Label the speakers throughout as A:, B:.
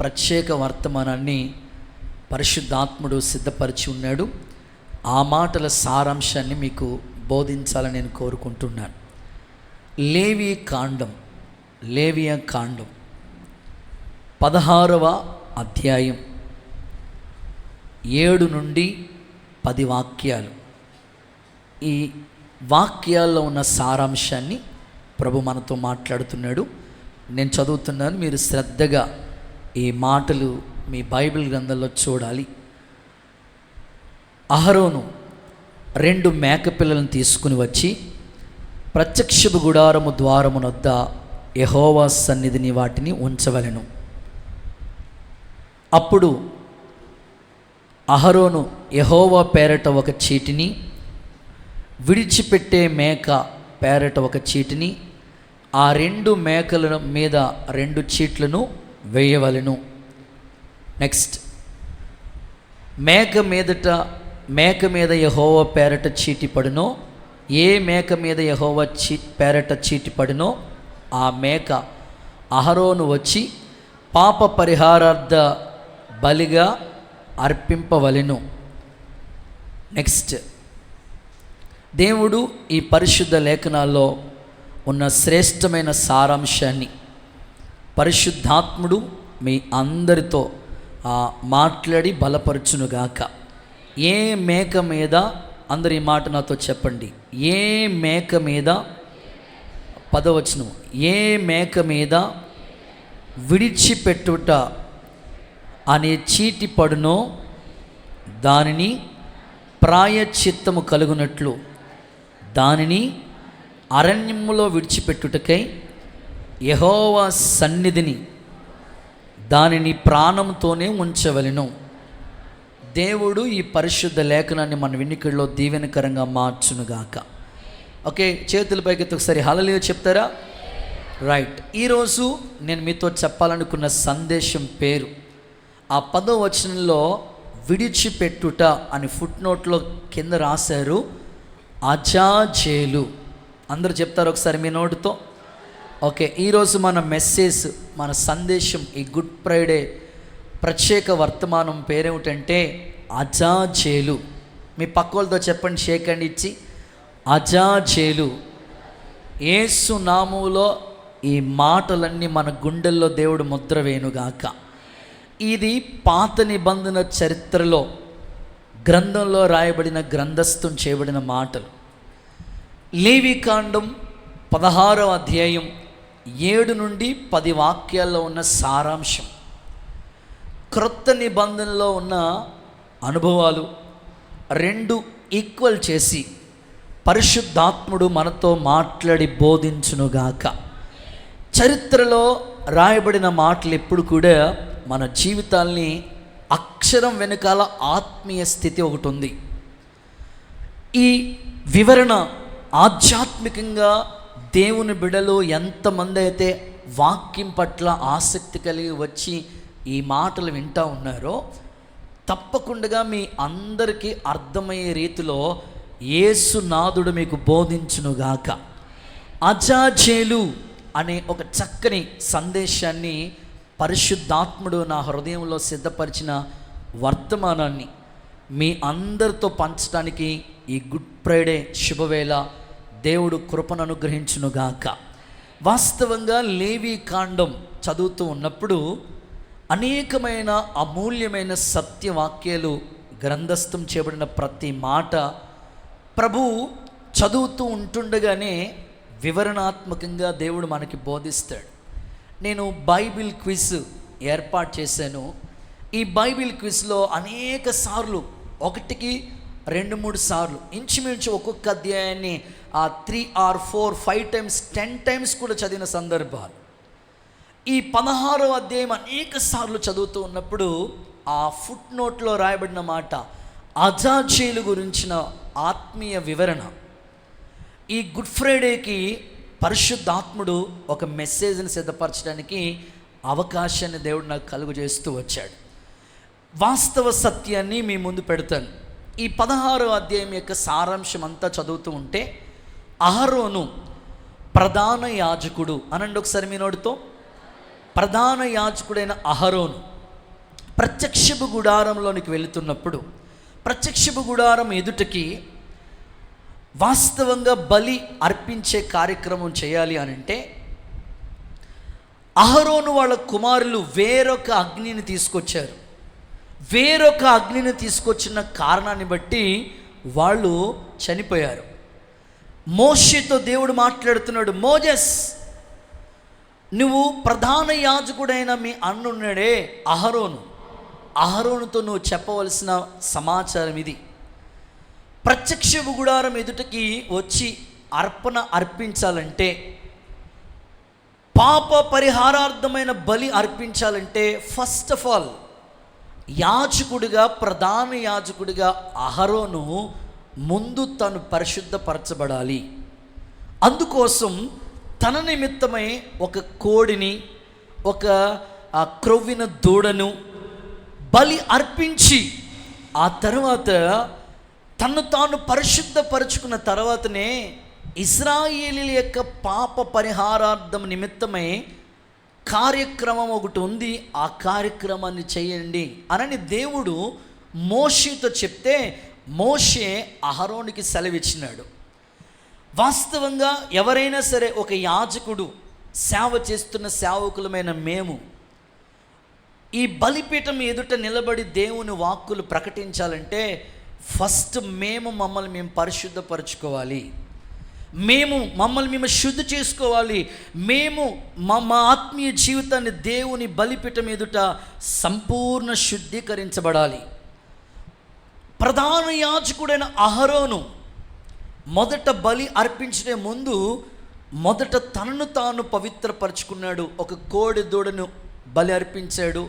A: ప్రత్యేక వర్తమానాన్ని పరిశుద్ధాత్ముడు సిద్ధపరిచి ఉన్నాడు. ఆ మాటల సారాంశాన్ని మీకు బోధించాలని నేను కోరుకుంటున్నాను. లేవియ కాండం 16వ అధ్యాయం 7 నుండి 10 వాక్యాలు. ఈ వాక్యాల్లో ఉన్న సారాంశాన్ని ప్రభు మనతో మాట్లాడుతున్నాడు. నేను చదువుతున్నాను, మీరు శ్రద్ధగా ఈ మాటలు మీ బైబిల్ గ్రంథంలో చూడాలి. అహరోను 2 మేకపిల్లలను తీసుకుని వచ్చి ప్రత్యక్షపు గుడారము ద్వారమునొద్ద యెహోవా సన్నిధిని వాటిని ఉంచవలెను. అప్పుడు అహరోను యెహోవా పేరట ఒక చీటిని, విడిచిపెట్టే మేక పేరట ఒక చీటిని, ఆ 2 మేకల మీద 2 చీట్లను వేయవలెను. నెక్స్ట్, మేక మీద యెహోవా పేరట చీటి పడునో, ఏ మేక మీద యెహోవా పేరట చీటి పడునో ఆ మేక అహరోను వచ్చి పాప పరిహారార్థ బలిగా అర్పింపవలెను. నెక్స్ట్, దేవుడు ఈ పరిశుద్ధ లేఖనాల్లో ఉన్న శ్రేష్టమైన సారాంశాన్ని పరిశుద్ధాత్ముడు మీ అందరితో మాట్లాడి బలపరచునుగాక. ఏ మేక మీద, అందరు ఈ మాట నాతో చెప్పండి, ఏ మేక మీద, 10వ వచనం, ఏ మేక మీద విడిచిపెట్టుట అనే చీటి పడునో దానిని ప్రాయశ్చిత్తము కలుగునట్లు దానిని అరణ్యములో విడిచిపెట్టుటకై యెహోవా సన్నిధిని దానిని ప్రాణంతోనే ఉంచవలెను. దేవుడు ఈ పరిశుద్ధ లేఖనాన్ని మన వినికిడిలో దీవెనకరంగా మార్చునుగాక. ఓకే, చేతుల పైకి ఒకసారి హల్లెలూయా చెప్తారా? రైట్. ఈరోజు నేను మీతో చెప్పాలనుకున్న సందేశం పేరు, ఆ 10వ వచనంలో విడిచిపెట్టుట అని ఫుట్నోట్లో కింద రాశారు, అజాజేలు. అందరూ చెప్తారు ఒకసారి మీ నోటితో. ఓకే, ఈరోజు మన మెసేజ్, మన సందేశం, ఈ గుడ్ ఫ్రైడే ప్రత్యేక వర్తమానం పేరేమిటంటే అజాజేలు. మీ పక్కోళ్ళతో చెప్పండి, షేక్ హ్యాండ్ ఇచ్చి, అజాజేలు. యేసు నామములో ఈ మాటలన్నీ మన గుండెల్లో దేవుడు ముద్ర వేయునుగాక. ఇది పాత నిబంధన చరిత్రలో గ్రంథంలో రాయబడిన, గ్రంథస్థం చేయబడిన మాటలు. లేవికాండం 16వ అధ్యాయం 7 నుండి 10 వాక్యాల్లో ఉన్న సారాంశం, క్రొత్త నిబంధనలో ఉన్న అనుభవాలు 2 ఈక్వల్ చేసి పరిశుద్ధాత్ముడు మనతో మాట్లాడి బోధించునుగాక. చరిత్రలో రాయబడిన మాటలు ఎప్పుడు కూడా మన జీవితాల్ని, అక్షరం వెనకాల ఆత్మీయ స్థితి ఒకటి ఉంది. ఈ వివరణ ఆధ్యాత్మికంగా దేవుని బిడ్డలు ఎంతమంది అయితే వాక్యం పట్ల ఆసక్తి కలిగి వచ్చి ఈ మాటలు వింటూ ఉన్నారో, తప్పకుండా మీ అందరికీ అర్థమయ్యే రీతిలో యేసునాథుడు మీకు బోధించునుగాక. అజాజేలు అనే ఒక చక్కని సందేశాన్ని పరిశుద్ధాత్ముడు నా హృదయంలో సిద్ధపరిచిన వర్తమానాన్ని మీ అందరితో పంచడానికి ఈ గుడ్ ఫ్రైడే శుభవేళ దేవుడు కృపను అనుగ్రహించునుగాక. వాస్తవంగా లేవికాండం చదువుతూ ఉన్నప్పుడు అనేకమైన అమూల్యమైన సత్యవాక్యాలు గ్రంథస్థం చేయబడిన ప్రతి మాట ప్రభు చదువుతూ ఉంటుండగానే వివరణాత్మకంగా దేవుడు మనకి బోధిస్తాడు. నేను బైబిల్ క్విజ్ ఏర్పాటు చేశాను. ఈ బైబిల్ క్విజ్లో అనేక సార్లు, 1కి 2-3 సార్లు, ఇంచుమించు ఒక్కొక్క అధ్యాయాన్ని 3 or 4, 5 times, 10 times కూడా చదివిన సందర్భాలు. ఈ 16వ అధ్యాయం అనేక సార్లు చదువుతూ ఉన్నప్పుడు ఆ ఫుట్ నోట్లో రాయబడిన మాట అజాజేలు గురించిన ఆత్మీయ వివరణ. ఈ గుడ్ ఫ్రైడేకి పరిశుద్ధాత్ముడు ఒక మెసేజ్ని సిద్ధపరచడానికి అవకాశాన్ని దేవుడు నాకు కలుగు చేస్తూ వచ్చాడు. వాస్తవ సత్యాన్ని మీ ముందు పెడతాను. ఈ 16వ అధ్యాయం యొక్క సారాంశం అంతా చదువుతూ ఉంటే, అహరోను ప్రధాన యాజకుడు అనండి ఒకసారి మీ నోటితో. ప్రధాన యాజకుడైన అహరోను ప్రత్యక్షపు గుడారంలోనికి వెళుతున్నప్పుడు ప్రత్యక్షపు గుడారం ఎదుటకి వాస్తవంగా బలి అర్పించే కార్యక్రమం చేయాలి అని అంటే అహరోను వాళ్ళ కుమారులు వేరొక అగ్నిని తీసుకొచ్చారు. వేరొక అగ్నిని తీసుకొచ్చిన కారణాన్ని బట్టి వాళ్ళు చనిపోయారు. మోషేతో దేవుడు మాట్లాడుతున్నాడు, మోజెస్, నువ్వు ప్రధాన యాజకుడైన మీ అన్నున్నాడే అహరోనుతో నువ్వు చెప్పవలసిన సమాచారం ఇది. ప్రత్యక్షపు గుడారం ఎదుటకి వచ్చి అర్పణ అర్పించాలంటే, పాప పరిహారార్థమైన బలి అర్పించాలంటే ఫస్ట్ ఆఫ్ ఆల్ యాజకుడిగా, ప్రధాన యాజకుడిగా అహరోను ముందు తను పరిశుద్ధపరచబడాలి. అందుకోసం తన నిమిత్తమై ఒక కోడిని, ఒక క్రొవ్విన దూడను బలి అర్పించి ఆ తర్వాత తను తాను పరిశుద్ధపరుచుకున్న తర్వాతనే ఇశ్రాయేలీయుల యొక్క పాప పరిహారార్థం నిమిత్తమై కార్యక్రమం ఒకటి ఉంది, ఆ కార్యక్రమాన్ని చేయండి అని దేవుడు మోషేతో చెప్తే మోషే అహరోనుకి సెలవిచ్చినాడు. వాస్తవంగా ఎవరైనా సరే, ఒక యాజకుడు, సేవ చేస్తున్న సేవకులమైన మేము ఈ బలిపీఠం ఎదుట నిలబడి దేవుని వాక్కులు ప్రకటించాలంటే ఫస్ట్ మమ్మల్ని మేము పరిశుద్ధపరచుకోవాలి, మమ్మల్ని మేము శుద్ధి చేసుకోవాలి. మా ఆత్మీయ జీవితాన్ని దేవుని బలిపీఠం ఎదుట సంపూర్ణ శుద్ధీకరించబడాలి. ప్రధాన యాజకుడైన అహరోను మొదట బలి అర్పించే ముందు మొదట తనను తాను పవిత్రపరచుకున్నాడు. ఒక కోడి దూడను బలి అర్పించాడు.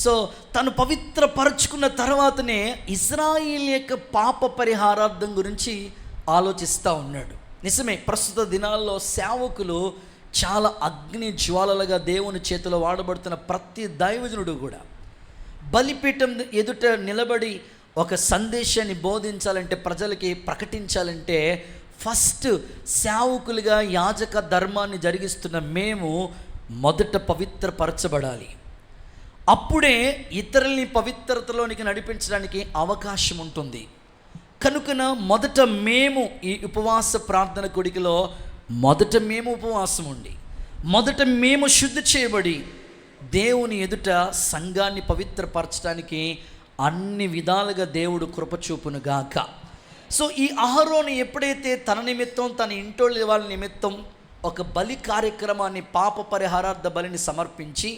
A: సో తను పవిత్రపరచుకున్న తర్వాతనే ఇశ్రాయేలు యొక్క పాప పరిహారార్థం గురించి ఆలోచిస్తూ ఉన్నాడు. నిజమే, ప్రస్తుత దినాల్లో సేవకులు చాలా అగ్ని జ్వాలలుగా దేవుని చేతిలో వాడబడుతున్న ప్రతి దైవజనుడు కూడా బలిపీఠం ఎదుట నిలబడి ఒక సందేశాన్ని బోధించాలంటే, ప్రజలకి ప్రకటించాలంటే ఫస్ట్ సేవకులుగా యాజక ధర్మాన్ని జరిగిస్తున్న మేము మొదట పవిత్రపరచబడాలి. అప్పుడే ఇతరుల్ని పవిత్రతలోనికి నడిపించడానికి అవకాశం ఉంటుంది. కనుకన మొదట మేము ఈ ఉపవాస ప్రార్థన కొడికలో మొదట మేము ఉపవాసం ఉండి, మొదట మేము శుద్ధి చేయబడి దేవుని ఎదుట సంఘాన్ని పవిత్రపరచడానికి అన్ని విధాలుగా దేవుడు కృపచూపును గాక. సో ఈ అహరోను ఎప్పుడైతే తన నిమిత్తం, తన ఇంటోళ్ళ వాళ్ళ నిమిత్తం ఒక బలి కార్యక్రమాన్ని, పాప పరిహారార్థ బలిని సమర్పించి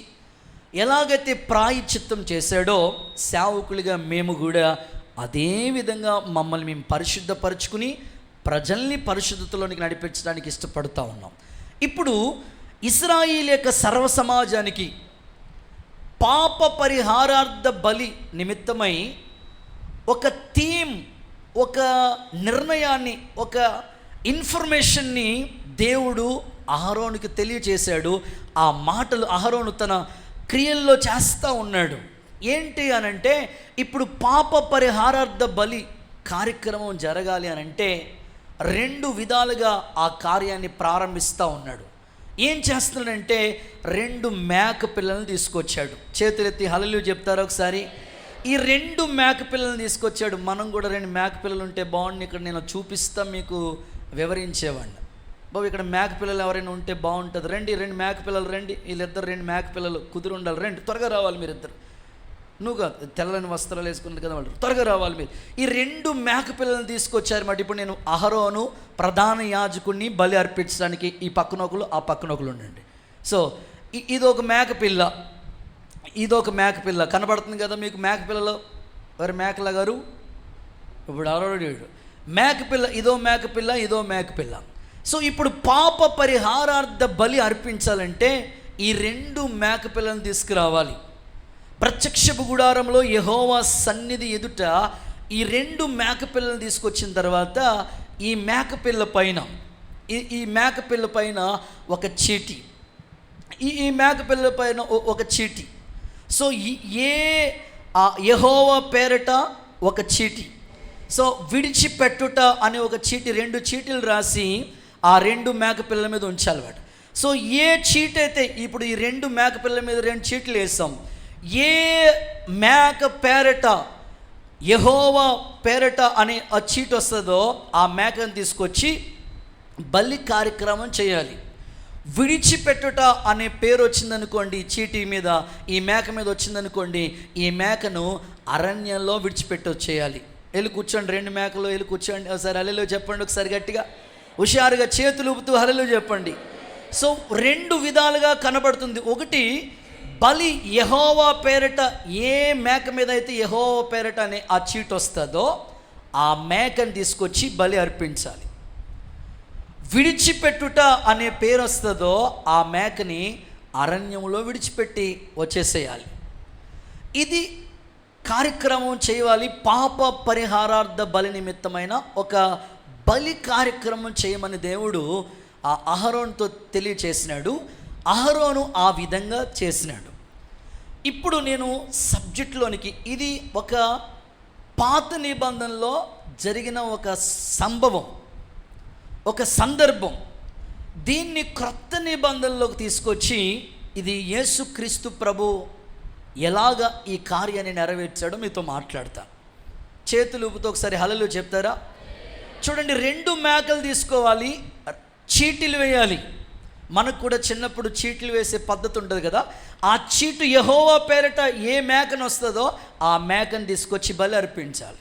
A: ఎలాగైతే ప్రాయశ్చిత్తం చేశాడో, సేవకులుగా మేము కూడా అదే విధంగా మమ్మల్ని మేము పరిశుద్ధపరచుకుని ప్రజల్ని పరిశుద్ధతలోనికి నడిపించడానికి ఇష్టపడుతూ ఉన్నాం. ఇప్పుడు ఇశ్రాయేలు యొక్క సర్వ సమాజానికి పాప పరిహారార్థ బలి నిమిత్తమై ఒక థీమ్, ఒక నిర్ణయాన్ని, ఒక ఇన్ఫర్మేషన్ని దేవుడు అహరోనుకి తెలియచేశాడు. ఆ మాటలు అహరోను తన క్రియల్లో చేస్తూ ఉన్నాడు. ఏంటి అనంటే, ఇప్పుడు పాప పరిహారార్థ బలి కార్యక్రమం జరగాలి అనంటే 2 విధాలుగా ఆ కార్యాన్ని ప్రారంభిస్తూ ఉన్నాడు. ఏం చేస్తున్నాడంటే 2 మేక పిల్లలను తీసుకొచ్చాడు. చేతులెత్తి హల్లెలూయా చెప్తారు ఒకసారి. ఈ 2 మేక పిల్లలను తీసుకొచ్చాడు. మనం కూడా 2 మేక పిల్లలు ఉంటే బాగుండి, ఇక్కడ నేను చూపిస్తా, మీకు వివరించేవాడిని. బాబు ఇక్కడ మేక పిల్లలు ఎవరైనా ఉంటే బాగుంటుంది, రండి 2 మేక పిల్లలు రండి, వీళ్ళిద్దరు 2 మేక పిల్లలు కుదిరి ఉండాలి, రండి త్వరగా రావాలి మీరిద్దరు. నువ్వు కాదు, తెల్లని వస్త్రాలు వేసుకున్నారు కదా వాళ్ళు, త్వరగా రావాలి మీరు. ఈ 2 మేక పిల్లలను తీసుకొచ్చారు మాట. ఇప్పుడు నేను అహరోను ప్రధాన యాజకుడిని బలి అర్పించడానికి ఈ పక్కనొకలు, ఆ పక్కనొకలు ఉండండి. సో ఇదొక మేక పిల్ల, ఇదొక మేక పిల్ల కనబడుతుంది కదా మీకు. మేక పిల్లలు వారి మేకల గారు ఇప్పుడు అరవడేడు మేక పిల్ల, ఇదో మేక పిల్ల, ఇదో మేక పిల్ల. సో ఇప్పుడు పాప పరిహారార్థ బలి అర్పించాలంటే ఈ 2 మేక పిల్లలను తీసుకురావాలి. ప్రత్యక్షపు గుడారంలో యెహోవా సన్నిధి ఎదుట ఈ 2 మేక పిల్లలను తీసుకొచ్చిన తర్వాత ఈ మేకపిల్ల పైన ఒక చీటి, ఈ మేకపిల్ల పైన ఒక చీటి. సో యెహోవా పేరట ఒక చీటి, సో విడిచిపెట్టుట అనే ఒక చీటి, 2 చీటీలు రాసి ఆ 2 మేకపిల్లల మీద ఉంచాలి వాడు. సో ఏ చీట్ అయితే, ఇప్పుడు ఈ 2 మేకపిల్లల మీద 2 చీట్లు వేసాం, ఏ మేక పేరట యెహోవా పేరట అనే ఆ చీటు వస్తుందో ఆ మేకను తీసుకొచ్చి బలి కార్యక్రమం చేయాలి. విడిచిపెట్టుట అనే పేరు వచ్చిందనుకోండి, చీటీ మీద ఈ మేక మీద వచ్చిందనుకోండి, ఈ మేకను అరణ్యంలో విడిచిపెట్టొచ్చేయాలి. వెళ్ళి కూర్చోండి, 2 మేకలు వెళ్ళి కూర్చోండి. ఒకసారి హల్లెలూయా చెప్పండి, ఒకసారి గట్టిగా హుషారుగా చేతులు ఊపుతూ హల్లెలూయా చెప్పండి. సో 2 విధాలుగా కనబడుతుంది. ఒకటి, బలి యెహోవా పేరట, ఏ మేక మీద అయితే యెహోవా పేరట అనే ఆ చీటు వస్తుందో ఆ మేకను తీసుకొచ్చి బలి అర్పించాలి. విడిచిపెట్టుట అనే పేరు వస్తుందో ఆ మేకని అరణ్యంలో విడిచిపెట్టి వచ్చేసేయాలి. ఇది కార్యక్రమం చేయాలి. పాప పరిహారార్థ బలి నిమిత్తమైన ఒక బలి కార్యక్రమం చేయమని దేవుడు ఆ అహరోనుతో తెలియచేసినాడు. అహరోను ఆ విధంగా చేసినాడు. ఇప్పుడు నేను సబ్జెక్టులోనికి, ఇది ఒక పాత నిబంధనలో జరిగిన ఒక సంభవం, ఒక సందర్భం. దీన్ని క్రొత్త నిబంధనలోకి తీసుకొచ్చి ఇది యేసుక్రీస్తు ప్రభు ఎలాగ ఈ కార్యాన్ని నెరవేర్చాడో మీతో మాట్లాడతా. చేతులు ఊపుతూ ఒకసారి హల్లెలూయా చెప్తారా? చూడండి, 2 మేకలు తీసుకోవాలి, చీటీలు వేయాలి. మనకు కూడా చిన్నప్పుడు చీట్లు వేసే పద్ధతి ఉంటుంది కదా. ఆ చీటు యెహోవా పేరట ఏ మేకను వస్తుందో ఆ మేకను తీసుకొచ్చి బలి అర్పించాలి.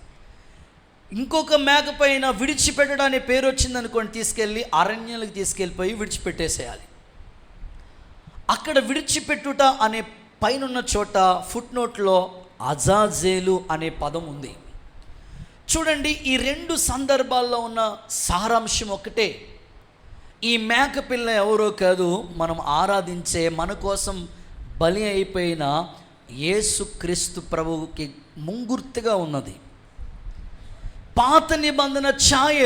A: ఇంకొక మేక పైన విడిచిపెట్టడానికి పేరు వచ్చిందనుకోండి, తీసుకెళ్ళి అరణ్యాలకు తీసుకెళ్ళిపోయి విడిచిపెట్టేసేయాలి. అక్కడ విడిచిపెట్టుట అనే పైనున్న చోట ఫుట్ నోట్లో అజాజేలు అనే పదం ఉంది. చూడండి, ఈ 2 సందర్భాల్లో ఉన్న సారాంశం ఒకటే. ఈ మేక పిల్ల ఎవరో కాదు, మనం ఆరాధించే, మన కోసం బలి అయిపోయిన యేసుక్రీస్తు ప్రభువుకి ముంగుర్తుగా ఉన్నది. పాత నిబంధన ఛాయ,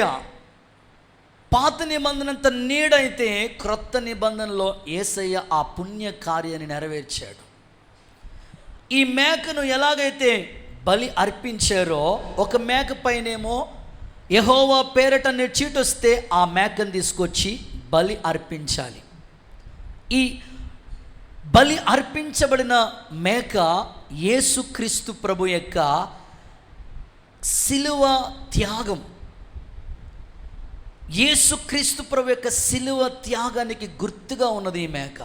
A: పాత నిబంధనంత నీడైతే క్రొత్త నిబంధనలో యేసయ్య ఆ పుణ్య కార్యాన్ని నెరవేర్చాడు. ఈ మేకను ఎలాగైతే బలి అర్పించారో, ఒక మేక పైనేమో యెహోవా పేరట అనే చీటు వస్తే ఆ మేకను తీసుకొచ్చి బలి అర్పించాలి. ఈ బలి అర్పించబడిన మేక యేసుక్రీస్తు ప్రభు యొక్క సిలువ త్యాగం. యేసుక్రీస్తు ప్రభు యొక్క సిలువ త్యాగానికి గుర్తుగా ఉన్నది ఈ మేక.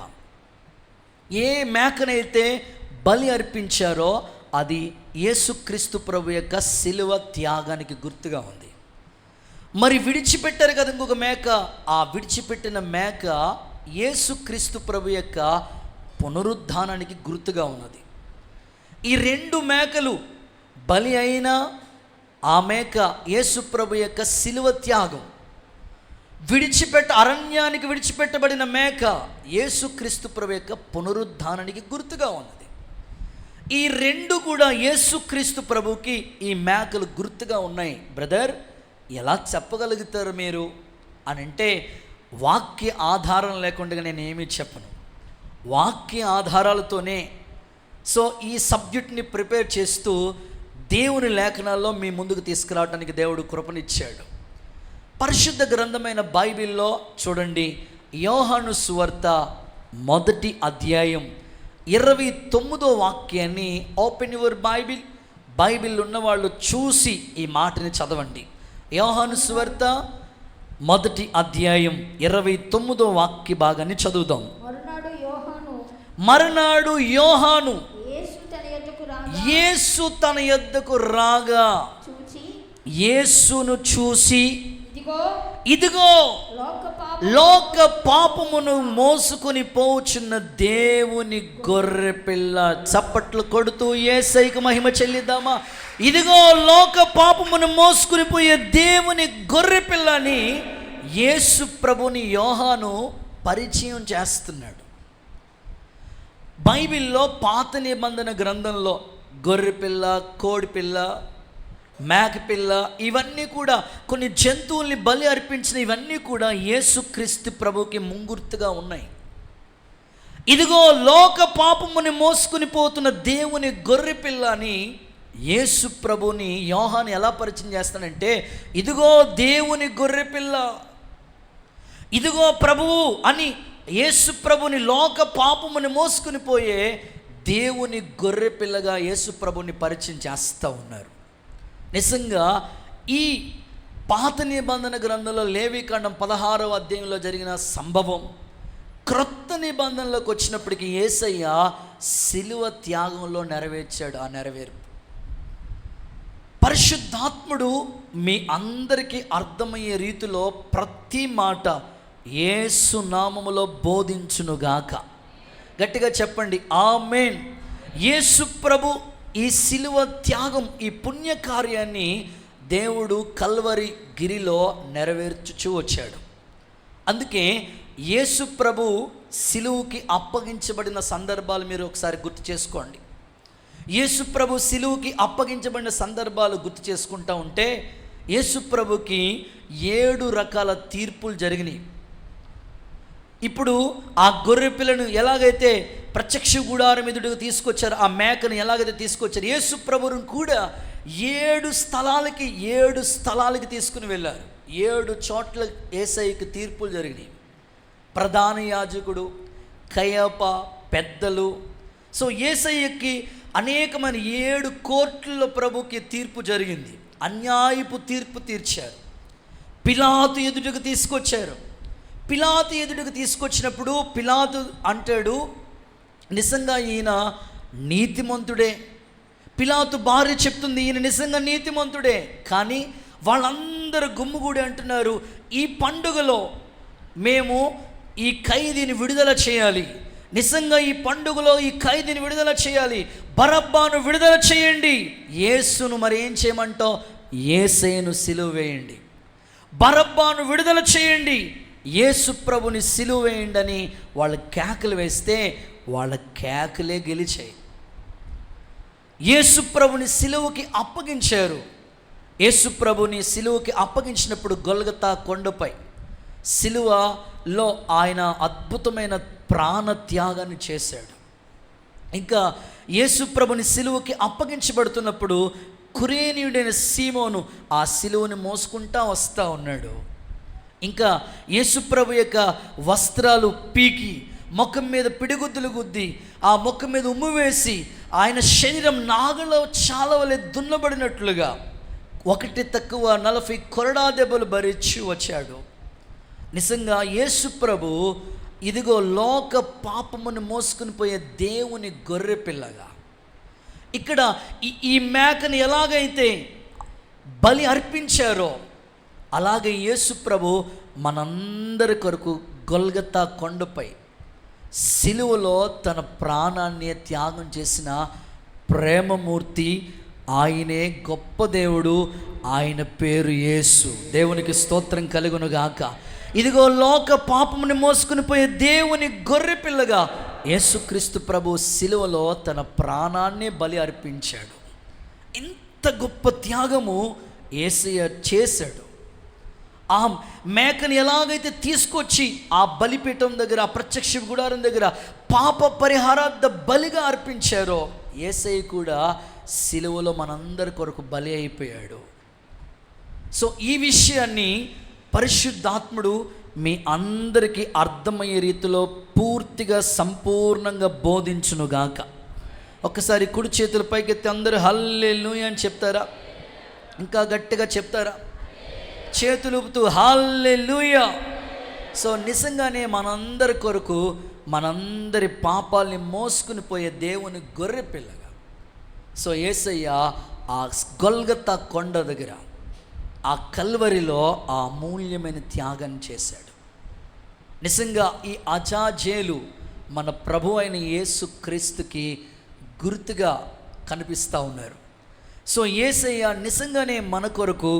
A: ఏ మేకనైతే బలి అర్పించారో అది యేసుక్రీస్తు ప్రభు యొక్క సిలువ త్యాగానికి గుర్తుగా ఉంది. మరి విడిచిపెట్టారు కదా ఇంకొక మేక, ఆ విడిచిపెట్టిన మేక యేసుక్రీస్తు ప్రభు యొక్క పునరుద్ధానానికి గుర్తుగా ఉన్నది. ఈ 2 మేకలు బలి అయిన ఆ మేక యేసు ప్రభు యొక్క సిలువ త్యాగం, అరణ్యానికి విడిచిపెట్టబడిన మేక యేసుక్రీస్తు ప్రభు యొక్క పునరుద్ధానానికి గుర్తుగా ఉన్నది. ఈ 2 కూడా యేసుక్రీస్తు ప్రభుకి ఈ మేకలు గుర్తుగా ఉన్నాయి. బ్రదర్, ఎలా చెప్పగలుగుతారు మీరు అని అంటే, వాక్య ఆధారం లేకుండా నేను ఏమీ చెప్పను. వాక్య ఆధారాలతోనే సో ఈ సబ్జెక్ట్ని ప్రిపేర్ చేస్తూ దేవుని లేఖనాల్లో మీ ముందుకు తీసుకురావడానికి దేవుడు కృపనిచ్చాడు. పరిశుద్ధ గ్రంథమైన బైబిల్లో చూడండి, యోహాను సువార్త 1వ అధ్యాయం 29వ వాక్యాన్ని ఓపెన్ యువర్ బైబిల్ ఉన్నవాళ్ళు చూసి ఈ మాటని చదవండి. యోహాను సువార్త 1వ అధ్యాయం 29వ వాక్య భాగాన్ని చదువుదాం. మరునాడు యోహాను యేసు తన యొద్దకు రాగా యేసును చూసి, ఇదిగో లోక పాపమును మోసుకొని పోచున్న దేవుని గొర్రె పిల్ల. చప్పట్లు కొడుతూ యేసయ్యకు మహిమ చెల్లిద్దామా? ఇదిగో లోక పాపమును మోసుకుని పోయే దేవుని గొర్రె పిల్లని యేసు ప్రభుని యోహాను పరిచయం చేస్తున్నాడు. బైబిల్లో పాత నిబంధన గ్రంథంలో గొర్రెపిల్ల, కోడిపిల్ల, మేకపిల్ల, ఇవన్నీ కూడా కొన్ని జంతువుల్ని బలి అర్పించిన ఇవన్నీ కూడా యేసుక్రీస్తు ప్రభుకి ముంగుర్తుగా ఉన్నాయి. ఇదిగో లోక పాపముని మోసుకుని పోతున్న దేవుని గొర్రెపిల్ల అని యేసు ప్రభుని యోహాను ఎలా పరిచయం చేస్తానంటే, ఇదిగో దేవుని గొర్రెపిల్ల, ఇదిగో ప్రభువు అని యేసు ప్రభుని లోక పాపముని మోసుకుని పోయే దేవుని గొర్రె పిల్లగా యేసు ప్రభుని పరిచయం చేస్తూ ఉన్నారు. నిజంగా ఈ పాత నిబంధన గ్రంథంలో లేవీకాండం 16వ అధ్యాయంలో జరిగిన సంభవం క్రొత్త నిబంధనలోకి వచ్చినప్పటికీ యేసయ్య సిలువ త్యాగంలో నెరవేర్చాడు. ఆ నెరవేర్పు పరిశుద్ధాత్ముడు మీ అందరికీ అర్థమయ్యే రీతిలో ప్రతి మాట యేసు నామములో బోధించునుగాక. గట్టిగా చెప్పండి ఆమేన్. యేసు ప్రభు ఈ సిలువ త్యాగం, ఈ పుణ్యకార్యాన్ని దేవుడు కల్వరి గిరిలో నెరవేర్చుచూ వచ్చాడు. అందుకే యేసు ప్రభు సిలువుకి అప్పగించబడిన సందర్భాలు మీరు ఒకసారి గుర్తు చేసుకోండి. యేసు ప్రభు సిలువుకి అప్పగించబడిన సందర్భాలు గుర్తు చేసుకుంటూ ఉంటే యేసు ప్రభుకి 7 రకాల తీర్పులు జరిగినాయి. ఇప్పుడు ఆ గొర్రె పిల్లను ఎలాగైతే ప్రత్యక్ష గుడారం ఎదుటికి తీసుకొచ్చారు, ఆ మేకను ఎలాగైతే తీసుకొచ్చారు, యేసు ప్రభువును కూడా 7 స్థలాలకి తీసుకుని వెళ్ళారు. 7 చోట్ల యేసయ్యకి తీర్పులు జరిగినాయి. ప్రధాన యాజకుడు, కయప, పెద్దలు. సో యేసయ్యకి అనేకమైన 7 కోర్టుల్లో ప్రభుకి తీర్పు జరిగింది. అన్యాయపు తీర్పు తీర్చారు. పిలాతు ఎదుటికి తీసుకొచ్చారు. పిలాతు ఎదుటికి తీసుకొచ్చినప్పుడు పిలాతు అంటాడు, నిజంగా ఈయన నీతిమంతుడే. పిలాతు భార్య చెప్తుంది, ఈయన నిజంగా నీతిమంతుడే. కానీ వాళ్ళందరూ గుమ్ముగూడి అంటున్నారు, ఈ పండుగలో మేము ఈ ఖైదీని విడుదల చేయాలి. నిజంగా ఈ పండుగలో ఈ ఖైదీని విడుదల చేయాలి. బరబ్బాను విడుదల చేయండి. యేసును మరి ఏం చేయమంటావు? యేసయ్యను సిలువ వేయండి. బరబ్బాను విడుదల చేయండి, యేసు ప్రభుని సిలువ వేయండి అని వాళ్ళు కేకలు వేస్తే వాళ్ళ కేకలే గెలిచాయి. యేసు ప్రభుని సిలువకి అప్పగించారు. యేసు ప్రభుని సిలువకి అప్పగించినప్పుడు గొల్గతా కొండపై సిలువలో ఆయన అద్భుతమైన ప్రాణ త్యాగాన్ని చేశాడు. ఇంకా యేసు ప్రభుని సిలువకి అప్పగించబడుతున్నప్పుడు కురేనీయుడైన సీమోను ఆ సిలువని మోసుకుంటా వస్తూ ఉన్నాడు. ఇంకా యేసు ప్రభు యొక్క వస్త్రాలు పీకి ముఖం మీద పిడిగుద్దులు గుద్ది ఆ ముఖం మీద ఉమ్ము వేసి ఆయన శరీరం నాగలో చాలవలే దున్నబడినట్లుగా 1 తక్కువ 40 కొరడా దెబ్బలు భరించి వచ్చాడు. నిజంగా యేసు ప్రభు ఇదిగో లోక పాపమును మోసుకుని పోయే దేవుని గొర్రె పిల్లగా ఇక్కడ ఈ మేకని ఎలాగైతే బలి అర్పించారో అలాగే యేసు ప్రభు మనందరి కొరకు గొల్గతా కొండపై సిలువలో తన ప్రాణాన్ని త్యాగం చేసిన ప్రేమమూర్తి ఆయనే. గొప్ప దేవుడు, ఆయన పేరు యేసు. దేవునికి స్తోత్రం కలుగునుగాక. ఇదిగో లోక పాపముని మోసుకుని పోయే దేవుని గొర్రె పిల్లగా యేసుక్రీస్తు ప్రభు సిలువలో తన ప్రాణాన్ని బలి అర్పించాడు. ఇంత గొప్ప త్యాగము యేసయ్య చేశాడు. ఆ మేకని ఎలాగైతే తీసుకొచ్చి ఆ బలిపీఠం దగ్గర, ఆ ప్రత్యక్ష గుడారం దగ్గర పాప పరిహారార్థ బలిగా అర్పించారో యేసయ్య కూడా సిలువలో మనందరి కొరకు బలి అయిపోయాడు. సో ఈ విషయాన్ని పరిశుద్ధాత్ముడు మీ అందరికీ అర్థమయ్యే రీతిలో పూర్తిగా సంపూర్ణంగా బోధించునుగాక. ఒకసారి కుడి చేతుల పైకెత్తి అందరూ హల్లెలూయా అని చెప్తారా? ఇంకా గట్టిగా చెప్తారా? చేతులు ఊపుతూ హల్లెలూయా. సో నిజంగానే మనందరి కొరకు మనందరి పాపాలని మోసుకుని పోయే దేవుని గొర్రె పిల్లగా సో యేసయ్య ఆ గొల్గతా కొండ దగ్గర ఆ కల్వరిలో ఆ అమూల్యమైన త్యాగం చేశాడు. నిజంగా ఈ అజాజేలు మన ప్రభు అయిన యేసు క్రీస్తుకి గుర్తుగా కనిపిస్తూ ఉన్నారు. సో యేసయ్య నిజంగానే మన కొరకు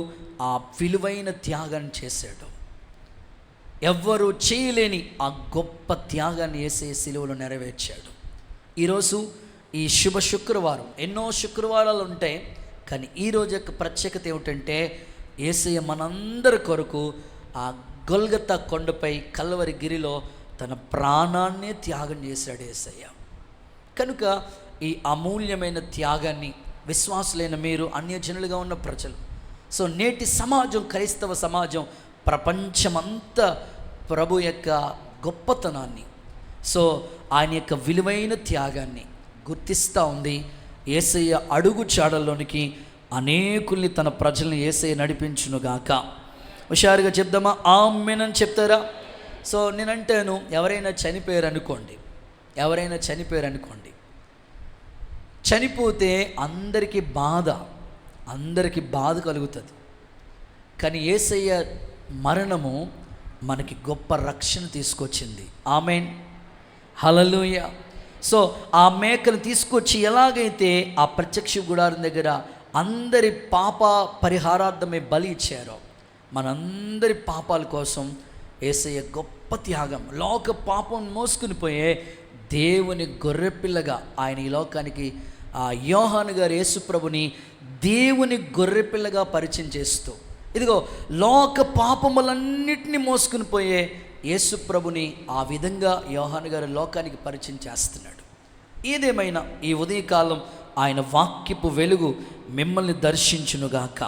A: ఆ విలువైన త్యాగం చేశాడు. ఎవ్వరూ చేయలేని ఆ గొప్ప త్యాగాన్ని యేసయ్య సిలువలో నెరవేర్చాడు. ఈరోజు ఈ శుభ శుక్రవారం, ఎన్నో శుక్రవారాలు ఉంటాయి, కానీ ఈరోజు యొక్క ప్రత్యేకత ఏమిటంటే యేసయ్య మనందరి కొరకు ఆ గొల్గతా కొండపై కల్వరి గిరిలో తన ప్రాణాన్నే త్యాగం చేశాడు యేసయ్య. కనుక ఈ అమూల్యమైన త్యాగాన్ని విశ్వాసులైన మీరు, అన్యజనులుగా ఉన్న ప్రజలు, సో నేటి సమాజం, క్రైస్తవ సమాజం, ప్రపంచమంతా ప్రభు యొక్క గొప్పతనాన్ని, సో ఆయన యొక్క విలువైన త్యాగాన్ని గుర్తిస్తూ ఉంది. యేసయ్య అడుగు చాడల్లోనికి అనేకుల్ని, తన ప్రజల్ని యేసయ్య నడిపించునుగాక. హుషారుగా చెప్దామా? ఆమేన్ అని చెప్తారా? సో నేనంటాను, ఎవరైనా చనిపోయారనుకోండి, చనిపోతే అందరికీ బాధ కలుగుతుంది. కానీ యేసయ్య మరణము మనకి గొప్ప రక్షణ తీసుకొచ్చింది. ఆమేన్, హల్లెలూయా. సో ఆ మేకను తీసుకొచ్చి ఎలాగైతే ఆ ప్రత్యక్ష గుడారం దగ్గర అందరి పాప పరిహారార్థమే బలి ఇచ్చారో, మనందరి పాపాల కోసం యేసయ్య గొప్ప త్యాగం, లోక పాపం మోసుకుని పోయే దేవుని గొర్రెపిల్లగా ఆయన ఈ లోకానికి, యోహాను గారు యేసుప్రభుని దేవుని గొర్రెపిల్లగా పరిచయం చేస్తూ, ఇదిగో లోక పాపములన్నిటినీ మోసుకుని పోయే యేసుప్రభుని ఆ విధంగా యోహాను గారు లోకానికి పరిచయం చేస్తున్నాడు. ఏదేమైనా ఈ ఉదయకాలం ఆయన వాక్యపు వెలుగు మిమ్మల్ని దర్శించునుగాక.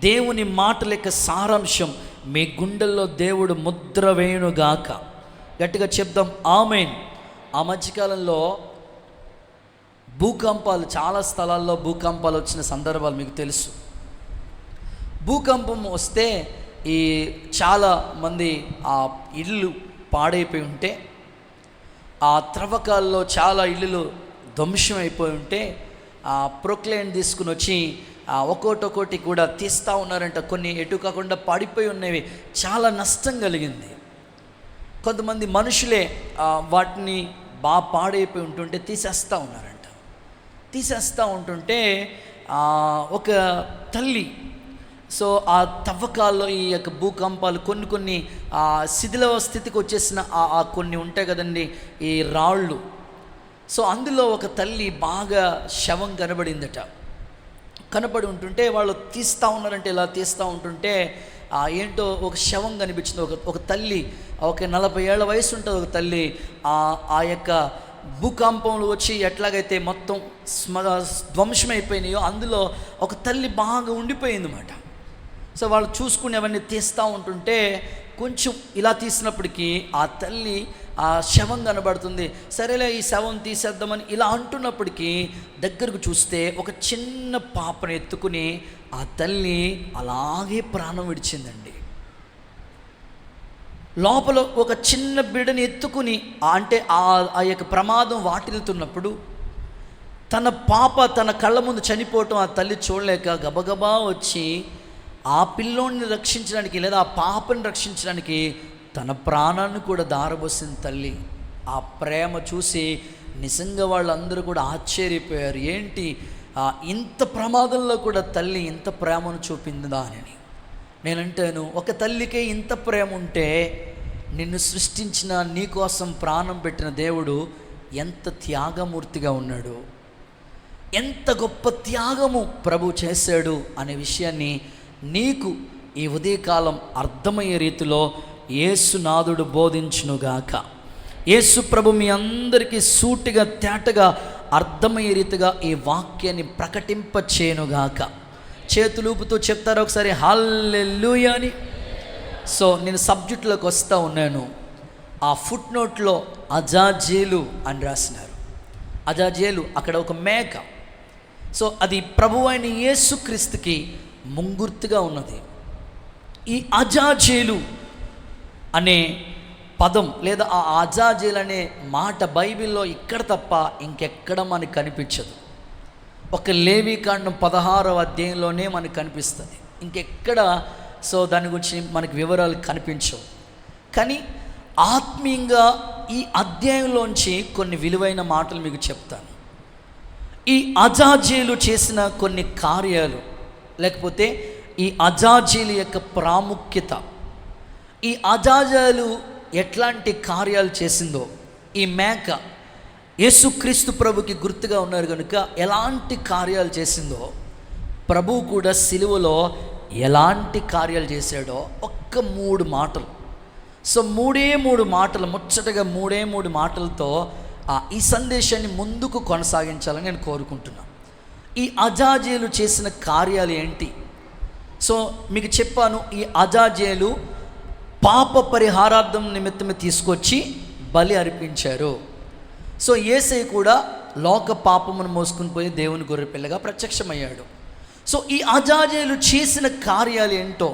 A: దేవుని మాటల యొక్క సారాంశం మీ గుండెల్లో దేవుడు ముద్ర వేయునుగాక. గట్టిగా చెప్దాం ఆమేన్. ఆ మధ్యకాలంలో భూకంపాలు, చాలా స్థలాల్లో భూకంపాలు వచ్చిన సందర్భాలు మీకు తెలుసు. భూకంపం వస్తే ఈ చాలా మంది ఆ ఇళ్ళు పాడైపోయి ఉంటే, ఆ త్రవ్వకాల్లో చాలా ఇళ్ళు ధ్వంసం అయిపోయి ఉంటే, ఆ ప్రొక్లైన్ తీసుకుని వచ్చి ఒక్కోటి కూడా తీస్తూ ఉన్నారంట. కొన్ని ఎటు కాకుండా పడిపోయి ఉన్నవి, చాలా నష్టం కలిగింది. కొంతమంది మనుషులే వాటిని బాగా పాడైపోయి ఉంటుంటే తీసేస్తూ ఉన్నారంట. తీసేస్తూ ఉంటుంటే ఒక తల్లి, సో ఆ తవ్వకాల్లో ఈ యొక్క భూకంపాలు కొన్ని శిథిల స్థితికి వచ్చేసిన కొన్ని ఉంటాయి కదండి ఈ రాళ్ళు. సో అందులో ఒక తల్లి బాగా శవం కనబడి ఉంటుంటే వాళ్ళు తీస్తూ ఉన్నారంటే, ఇలా తీస్తూ ఉంటుంటే ఏంటో ఒక శవం కనిపించింది. ఒక తల్లి, ఒక 40 ఏళ్ల వయసు ఉంటుంది ఒక తల్లి. ఆ యొక్క భూకంపంలో వచ్చి ఎట్లాగైతే మొత్తం ధ్వంసమైపోయినాయో అందులో ఒక తల్లి బాగా ఉండిపోయింది అన్నమాట. సో వాళ్ళు చూసుకుని అవన్నీ తీస్తూ ఉంటుంటే కొంచెం ఇలా తీసినప్పటికీ ఆ తల్లి ఆ శవం కనబడుతుంది. సరేలే ఈ శవం తీసేద్దామని ఇలా అంటున్నప్పటికీ దగ్గరకు చూస్తే ఒక చిన్న పాపను ఎత్తుకుని ఆ తల్లి అలాగే ప్రాణం విడిచిందండి. లోపల ఒక చిన్న బిడ్డని ఎత్తుకుని, అంటే ఆ యొక్క ప్రమాదం వాటిల్తున్నప్పుడు తన పాప తన కళ్ళ ముందు చనిపోవటం ఆ తల్లి చూడలేక గబగబా వచ్చి ఆ పిల్లోడిని రక్షించడానికి, లేదా ఆ పాపని రక్షించడానికి తన ప్రాణాన్ని కూడా దారబోసిన తల్లి. ఆ ప్రేమ చూసి నిజంగా వాళ్ళందరూ కూడా ఆశ్చర్యపోయారు. ఏంటి ఇంత ప్రమాదంలో కూడా తల్లి ఇంత ప్రేమను చూపిందా అని. నేనంటాను, ఒక తల్లికే ఇంత ప్రేమ ఉంటే నిన్ను సృష్టించిన, నీ కోసం ప్రాణం పెట్టిన దేవుడు ఎంత త్యాగమూర్తిగా ఉన్నాడు, ఎంత గొప్ప త్యాగము ప్రభు చేశాడు అనే విషయాన్ని నీకు ఈ ఉదయకాలం అర్థమయ్యే రీతిలో యేసునాథుడు బోధించునుగాక. యేసు ప్రభు మీ అందరికీ సూటిగా తేటగా అర్థమయ్యే రీతిగా ఈ వాక్యాన్ని ప్రకటింపచేయునుగాక. చేతులూపుతూ చెప్తారు ఒకసారి హల్లెలూయా అని. సో నేను సబ్జెక్టులోకి వస్తూ ఉన్నాను. ఆ ఫుట్ నోట్లో అజాజేలు అని రాసినారు. అజాజేలు అక్కడ ఒక మేక. సో అది ప్రభువైన యేసుక్రీస్తుకి ముంగుర్తుగా ఉన్నది. ఈ అజాజేలు అనే పదం, లేదా ఆ అజాజేలు అనే మాట బైబిల్లో ఇక్కడ తప్ప ఇంకెక్కడ మనకు కనిపించదు. ఒక లేవీకాండం 16వ అధ్యాయంలోనే మనకు కనిపిస్తుంది, ఇంకెక్కడ సో దాని గురించి మనకు వివరాలు కనిపించవు. కానీ ఆత్మీయంగా ఈ అధ్యాయంలోంచి కొన్ని విలువైన మాటలు మీకు చెప్తాను. ఈ అజాజేలు చేసిన కొన్ని కార్యాలు, లేకపోతే ఈ అజాజేలు యొక్క ప్రాముఖ్యత, ఈ అజాజేలు ఎట్లాంటి కార్యాలు చేసిందో, ఈ మేక యేసుక్రీస్తు ప్రభుకి గుర్తుగా ఉన్నారు కనుక ఎలాంటి కార్యాలు చేసిందో, ప్రభువు కూడా సిలువలో ఎలాంటి కార్యాలు చేశాడో ఒక్క 3 మాటలు. సో 3 మాటలు, ముచ్చటగా 3 మాటలతో ఈ సందేశాన్ని ముందుకు కొనసాగించాలని నేను కోరుకుంటున్నాను. ఈ అజాజేలు చేసిన కార్యాలు ఏంటి? సో మీకు చెప్పాను, ఈ అజాజేలు పాప పరిహారార్థం నిమిత్తమే తీసుకొచ్చి బలి అర్పించారు. సో యేసయ్య కూడా లోక పాపమును మోసుకుని పోయి దేవుని గొర్రెపిల్లగా ప్రత్యక్షమయ్యాడు. సో ఈ అజాజేలు చేసిన కార్యాలు ఏంటో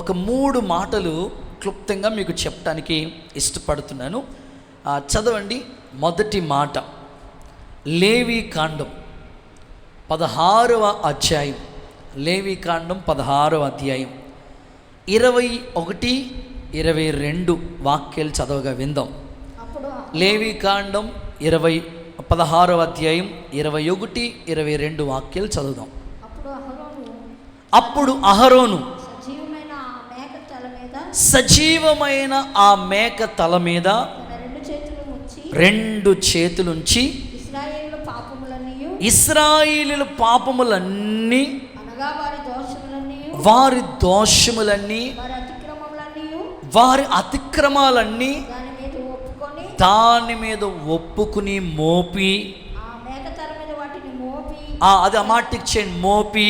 A: ఒక 3 మాటలు క్లుప్తంగా మీకు చెప్పడానికి ఇష్టపడుతున్నాను. చదవండి. మొదటి మాట, లేవీకాండం 16వ అధ్యాయం. లేవీకాండం 16వ అధ్యాయం 21, 22 వాక్యాలు చదవగా విందాం. లేవీకాండం 16వ అధ్యాయం 21, 22 వాక్యాలు చదువుదాం. అప్పుడు అహరోను సజీవమైన ఆ మేక తల మీద 2 చేతులుంచి ఇశ్రాయేలీయుల పాపములన్నీ, వారి దోషములన్నీ, వారి అతిక్రమాలన్నీ దాని మీద ఒప్పుకుని మోపి, అది ఆ మాటికి చేయండి, మోపి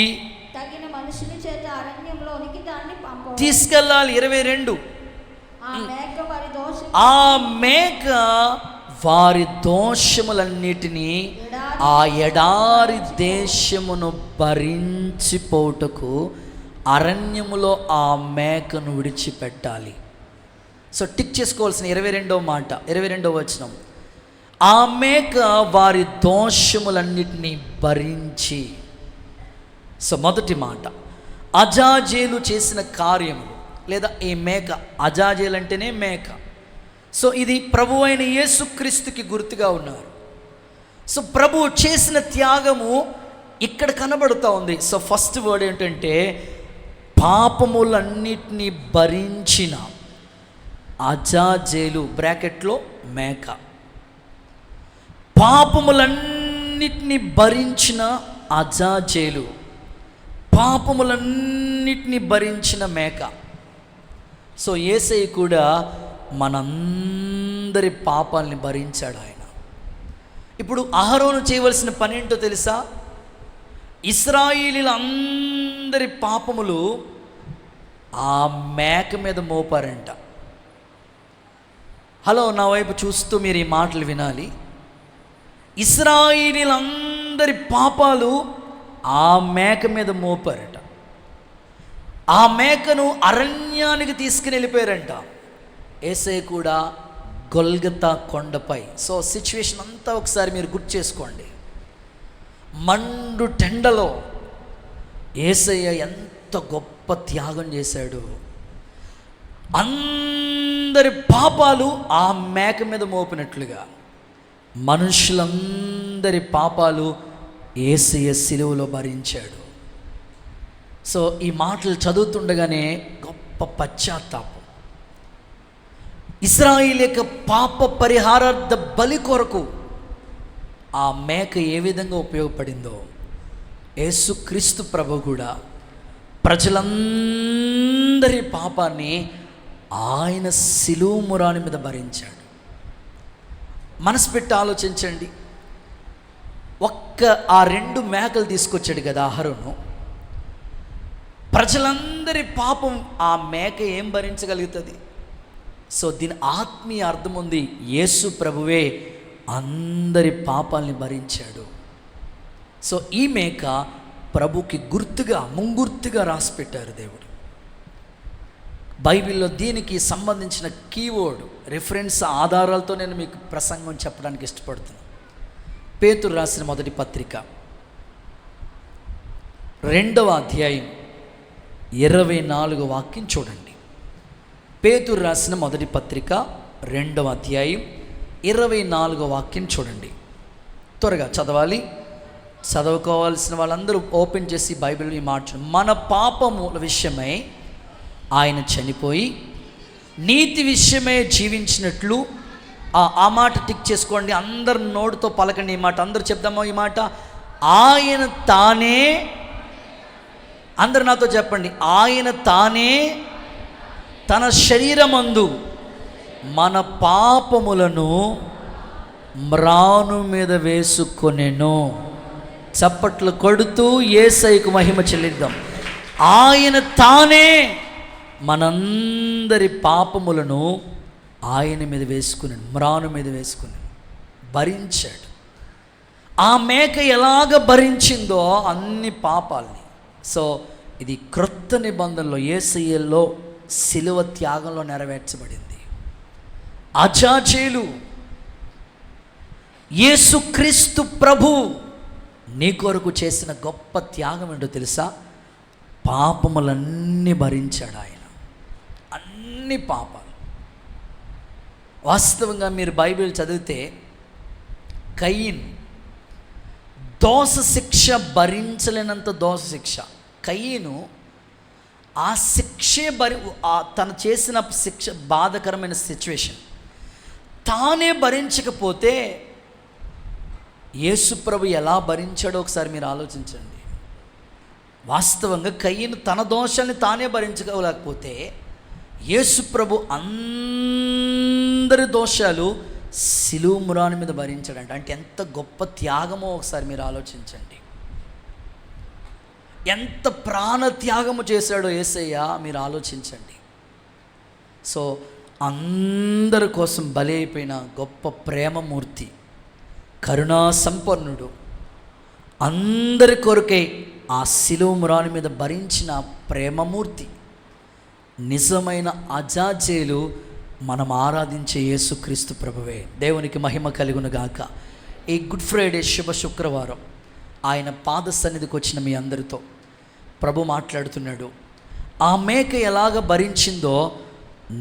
A: తీసుకెళ్ళాలి. 22, ఆ మేక వారి దోషములన్నిటినీ ఆ ఎడారి దేశమును భరించిపోవుటకు అరణ్యములో ఆ మేకను విడిచిపెట్టాలి. సో టిక్ చేసుకోవాల్సిన 22వ మాట, 22వ వచనం, ఆ మేక వారి దోషములన్నిటినీ భరించి. సో మొదటి మాట, అజాజేలు చేసిన కార్యములు, లేదా ఈ మేక, అజాజేలు అంటేనే మేక. సో ఇది ప్రభు అయిన యేసుక్రీస్తుకి గుర్తుగా ఉన్నారు. సో ప్రభు చేసిన త్యాగము ఇక్కడ కనబడుతూ ఉంది. సో ఫస్ట్ వర్డ్ ఏంటంటే పాపములన్నిటినీ భరించిన అజాజేలు, బ్రాకెట్లో మేక. పాపములన్నిటినీ భరించిన అజాజేలు, పాపములన్నిటినీ భరించిన మేక. సో యేసయ్య కూడా మనందరి పాపాలని భరించాడు ఆయన. ఇప్పుడు అహరోను చేయవలసిన పని ఏంటో తెలుసా? ఇశ్రాయేలీయుల అందరి పాపములు ఆ మేక మీద మోపారంట. హలో, నా వైపు చూస్తూ మీరు ఈ మాటలు వినాలి. ఇశ్రాయేలీయులందరి పాపాలు ఆ మేక మీద మోపారట. ఆ మేకను అరణ్యానికి తీసుకుని వెళ్ళిపోయారంట. యేసయ్య కూడా గొల్గతా కొండపై. సో సిచ్యువేషన్ అంతా ఒకసారి మీరు గుర్తు చేసుకోండి. మండు టెండలో యేసయ్య ఎంత గొప్ప త్యాగం చేశాడు. అందరి పాపాలు ఆ మేక మీద మోపినట్లుగా మనుషులందరి పాపాలు యేసయ్య సిలువలో భరించాడు. సో ఈ మాటలు చదువుతుండగానే గొప్ప పశ్చాత్తాపం. ఇశ్రాయేలు యొక్క పాప పరిహారార్థ బలి కొరకు ఆ మేక ఏ విధంగా ఉపయోగపడిందో యేసుక్రీస్తు ప్రభు కూడా ప్రజలందరి పాపాన్ని ఆయన సిలువ మురాని మీద భరించాడు. మనసు పెట్టి ఆలోచించండి. ఆ 2 మేకలు తీసుకొచ్చాడు కదా అహరోను. ప్రజలందరి పాపం ఆ మేక ఏం భరించగలుగుతుంది? సో దీని ఆత్మీయ అర్థం ఉంది. యేసు ప్రభువే అందరి పాపాలని భరించాడు. సో ఈ మేక ప్రభుకి గుర్తుగా, ముంగుర్తుగా రాసి పెట్టారు దేవుడు. బైబిల్లో దీనికి సంబంధించిన కీవర్డ్, రిఫరెన్స్ ఆధారాలతో నేను మీకు ప్రసంగం చెప్పడానికి ఇష్టపడుతున్నాను. పేతురు రాసిన మొదటి పత్రిక 2వ అధ్యాయం 24వ వాక్యం చూడండి. పేతురు రాసిన మొదటి పత్రిక 2వ అధ్యాయం 24వ వాక్యం చూడండి. త్వరగా చదవాలి. చదువుకోవాల్సిన వాళ్ళందరూ ఓపెన్ చేసి బైబిల్ ఈ మాట, మన పాపముల విషయమై ఆయన చనిపోయి నీతి విషయమై జీవించినట్లు. ఆ మాట టిక్ చేసుకోండి. అందరు నోటితో పలకండి ఈ మాట. అందరూ చెప్దామా ఈ మాట? ఆయన తానే, అందరు నాతో చెప్పండి, ఆయన తానే తన శరీరమందు మన పాపములను మ్రాను మీద వేసుకొనెను. చప్పట్లు కొడుతూ యేసయ్యకు మహిమ చెల్లిద్దాం. ఆయన తానే మనందరి పాపములను ఆయన మీద వేసుకున్నాడు, మ్రాను మీద వేసుకున్నాడు, భరించాడు. ఆ మేక ఎలాగ భరించిందో అన్ని పాపాలని. సో ఇది క్రొత్త నిబంధనలో యేసయ్యలో శిలువ త్యాగంలో నెరవేర్చబడింది. అజాజేలు యేసుక్రీస్తు ప్రభు నీ కొరకు చేసిన గొప్ప త్యాగం ఏంటో తెలుసా? పాపములన్నీ భరించాడు ఆయన, అన్ని పాపాలు. వాస్తవంగా మీరు బైబిల్ చదివితే కయీన్ దోష శిక్ష భరించలేనంత దోష శిక్ష. కయీను ఆ శిక్షే తను చేసిన శిక్ష బాధకరమైన సిచ్యువేషన్ తానే భరించకపోతే యేసుప్రభు ఎలా భరించాడో ఒకసారి మీరు ఆలోచించండి. వాస్తవంగా కయీను తన దోషాన్ని తానే భరించలేకపోతే యేసుప్రభు అందరి దోషాలు శిలువ మ్రాను మీద భరించాడంట. అంటే ఎంత గొప్ప త్యాగమో ఒకసారి మీరు ఆలోచించండి. ఎంత ప్రాణ త్యాగము చేశాడో యేసయ్య మీరు ఆలోచించండి. సో అందరి కోసం బలి అయిపోయిన గొప్ప ప్రేమమూర్తి, కరుణా సంపన్నుడు, అందరి కొరకై ఆ శిలువ మ్రాను మీద భరించిన ప్రేమమూర్తి, నిజమైన అజాజేలు మనం ఆరాధించే యేసుక్రీస్తు ప్రభువే. దేవునికి మహిమ కలుగును గాక. ఈ గుడ్ ఫ్రైడే శుభ శుక్రవారం ఆయన పాద సన్నిధికి వచ్చిన మీ అందరితో ప్రభు మాట్లాడుతున్నాడు. ఆ మేక ఎలాగ భరించిందో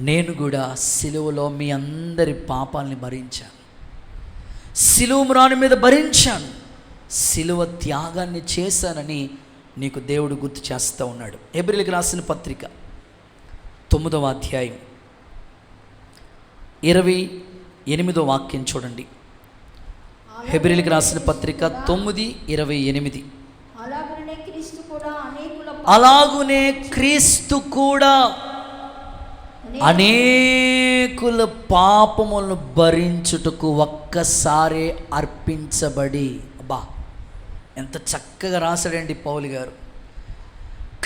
A: నేను కూడా సిలువలో మీ అందరి పాపాలని భరించాను, సిలువ మ్రాను మీద భరించాను, సిలువ త్యాగాన్ని చేశానని నీకు దేవుడు గుర్తు చేస్తూ ఉన్నాడు. హెబ్రీయులకు రాసిన పత్రిక 9వ అధ్యాయం 28వ వాక్యం చూడండి. హెబ్రీయులకు రాసిన పత్రిక 9:28. అలాగునే క్రీస్తు కూడా అనేకుల పాపములను భరించుటకు ఒక్కసారే అర్పించబడి. అబ్బా, ఎంత చక్కగా రాశాడండి పౌలు గారు.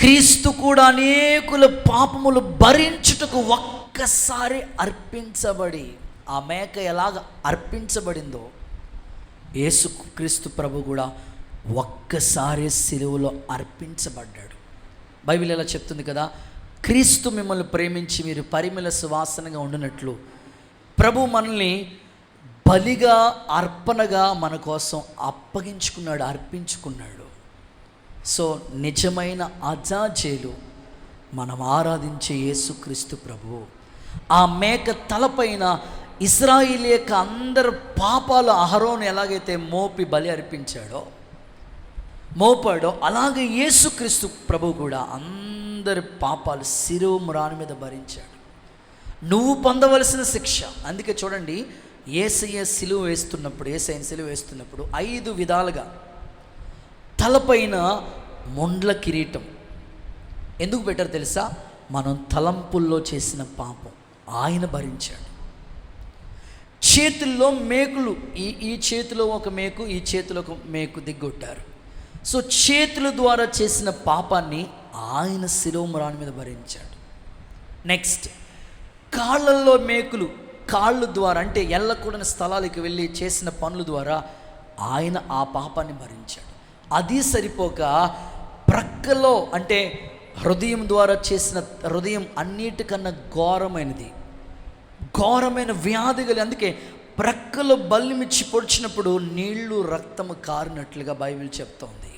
A: క్రీస్తు కూడా అనేకుల పాపములు భరించుటకు ఒక్కసారి అర్పించబడి. ఆ మేక ఎలాగ అర్పించబడిందో యేసుక్రీస్తు ప్రభు కూడా ఒక్కసారి సిలువలో అర్పించబడ్డాడు. బైబిల్ ఎలా చెప్తుంది కదా, క్రీస్తు మిమ్మల్ని ప్రేమించి మీరు పరిమళ సువాసనగా ఉండినట్లు ప్రభు మనల్ని బలిగా అర్పణగా మన కోసం అప్పగించుకున్నాడు, అర్పించుకున్నాడు. సో నిజమైన అజాజేలు మనం ఆరాధించే యేసుక్రీస్తు ప్రభువు. ఆ మేక తలపైన ఇశ్రాయేలీయుల అందరి పాపాలు అహరోను ఎలాగైతే మోపి బలి అర్పించాడో మోపాడో అలాగే యేసుక్రీస్తు ప్రభు కూడా అందరి పాపాలు శిలువ మ్రాను మీద భరించాడు. నువ్వు పొందవలసిన శిక్ష. అందుకే చూడండి, యేసయ్య సిలువ వేస్తున్నప్పుడు, యేసయ్యని సిలువ వేస్తున్నప్పుడు 5 విధాలుగా తలపైన మొండ్ల కిరీటం ఎందుకు పెట్టారు తెలుసా? మనం తలంపుల్లో చేసిన పాపం ఆయన భరించాడు. చేతుల్లో మేకులు, ఈ చేతిలో ఒక మేకు, ఈ చేతిలో ఒక మేకు దిగ్గొట్టారు. సో చేతుల ద్వారా చేసిన పాపాన్ని ఆయన శిలువ మ్రాను మీద భరించాడు. నెక్స్ట్, కాళ్ళల్లో మేకులు, కాళ్ళు ద్వారా అంటే ఎల్లకూడని స్థలాలకు వెళ్ళి చేసిన పనుల ద్వారా ఆయన ఆ పాపాన్ని భరించాడు. అది సరిపోక ప్రక్కలో అంటే హృదయం ద్వారా చేసిన, హృదయం అన్నిటికన్నా ఘోరమైన వ్యాధి గల, అందుకే ప్రక్కలో బల్లిమిచ్చి పొడిచినప్పుడు నీళ్లు రక్తము కారినట్లుగా బైబిల్ చెప్తోంది.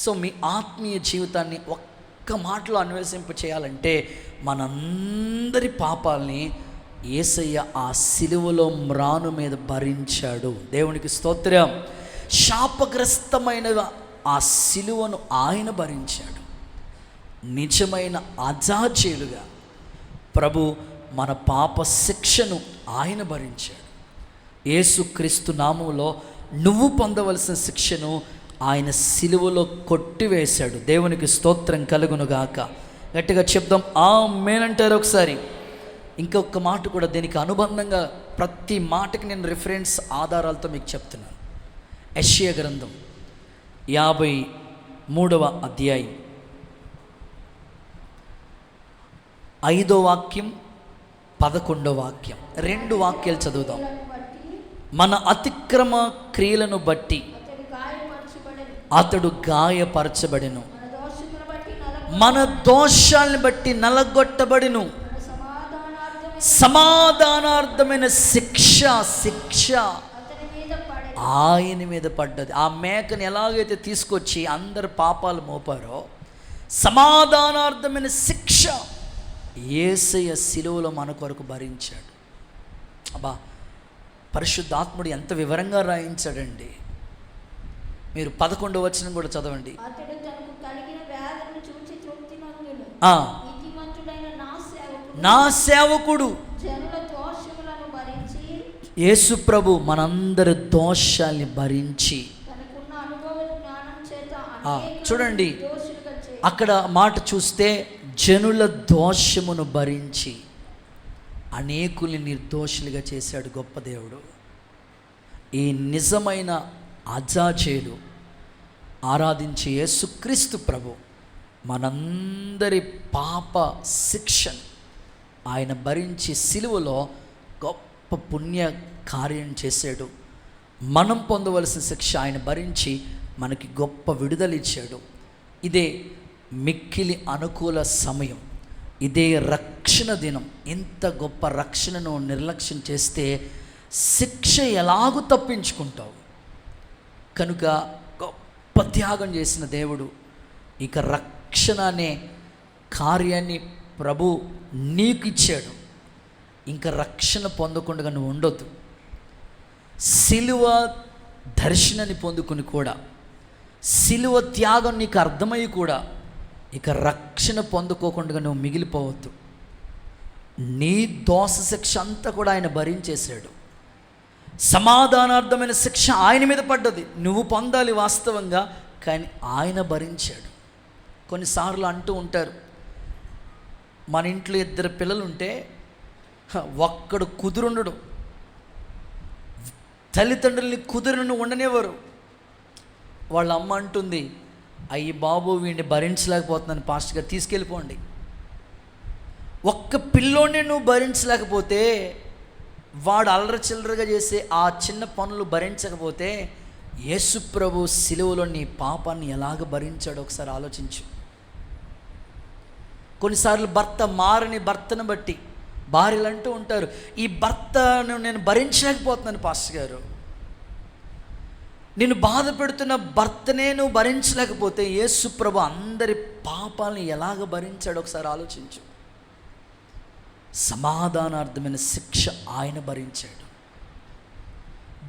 A: సో మీ ఆత్మీయ జీవితాన్ని ఒక్క మాటలో అన్వేషింప చేయాలంటే మనందరి పాపాలని యేసయ్య ఆ సిలువలో మ్రాను మీద భరించాడు. దేవునికి స్తోత్రం. శాపగ్రస్తమైన ఆ సిలువను ఆయన భరించాడు. నిజమైన అజాజేలుగా ప్రభు మన పాప శిక్షను ఆయన భరించాడు. యేసుక్రీస్తు నామములో నువ్వు పొందవలసిన శిక్షను ఆయన సిలువలో కొట్టివేశాడు. దేవునికి స్తోత్రం కలుగునుగాక. గట్టిగా చెప్దాం ఆమేన్ అంటారు ఒకసారి. ఇంకొక మాట కూడా దీనికి అనుబంధంగా ప్రతి మాటకి నేను రిఫరెన్స్ ఆధారాలతో మీకు చెప్తున్నాను. యెషయా గ్రంథం 53వ అధ్యాయం 5వ వాక్యం 11వ వాక్యం 2 వాక్యాలు చదువుదాం. మన అతిక్రమ క్రియలను బట్టి అతడు గాయపరచబడెను, మన దోషాలను బట్టి నలగొట్టబడిను, సమాధానార్థమైన శిక్ష ఆయన మీద పడ్డది. ఆ మేకను ఎలాగైతే తీసుకొచ్చి అందరు పాపాలు మోపారో, సమాధానార్థమైన శిక్ష యేసయ్య శిలువలో మన కొరకు భరించాడు. అబ్బా, పరిశుద్ధాత్ముడు ఎంత వివరంగా రాయించాడండి. మీరు 11వ వచనం కూడా చదవండి. నా సేవకుడు యేసు ప్రభు మనందరి దోషాల్ని భరించి, చూడండి అక్కడ మాట చూస్తే, జనుల దోషమును భరించి అనేకుల్ని నిర్దోషులుగా చేశాడు గొప్ప దేవుడు. ఈ నిజమైన అజాజేయుడు ఆరాధించే యేసుక్రీస్తు ప్రభు మనందరి పాప శిక్షను ఆయన భరించి సిలువలో గొప్ప పుణ్య కార్యం చేశాడు. మనం పొందవలసిన శిక్ష ఆయన భరించి మనకి గొప్ప విడుదల ఇచ్చాడు. ఇదే మిక్కిలి అనుకూల సమయం, ఇదే రక్షణ దినం. ఇంత గొప్ప రక్షణను నిర్లక్ష్యం చేస్తే శిక్ష ఎలాగూ తప్పించుకుంటావు. కనుక గొప్ప త్యాగం చేసిన దేవుడు ఇక రక్షణ అనే కార్యాన్ని ప్రభు నీకు ఇచ్చాడు. ఇంకా రక్షణ పొందకుండా నువ్వు ఉండొద్దు. సిలువ దర్శనాన్ని పొందుకుని కూడా, సిలువ త్యాగం నీకు అర్థమయ్యి కూడా ఇక రక్షణ పొందుకోకుండా నువ్వు మిగిలిపోవద్దు. నీ దోష శిక్ష అంతా కూడా ఆయన భరించేశాడు. సమాధానార్థమైన శిక్ష ఆయన మీద పడ్డది. నువ్వు పొందాలి వాస్తవంగా, కానీ ఆయన భరించాడు. కొన్నిసార్లు అంటూ ఉంటారు, మన ఇంట్లో 2 పిల్లలు ఉంటే ఒక్కడు కుదురుండడు, తల్లిదండ్రుల్ని కుదురును ఉండనేవారు. వాళ్ళ అమ్మ అంటుంది, అయ్యి బాబు వీడిని భరించలేకపోతున్నాను పాస్టర్ గారు, తీసుకెళ్ళిపోండి. ఒక్క పిల్లోనే నువ్వు భరించలేకపోతే, వాడు అల్లరి చిల్లరగా చేసే ఆ చిన్న పనులు భరించకపోతే, యేసు ప్రభు సిలువలో నీ పాపాన్ని ఎలాగ భరించాడో ఒకసారి ఆలోచించు. కొన్నిసార్లు భర్త మారని భర్తను బట్టి భార్యలు అంటూ ఉంటారు, ఈ భర్తను నేను భరించలేకపోతున్నాను పాస్టర్ గారు. నేను బాధ పెడుతున్న భర్తనే నువ్వు భరించలేకపోతే యేసు ప్రభు అందరి పాపాలను ఎలాగ భరించాడో ఒకసారి ఆలోచించు. సమాధానార్థమైన శిక్ష ఆయన భరించాడు,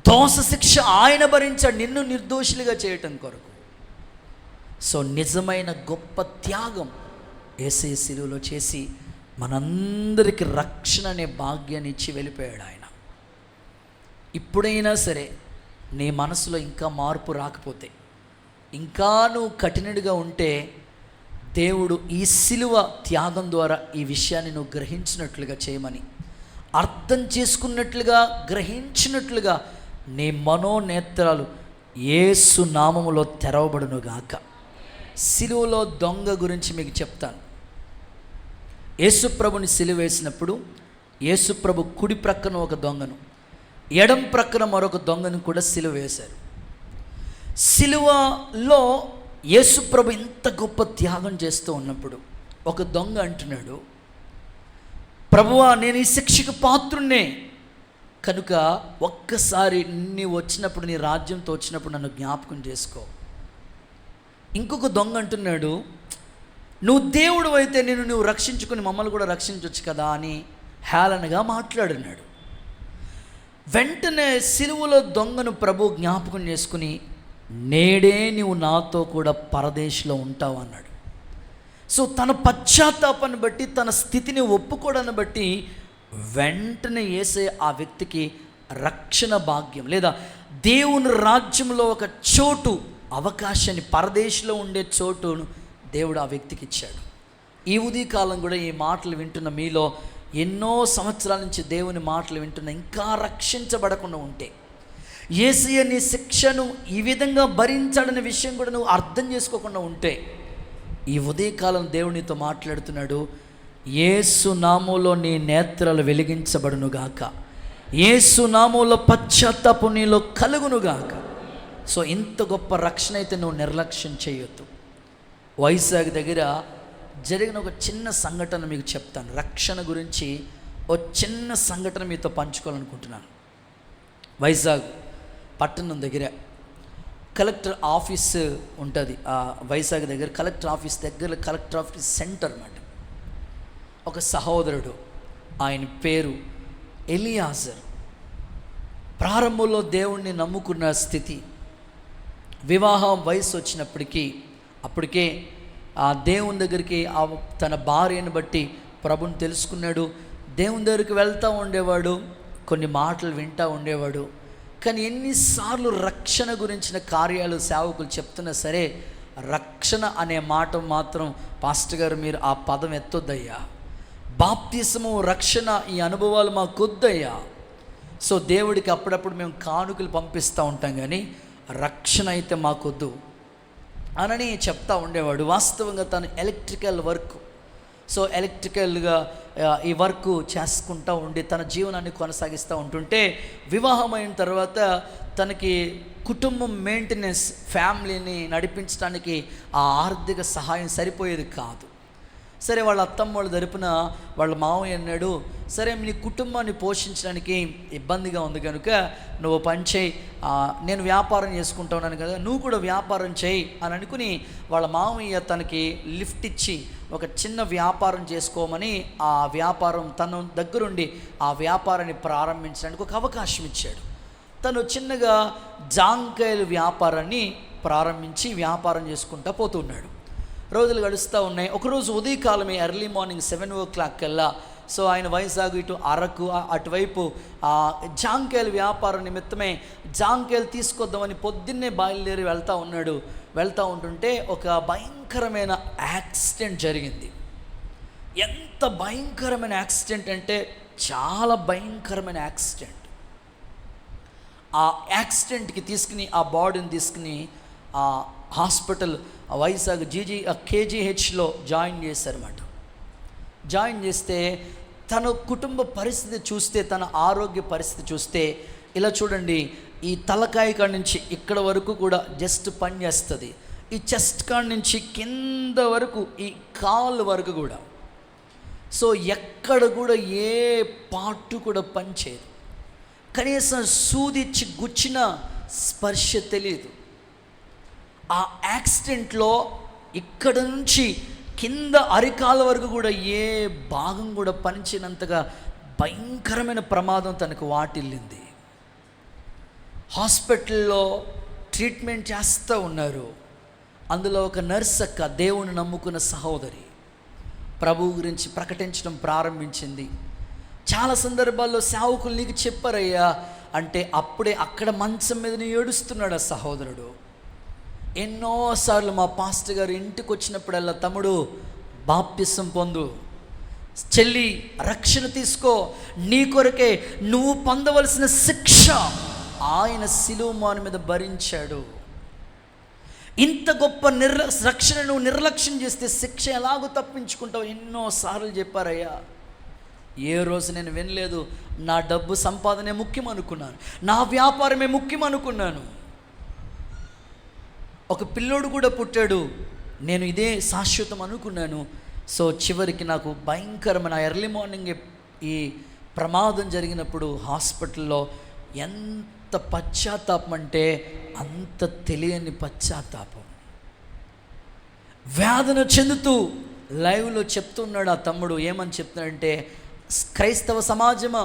A: దోష శిక్ష ఆయన భరించాడు నిన్ను నిర్దోషులుగా చేయటం కొరకు. సో నిజమైన గొప్ప త్యాగం యేసయ్య శిలువలో చేసి మనందరికి రక్షణ అనే భాగ్యాన్ని ఇచ్చి వెళ్ళిపోయాడు ఆయన. ఇప్పుడైనా సరే నీ మనసులో ఇంకా మార్పు రాకపోతే, ఇంకా నువ్వు కఠినుడిగా ఉంటే, దేవుడు ఈ సిలువ త్యాగం ద్వారా ఈ విషయాన్ని నువ్వు గ్రహించినట్లుగా చేయమని, అర్థం చేసుకున్నట్లుగా, గ్రహించినట్లుగా నీ మనోనేత్రాలు యేసు నామములో తెరవబడునుగాక. సిలువలో దొంగ గురించి మీకు చెప్తాను. యేసుప్రభుని సిలువ వేసినప్పుడు యేసుప్రభు కుడి ప్రక్కన ఒక దొంగను, ఎడం ప్రక్కన మరొక దొంగను కూడా సిలువ వేశారు. సిలువలో యేసుప్రభు ఇంత గొప్ప త్యాగం చేస్తూ ఉన్నప్పుడు ఒక దొంగ అంటున్నాడు, ప్రభువా నేను ఈ శిక్షకు పాత్రున్నే, కనుక ఒక్కసారి నీ వచ్చినప్పుడు, నీ రాజ్యంతో వచ్చినప్పుడు నన్ను జ్ఞాపకం చేసుకో. ఇంకొక దొంగ అంటున్నాడు, నువ్వు దేవుడు అయితే నువ్వు రక్షించుకుని మమ్మల్ని కూడా రక్షించవచ్చు కదా అని హేళనగా మాట్లాడినాడు. వెంటనే సిలువలో దొంగను ప్రభు జ్ఞాపకం చేసుకుని, నేడే నీవు నాతో కూడా పరదేశంలో ఉంటావు అన్నాడు. సో తన పశ్చాత్తాపాన్ని బట్టి, తన స్థితిని ఒప్పుకోవడాన్ని బట్టి వెంటనే యేసయ్య ఆ వ్యక్తికి రక్షణ భాగ్యం, లేదా దేవుని రాజ్యంలో ఒక చోటు, అవకాశాన్ని, పరదేశంలో ఉండే చోటును దేవుడు ఆ వ్యక్తికి ఇచ్చాడు. ఈ ఉదయకాలం కూడా ఈ మాటలు వింటున్న మీలో ఎన్నో సంవత్సరాల నుంచి దేవుని మాటలు వింటున్న, ఇంకా రక్షించబడకుండా ఉంటే, యేసయ్య నీ శిక్షను ఈ విధంగా భరించాడనే విషయం కూడా నువ్వు అర్థం చేసుకోకుండా ఉంటే, ఈ ఉదయకాలం దేవునితో మాట్లాడుతున్నాడు, యేసు నామములో నీ నేత్రాలు వెలిగించబడునుగాక, యేసు నామములో పశ్చాత్తాపం నీలో కలుగునుగాక. సో ఇంత గొప్ప రక్షణ అయితే నువ్వు నిర్లక్ష్యం చేయొద్దు. వైజాగ్ దగ్గర జరిగిన ఒక చిన్న సంఘటన మీకు చెప్తాను. రక్షణ గురించి ఓ చిన్న సంఘటన మీతో పంచుకోవాలనుకుంటున్నాను. వైజాగ్ పట్టణం దగ్గర కలెక్టర్ ఆఫీస్ ఉంటుంది. వైజాగ్ దగ్గర కలెక్టర్ ఆఫీస్ దగ్గర, కలెక్టర్ ఆఫీస్ సెంటర్ అన్నమాట. ఒక సహోదరుడు, ఆయన పేరు ఎలియాజర్. ప్రారంభంలో దేవుణ్ణి నమ్ముకున్న స్థితి, వివాహం వయసు వచ్చినప్పటికీ అప్పటికే ఆ దేవుని దగ్గరికి తన భార్యను బట్టి ప్రభుని తెలుసుకున్నాడు. దేవుని దగ్గరికి వెళ్తూ ఉండేవాడు, కొన్ని మాటలు వింటూ ఉండేవాడు. కానీ ఎన్నిసార్లు రక్షణ గురించిన కార్యాలు సేవకులు చెప్తున్నా సరే, రక్షణ అనే మాట మాత్రం పాస్టర్ గారు మీరు ఆ పదం ఎత్తొద్దయ్యా, బాప్తిసము రక్షణ ఈ అనుభవాలు మాకొద్దయ్యా. సో దేవుడికి అప్పుడప్పుడు మేము కానుకలు పంపిస్తూ ఉంటాం, కానీ రక్షణ అయితే మాకొద్దు అనని చెప్తా ఉండేవాడు. వాస్తవంగా తను ఎలక్ట్రికల్ వర్క్, సో ఎలక్ట్రికల్గా ఈ వర్క్ చేసుకుంటూ ఉండి తన జీవనాన్ని కొనసాగిస్తూ ఉంటుంటే, వివాహం అయిన తర్వాత తనకి కుటుంబం మెయింటెనెన్స్, ఫ్యామిలీని నడిపించడానికి ఆ ఆర్థిక సహాయం సరిపోయేది కాదు. సరే వాళ్ళ అత్తమ్మ వాళ్ళ తరపున వాళ్ళ మామయ్య అన్నాడు, సరే నీ కుటుంబాన్ని పోషించడానికి ఇబ్బందిగా ఉంది కనుక నువ్వు పని చేయి, నేను వ్యాపారం చేసుకుంటా ఉన్నాను కదా, నువ్వు కూడా వ్యాపారం చేయి అని అనుకుని వాళ్ళ మామయ్య తనకి లిఫ్ట్ ఇచ్చి ఒక చిన్న వ్యాపారం చేసుకోమని ఆ వ్యాపారం తన దగ్గరుండి ఆ వ్యాపారాన్ని ప్రారంభించడానికి ఒక అవకాశం ఇచ్చాడు. తను చిన్నగా జాంకాయల వ్యాపారాన్ని ప్రారంభించి వ్యాపారం చేసుకుంటూ పోతున్నాడు. రోజులు గడుస్తూ ఉన్నాయి. ఒకరోజు ఉదయకాలమే ఎర్లీ మార్నింగ్ 7 o'clock కల్లా, సో ఆయన వైజాగ్ ఇటు అరకు అటువైపు జాంకాయల వ్యాపారం నిమిత్తమే జాంకాయలు తీసుకొద్దామని పొద్దున్నే బయలుదేరి వెళ్తూ ఉంటుంటే ఒక భయంకరమైన యాక్సిడెంట్ జరిగింది. ఎంత భయంకరమైన యాక్సిడెంట్ అంటే చాలా భయంకరమైన యాక్సిడెంట్. ఆ యాక్సిడెంట్కి తీసుకుని ఆ బాడీని తీసుకుని ఆ హాస్పిటల్ వైజాగ్ కేజీహెచ్లో జాయిన్ చేశారన్నమాట. జాయిన్ చేస్తే తన కుటుంబ పరిస్థితి చూస్తే, తన ఆరోగ్య పరిస్థితి చూస్తే, ఇలా చూడండి, ఈ తలకాయ కాడ నుంచి ఇక్కడ వరకు కూడా జస్ట్ పని చేస్తుంది, ఈ చెస్ట్ కాడ నుంచి కింద వరకు ఈ కాళ్ళు వరకు కూడా. సో ఎక్కడ కూడా ఏ పార్ట్ కూడా పని చేయదు, కనీసం సూదిచ్చి గుచ్చిన స్పర్శ తెలియదు. ఆ యాక్సిడెంట్లో ఇక్కడ నుంచి కింద అరికాల వరకు కూడా ఏ భాగం కూడా పనిచేయనంతగా భయంకరమైన ప్రమాదం తనకు వాటిల్లింది. హాస్పిటల్లో ట్రీట్మెంట్ చేస్తూ ఉన్నారు. అందులో ఒక నర్స్ అక్క, దేవుని నమ్ముకున్న సహోదరి, ప్రభు గురించి ప్రకటించడం ప్రారంభించింది. చాలా సందర్భాల్లో సేవకులు నీకు చెప్పారయ్యా అంటే అప్పుడే అక్కడ మంచం మీద ఏడుస్తున్నాడు ఆ సహోదరుడు. ఎన్నోసార్లు మా పాస్టర్ గారు ఇంటికి వచ్చినప్పుడల్లా, తమ్ముడు బాప్తిసం పొందు, చెల్లి రక్షణ తీసుకో, నీ కొరకే నువ్వు పొందవలసిన శిక్ష ఆయన శిలువ మాను మీద భరించాడు. ఇంత గొప్ప రక్షణ నువ్వు నిర్లక్ష్యం చేస్తే శిక్ష ఎలాగో తప్పించుకుంటావు ఎన్నోసార్లు చెప్పారయ్యా. ఏ రోజు నేను వినలేదు, నా డబ్బు సంపాదనే ముఖ్యం అనుకున్నాను, నా వ్యాపారమే ముఖ్యం అనుకున్నాను. ఒక పిల్లోడు కూడా పుట్టాడు, నేను ఇదే శాశ్వతం అనుకున్నాను. సో చివరికి నాకు భయంకరమైన ఎర్లీ మార్నింగ్ ఈ ప్రమాదం జరిగినప్పుడు హాస్పిటల్లో ఎంత పశ్చాత్తాపం అంటే అంత తెలియని పశ్చాత్తాపం. వేదన చెందుతూ లైవ్లో చెప్తున్నాడు ఆ తమ్ముడు. ఏమని చెప్తున్నాడంటే, క్రైస్తవ సమాజమా,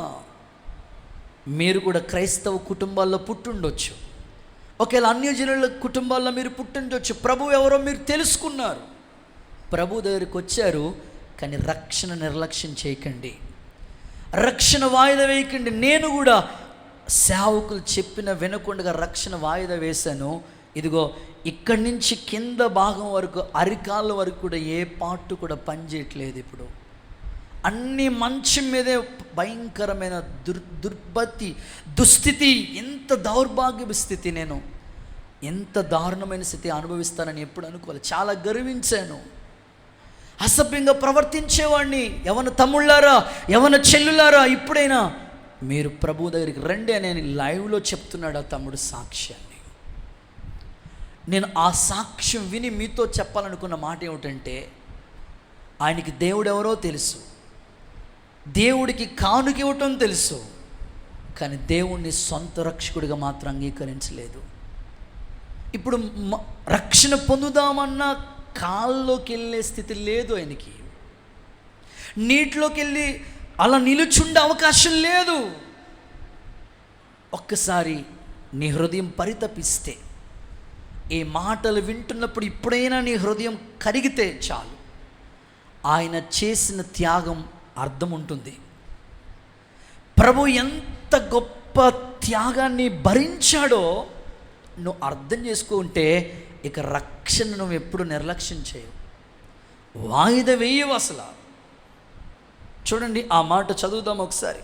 A: మీరు కూడా క్రైస్తవ కుటుంబాల్లో పుట్టుండొచ్చు, ఒకవేళ అన్యజనుల కుటుంబాల్లో మీరు పుట్టించవచ్చు, ప్రభు ఎవరో మీరు తెలుసుకున్నారు, ప్రభు దగ్గరికి వచ్చారు, కానీ రక్షణ నిర్లక్ష్యం చేయకండి, రక్షణ వాయిదా వేయకండి. నేను కూడా సేవకులు చెప్పిన వినకుండా రక్షణ వాయిదా వేశాను. ఇదిగో ఇక్కడి నుంచి కింద భాగం వరకు అరికాళ్ళ వరకు కూడా ఏ పార్ట్ కూడా పనిచేయట్లేదు. ఇప్పుడు అన్ని మంచం మీదే భయంకరమైన దుస్థితి, ఎంత దౌర్భాగ్య స్థితి, నేను ఎంత దారుణమైన స్థితి అనుభవిస్తానని ఎప్పుడు అనుకోవాలి. చాలా గర్వించాను, అసభ్యంగా ప్రవర్తించేవాడిని. యవన తమ్ముళ్ళారా, యవన చెల్లులారా, ఇప్పుడైనా మీరు ప్రభు దగ్గరికి రండి అని నేను లైవ్లో చెప్తున్నాడు ఆ తమ్ముడు సాక్ష్యాన్ని. నేను ఆ సాక్ష్యం విని మీతో చెప్పాలనుకున్న మాట ఏమిటంటే, ఆయనకి దేవుడు ఎవరో తెలుసు, దేవుడికి కానుక ఇవ్వటం తెలుసు, కానీ దేవుణ్ణి సొంత రక్షకుడిగా మాత్రం అంగీకరించలేదు. ఇప్పుడు రక్షణ పొందుదామన్నా కాల్లోకి వెళ్ళే స్థితి లేదు ఆయనకి, నీటిలోకి వెళ్ళి అలా నిలుచుండే అవకాశం లేదు. ఒక్కసారి నీ హృదయం పరితపిస్తే, ఈ మాటలు వింటున్నప్పుడు ఇప్పుడైనా నీ హృదయం కరిగితే చాలు, ఆయన చేసిన త్యాగం అర్థం ఉంటుంది. ప్రభు ఎంత గొప్ప త్యాగాన్ని భరించాడో నువ్వు అర్థం చేసుకుంటే ఇక రక్షణ నువ్వు ఎప్పుడు నిర్లక్ష్యం చేయవు, వాయిదా వేయవు అసలు. చూడండి, ఆ మాట చదువుదాం ఒకసారి.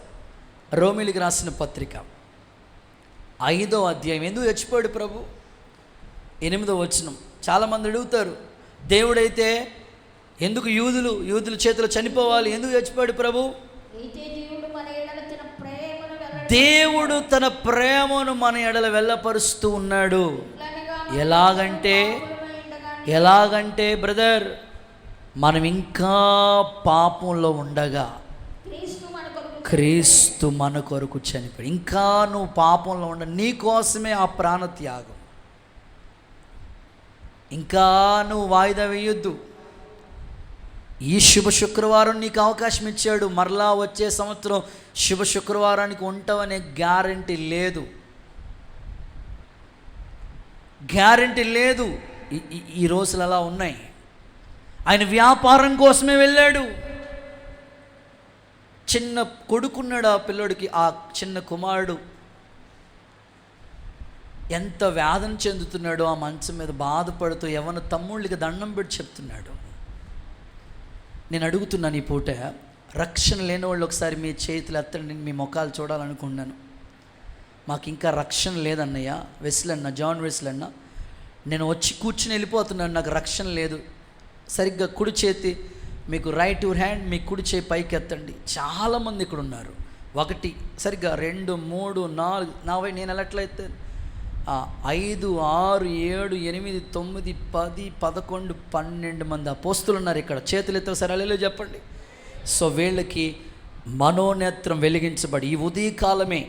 A: రోమిలికి రాసిన పత్రిక 5వ అధ్యాయం. ఎందుకు చచ్చిపోయాడు ప్రభు? 8వ వచనం. చాలామంది అడుగుతారు, దేవుడైతే ఎందుకు యూదుల చేతిలో చనిపోవాలి, ఎందుకు చచ్చిపోయాడు ప్రభు? దేవుడు తన ప్రేమను మన ఎడల వెళ్ళపరుస్తూ ఉన్నాడు. ఎలాగంటే బ్రదర్, మనం ఇంకా పాపంలో ఉండగా క్రీస్తు మన కొరకు చనిపోయి, ఇంకా నువ్వు పాపంలో ఉండ, నీ కోసమే ఆ ప్రాణత్యాగం. ఇంకా నువ్వు వాయిదా వేయొద్దు. ఈ శుభ శుక్రవారం నీకు అవకాశం ఇచ్చాడు, మరలా వచ్చే సంవత్సరం శుభ శుక్రవారానికి ఉంటావనే గ్యారంటీ లేదు, గ్యారంటీ లేదు. ఈ రోజులు అలా ఉన్నాయి. ఆయన వ్యాపారం కోసమే వెళ్ళాడు. చిన్న కొడుకున్నాడు ఆ పిల్లోడికి, ఆ చిన్న కుమారుడు ఎంత వేదన చెందుతున్నాడో, ఆ మంచం మీద బాధపడుతూ యవ్వన తమ్ముళ్ళకి దండం పెట్టి చెప్తున్నాడు. నేను అడుగుతున్నాను ఈ పూట, రక్షణ లేని వాళ్ళు ఒకసారి మీ చేతులు ఎత్తండి, మీ ముఖాలు చూడాలనుకున్నాను. మాకు ఇంకా రక్షణ లేదన్నయ్య, వెస్లన్న, జాన్ వెస్లన్న, నేను వచ్చి కూర్చుని వెళ్ళిపోతున్నాను, నాకు రక్షణ లేదు. సరిగ్గా కుడి చేతి, మీకు రైట్ హ్యాండ్, మీ కుడి చేయి పైకి ఎత్తండి. చాలామంది ఇక్కడ ఉన్నారు. 1 సరిగ్గా 2 3 4 నావై నేను ఎట్లయితే 5 6 7 8 9 10 11 12 మంది అపోస్తులు ఉన్నారు ఇక్కడ. చేతులు ఎత్తే సరే అలా చెప్పండి. సో వీళ్ళకి మనోనేత్రం వెలిగించబడి ఈ ఉదయకాలమే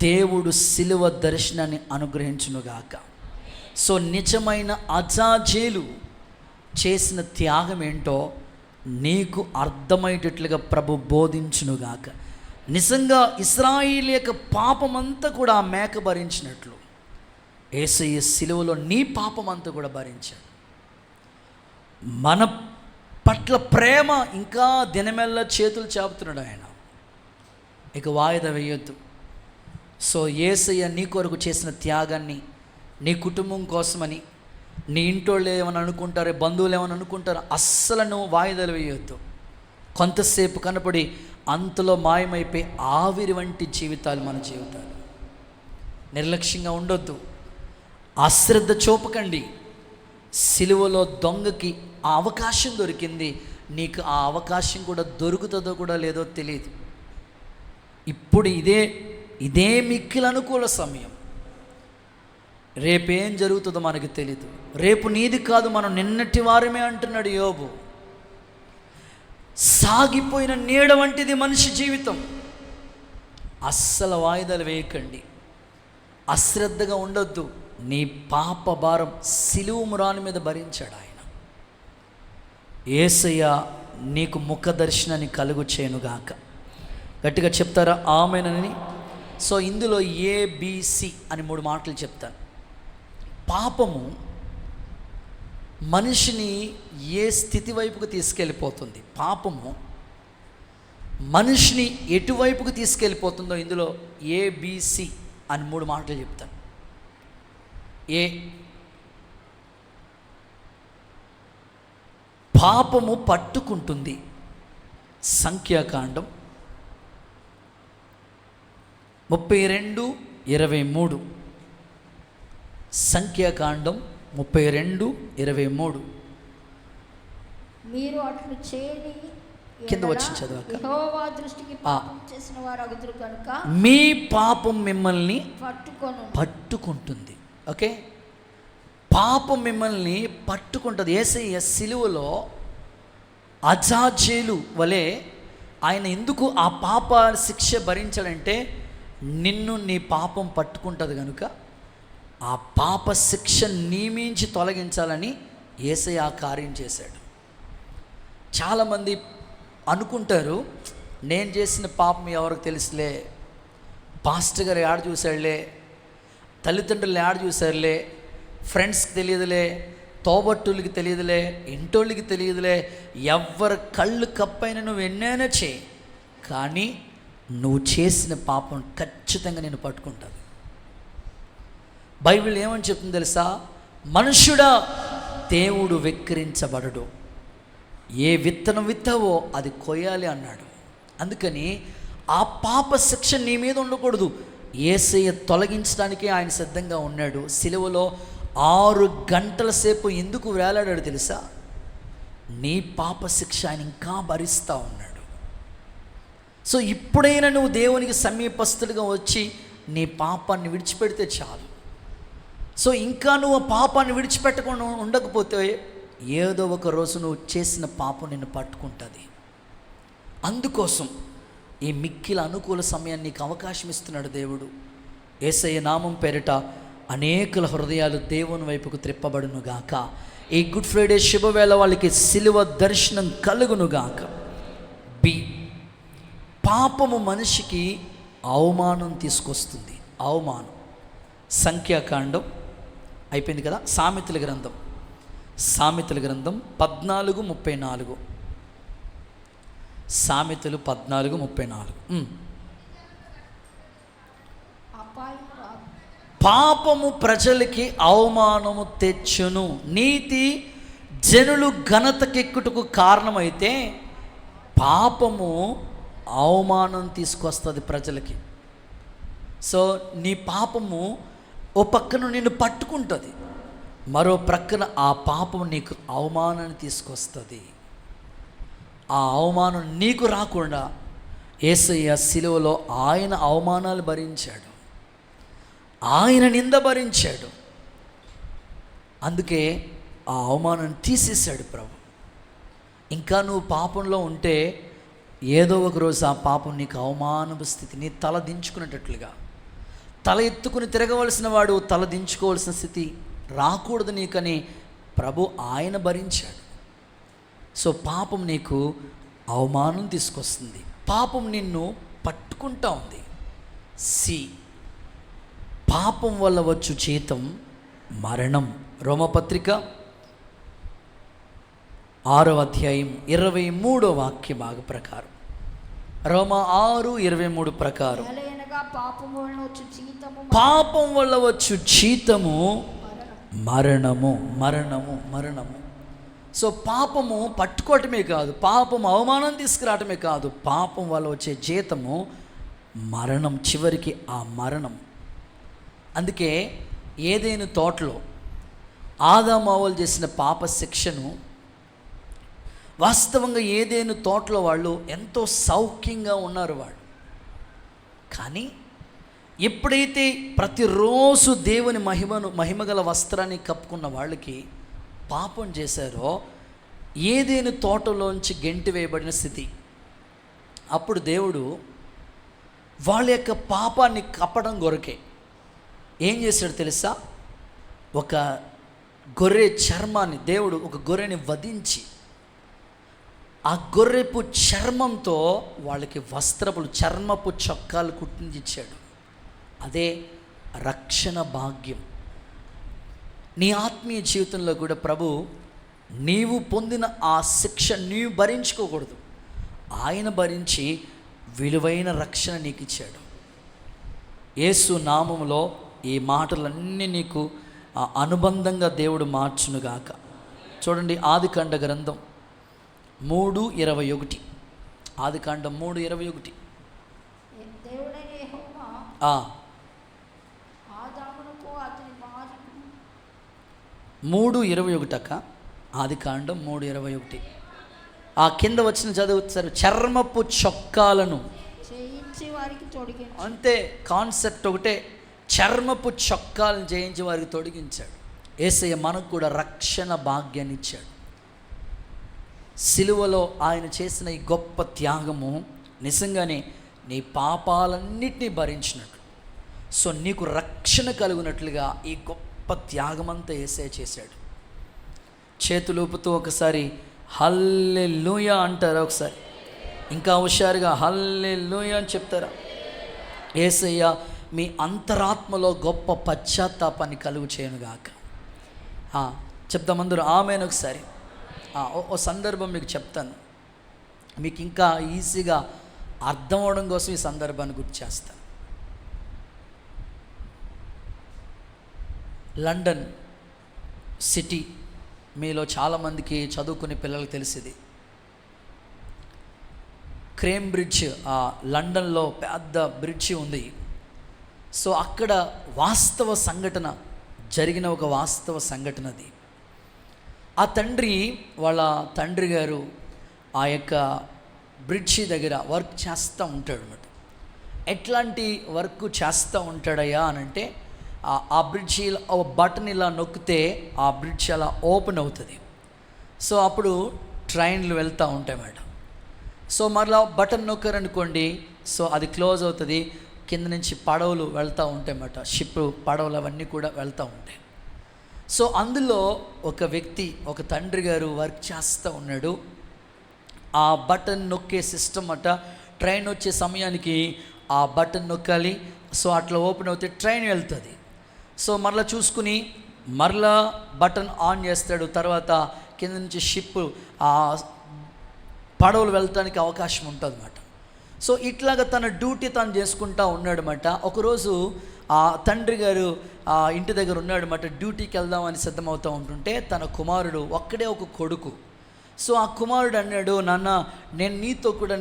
A: దేవుడు శిలువ దర్శనాన్ని అనుగ్రహించునుగాక. సో నిజమైన అజాజేలు చేసిన త్యాగం ఏంటో నీకు అర్థమయ్యేటట్లుగా ప్రభు బోధించునుగాక. నిజంగా ఇశ్రాయేలు యొక్క పాపమంతా కూడా ఆ మేక భరించినట్లు యేసయ్య శిలువలో నీ పాపమంతా కూడా భరించాడు. మన పట్ల ప్రేమ ఇంకా దినమెల్లా చేతులు చాపుతున్నాడు ఆయన. ఇక వాయిదా వేయొద్దు. సో యేసయ్య నీ కొరకు చేసిన త్యాగాన్ని నీ కుటుంబం కోసమని, నీ ఇంటోళ్ళు ఏమని అనుకుంటారో, బంధువులు ఏమని అనుకుంటారో, అస్సలు నువ్వు వాయిదాలు వేయొద్దు. కొంతసేపు కనపడి అంతలో మాయమైపోయి ఆవిరి వంటి జీవితాలు మన జీవితాలు. నిర్లక్ష్యంగా ఉండొద్దు, అశ్రద్ధ చూపకండి. సిలువలో దొంగకి ఆ అవకాశం దొరికింది, నీకు ఆ అవకాశం కూడా దొరుకుతుందో కూడా లేదో తెలియదు. ఇప్పుడు ఇదే మిక్కిలి అనుకూల సమయం. రేపేం జరుగుతుందో మనకు తెలీదు. రేపు నీది కాదు, మనం నిన్నటి వారమే అంటున్నాడు యోబు. సాగిపోయిన నీడ వంటిది మనిషి జీవితం. అస్సలు వాయిదాలు వేయకండి, అశ్రద్ధగా ఉండొద్దు. నీ పాప భారం సిలువ మ్రాను మీద భరించాడు ఆయన. యేసయ్య నీకు ముఖ దర్శనాన్ని కలుగు చేయనుగాక. గట్టిగా చెప్తారా ఆమేనని? సో ఇందులో ABC అని 3 మాటలు చెప్తాను. పాపము మనిషిని ఏ స్థితి వైపుకు తీసుకెళ్ళిపోతుంది, పాపము మనిషిని ఎటువైపుకు తీసుకెళ్ళిపోతుందో ఇందులో ABC అని 3 మాటలు చెప్తాను. పాపము పట్టుకుంటుంది. సంఖ్యాకాండం 32:23. సంఖ్యాకాండం 32:23.
B: మీరు అట్లు చేయని
A: కింద వచ్చి చదవక.
B: యెహోవా దృష్టికి పాపం చేసిన వారు అగుదురు కనుక
A: మీ పాపం మిమ్మల్ని
B: పట్టుకుంటుంది.
A: ఓకే, పాపం మిమ్మల్ని పట్టుకుంటుంది. యేసయ్య సిలువలో అజాజేలు వలె ఆయన ఎందుకు ఆ పాప శిక్ష భరించాడంటే నిన్ను నీ పాపం పట్టుకుంటుంది కనుక ఆ పాప శిక్ష నీ మించి తొలగించాలని యేసయ్య ఆ కార్యం చేశాడు. చాలామంది అనుకుంటారు, నేను చేసిన పాపం ఎవరికి తెలుసులే, పాస్టర్ గారు యాడ చూశాడులే, తల్లిదండ్రులు యాడ చూశారులే, ఫ్రెండ్స్కి తెలియదులే, తోబట్టులకి తెలియదులే, ఇంటోళ్ళకి తెలియదులే, ఎవరి కళ్ళు కప్పైనా నువ్వు ఎన్నైనా చేయి, కానీ నువ్వు చేసిన పాపం ఖచ్చితంగా నేను పట్టుకుంటుంది. బైబిల్ ఏమని చెప్తుంది తెలుసా? మనుష్యుడా, దేవుడు వెక్కిరించబడడు, ఏ విత్తనం విత్తావో అది కొయ్యాలి అన్నాడు. అందుకని ఆ పాప శిక్ష నీ మీద ఉండకూడదు. యేసయ్య తొలగించడానికే ఆయన సిద్ధంగా ఉన్నాడు. సిలువలో 6 గంటల సేపు ఎందుకు వేలాడాడు తెలుసా? నీ పాప శిక్ష ఆయన ఇంకా భరిస్తూ ఉన్నాడు. సో ఇప్పుడైనా నువ్వు దేవునికి సమీపస్తుడిగా వచ్చి నీ పాపాన్ని విడిచిపెడితే చాలు. సో ఇంకా నువ్వు ఆ పాపాన్ని విడిచిపెట్టకుండా ఉండకపోతే ఏదో ఒక రోజు నువ్వు చేసిన పాపం నిన్ను పట్టుకుంటుంది. అందుకోసం ఈ మిక్కిల అనుకూల సమయాన్ని నీకు అవకాశం ఇస్తున్నాడు దేవుడు. యేసయ్య నామం పేరిట అనేకుల హృదయాలు దేవుని వైపుకు త్రిప్పబడునుగాక. ఈ గుడ్ ఫ్రైడే శుభవేళ వాళ్ళకి సిలువ దర్శనం కలుగునుగాక. పాపము మనిషికి అవమానం తీసుకొస్తుంది. అవమానం. సంఖ్యాకాండం అయిపోయింది కదా. సామెతల గ్రంథం 14:34. సామెతలు 14:34. పాపము ప్రజలకి అవమానము తెచ్చును, నీతి జనులు ఘనతకెక్కుటకు కారణమైతే పాపము అవమానం తీసుకొస్తుంది ప్రజలకి. సో నీ పాపము ఓ పక్కన నిన్ను పట్టుకుంటుంది, మరో ప్రక్కన ఆ పాపం నీకు అవమానాన్ని తీసుకొస్తుంది. ఆ అవమానం నీకు రాకుండా యేసయ్య సిలువలో ఆయన అవమానాలు భరించాడు, ఆయన నింద భరించాడు. అందుకే ఆ అవమానాన్ని తీసేశాడు ప్రభు. ఇంకా నువ్వు పాపంలో ఉంటే ఏదో ఒక రోజు ఆ పాపం నీకు అవమానపు స్థితి, నీ తల దించుకునేటట్లుగా, తల ఎత్తుకుని తిరగవలసిన వాడు తల దించుకోవాల్సిన స్థితి రాకూడదు నీకని ప్రభు ఆయన భరించాడు. సో పాపం నీకు అవమానం తీసుకొస్తుంది, పాపం నిన్ను పట్టుకుంటా ఉంది. పాపం వల్ల వచ్చు జీతం మరణం. రోమపత్రిక 6:23 వాక్య భాగ ప్రకారం, రోమ 6:23 ప్రకారం పాపం వల్ల వచ్చు జీతము మరణము. మరణము మరణము. సో పాపము పట్టుకోవటమే కాదు, పాపం అవమానం తీసుకురావటమే కాదు, పాపం వల్ల వచ్చే జీతము మరణం. చివరికి ఆ మరణం. అందుకే ఏదైనా తోటలో ఆదాము హవ్వలు చేసిన పాప శిక్షను వాస్తవంగా ఏదైనా తోటలో వాళ్ళు ఎంతో సౌఖ్యంగా ఉన్నారు వాళ్ళు. కానీ ఎప్పుడైతే ప్రతిరోజు దేవుని మహిమగల వస్త్రాన్ని కప్పుకున్న వాళ్ళకి పాపం చేశారో ఏదైనా తోటలోంచి గెంటి వేయబడిన స్థితి, అప్పుడు దేవుడు వాళ్ళ యొక్క పాపాన్ని కప్పడం కొరకే ఏం చేశాడు తెలుసా? ఒక గొర్రె చర్మాన్ని, దేవుడు ఒక గొర్రెని వధించి ఆ గొర్రెపు చర్మంతో వాళ్ళకి చర్మపు చొక్కాలు కుట్టించాడు. అదే రక్షణ భాగ్యం. నీ ఆత్మీయ జీవితంలో కూడా ప్రభు నీవు పొందిన ఆ శిక్ష నీవు భరించుకోకూడదు, ఆయన భరించి విలువైన రక్షణ నీకు ఇచ్చాడు. యేసు నామములో ఈ మాటలన్నీ నీకు అనుబంధంగా దేవుడు మార్చునుగాక. చూడండి, ఆదికాండ గ్రంథం 3:21. ఆదికాండం 3:21. 3:21 అక్క. ఆదికాండం 3:21. ఆ కింద వచ్చిన చదువుతారు, చర్మపు చొక్కాలను.
B: చేయించి వారికి తొడిగించు.
A: అంతే, కాన్సెప్ట్ ఒకటే, చర్మపు చొక్కాలను చేయించి వారికి తొడిగించాడు. యేసయ్య మనకు కూడా రక్షణ భాగ్యాన్ని ఇచ్చాడు. సిలువలో ఆయన చేసిన ఈ గొప్ప త్యాగము నిజంగానే నీ పాపాలన్నిటినీ భరించినట్లు, సో నీకు రక్షణ కలుగునట్లుగా ఈ గొప్ప త్యాగమంతా యేసయ్య చేశాడు. చేతులూపుతూ ఒకసారి హల్లెలూయా అంటారా? ఒకసారి ఇంకా హుషారుగా హల్లెలూయా అని చెప్తారా? యేసయ్య మీ అంతరాత్మలో గొప్ప పశ్చాత్తాపాన్ని కలుగు చేయనుగాక. చెప్తాం అందరూ ఆమెను. ఒకసారి ఓ సందర్భం మీకు చెప్తాను, మీకు ఇంకా ఈజీగా అర్థం అవడం కోసం ఈ సందర్భాన్ని గుర్తు చేస్తాను. లండన్ సిటీ మీలో చాలామందికి చదువుకునే పిల్లలకు తెలిసింది. క్రేమ్ బ్రిడ్జ్, లండన్లో పెద్ద బ్రిడ్జి ఉంది. సో అక్కడ వాస్తవ సంఘటన జరిగిన ఒక వాస్తవ సంఘటన అది. ఆ తండ్రి, వాళ్ళ తండ్రి గారు ఆ యొక్క బ్రిడ్జి దగ్గర వర్క్ చేస్తూ ఉంటాడు అన్నమాట. ఎట్లాంటి వర్క్ చేస్తూ ఉంటాడయ్యా అని అంటే, ఆ బ్రిడ్జి బటన్ ఇలా నొక్కితే ఆ బ్రిడ్జ్ అలా ఓపెన్ అవుతుంది. సో అప్పుడు ట్రైన్లు వెళ్తూ ఉంటాయి అన్నమాట. సో మరలా బటన్ నొక్కారనుకోండి, సో అది క్లోజ్ అవుతుంది. కింద నుంచి పడవలు వెళ్తూ ఉంటాయి అన్నమాట, షిప్ పడవలు అవన్నీ కూడా వెళ్తూ ఉంటాయి. సో అందులో ఒక వ్యక్తి, ఒక తండ్రి గారు వర్క్ చేస్తూ ఉన్నాడు. ఆ బటన్ నొక్కే సిస్టమ్ అట, ట్రైన్ వచ్చే సమయానికి ఆ బటన్ నొక్కాలి. సో అట్లా ఓపెన్ అవుతే ట్రైన్ వెళ్తుంది. సో మరలా చూసుకుని మరలా బటన్ ఆన్ చేస్తాడు. తర్వాత కింద నుంచి షిప్ పడవలు వెళ్ళటానికి అవకాశం ఉంటుంది అన్నమాట. సో ఇట్లాగా తన డ్యూటీ తను చేసుకుంటూ ఉన్నాడనమాట. ఒకరోజు ఆ తండ్రి గారు ఇంటి దగ్గర ఉన్నాడనమాట. డ్యూటీకి వెళ్దామని సిద్ధమవుతూ ఉంటుంటే తన కుమారుడు, ఒక్కడే ఒక కొడుకు. సో ఆ కుమారుడు అన్నాడు, నాన్న నేను నీతో కూడా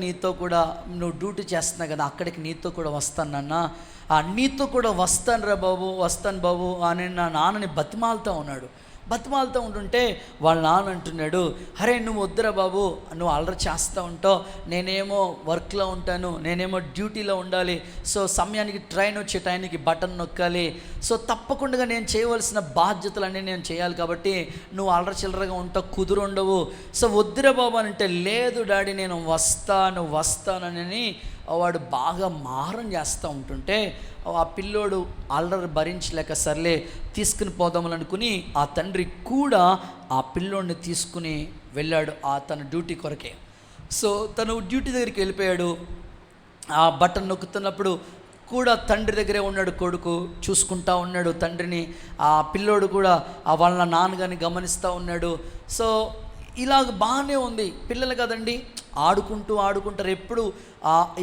A: నువ్వు డ్యూటీ చేస్తున్నావు కదా, అక్కడికి నీతో కూడా వస్తాను నాన్న, నీతో కూడా వస్తాను బాబు అని నా నాన్నని బతిమాలుతూ ఉన్నాడు. బతిమాలుతూ ఉంటుంటే వాళ్ళ నాన్న అంటున్నాడు, అరే నువ్వు వద్దురా బాబు, నువ్వు అల్లరి చేస్తూ ఉంటావు, నేనేమో వర్క్లో ఉంటాను, నేనేమో డ్యూటీలో ఉండాలి. సో సమయానికి ట్రైన్ వచ్చే టైంకి బటన్ నొక్కాలి. సో తప్పకుండా నేను చేయవలసిన బాధ్యతలన్నీ నేను చేయాలి, కాబట్టి నువ్వు అల్లరి చిల్లరగా ఉంటావు, కుదురుండవు. సో వద్దురా బాబు అని అంటే, లేదు డాడీ నేను వస్తానని వాడు బాగా మారం చేస్తూ ఉంటుంటే ఆ పిల్లోడు అల్లరి భరించలేక సర్లే తీసుకుని పోదామని అనుకుని ఆ తండ్రి కూడా ఆ పిల్లోడిని తీసుకుని వెళ్ళాడు తన డ్యూటీ కొరకే. సో తను డ్యూటీ దగ్గరికి వెళ్ళిపోయాడు. ఆ బటన్ నొక్కుతున్నప్పుడు కూడా తండ్రి దగ్గరే ఉన్నాడు కొడుకు, చూసుకుంటా ఉన్నాడు తండ్రిని. ఆ పిల్లోడు కూడా వాళ్ళ నాన్నగారిని గమనిస్తూ ఉన్నాడు. సో ఇలాగ బాగానే ఉంది. పిల్లలు కదండి, ఆడుకుంటారు,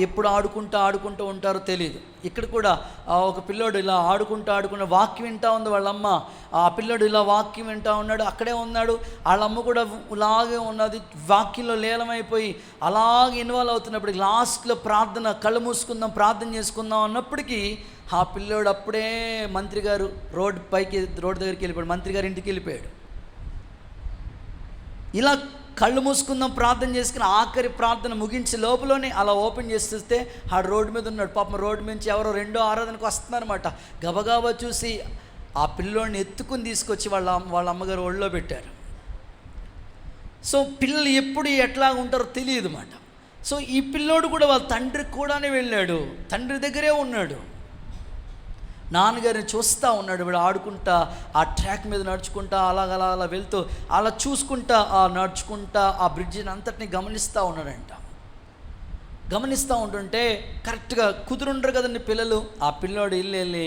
A: ఎప్పుడు ఆడుకుంటూ ఉంటారో తెలియదు. ఇక్కడ కూడా ఒక పిల్లోడు ఇలా ఆడుకుంటూ వాక్యం వింటూ ఉంది వాళ్ళమ్మ. ఆ పిల్లోడు ఇలా వాక్యం వింటూ ఉన్నాడు, అక్కడే ఉన్నాడు. వాళ్ళమ్మ కూడా ఇలాగే ఉన్నది, వాక్యంలో లీలమైపోయి అలాగే ఇన్వాల్వ్ అవుతున్నప్పటికి లాస్ట్లో ప్రార్థన, కళ్ళు మూసుకుందాం ప్రార్థన చేసుకుందాం అన్నప్పటికీ ఆ పిల్లోడు అప్పుడే మంత్రి గారు రోడ్డు దగ్గరికి వెళ్ళిపోయాడు, మంత్రి గారి ఇంటికి వెళ్ళిపోయాడు. ఇలా కళ్ళు మూసుకుందాం ప్రార్థన చేసుకుని ఆఖరి ప్రార్థన ముగించి లోపలనే అలా ఓపెన్ చేసి చూస్తే ఆ రోడ్డు మీద ఉన్నాడు. పాపం రోడ్డు నుంచి ఎవరో రెండో ఆరాధనకు వస్తున్నారన్నమాట. గబగబా చూసి ఆ పిల్లోడిని ఎత్తుకుని తీసుకొచ్చి వాళ్ళ అమ్మగారు ఒళ్ళో పెట్టారు. సో పిల్లలు ఎప్పుడు ఎట్లా ఉంటారో తెలియదు అన్నమాట. సో ఈ పిల్లోడు కూడా వాళ్ళ తండ్రి కూడానే వెళ్ళాడు, తండ్రి దగ్గరే ఉన్నాడు. నాన్నగారిని చూస్తూ ఉన్నాడు. వీడు ఆడుకుంటా ఆ ట్రాక్ మీద నడుచుకుంటా అలా వెళ్తూ అలా చూసుకుంటా నడుచుకుంటా ఆ బ్రిడ్జిని అంతటిని గమనిస్తూ ఉన్నాడంట. గమనిస్తూ ఉంటుంటే కరెక్ట్గా కుదురుండరు కదండి పిల్లలు. ఆ పిల్లోడు వెళ్ళి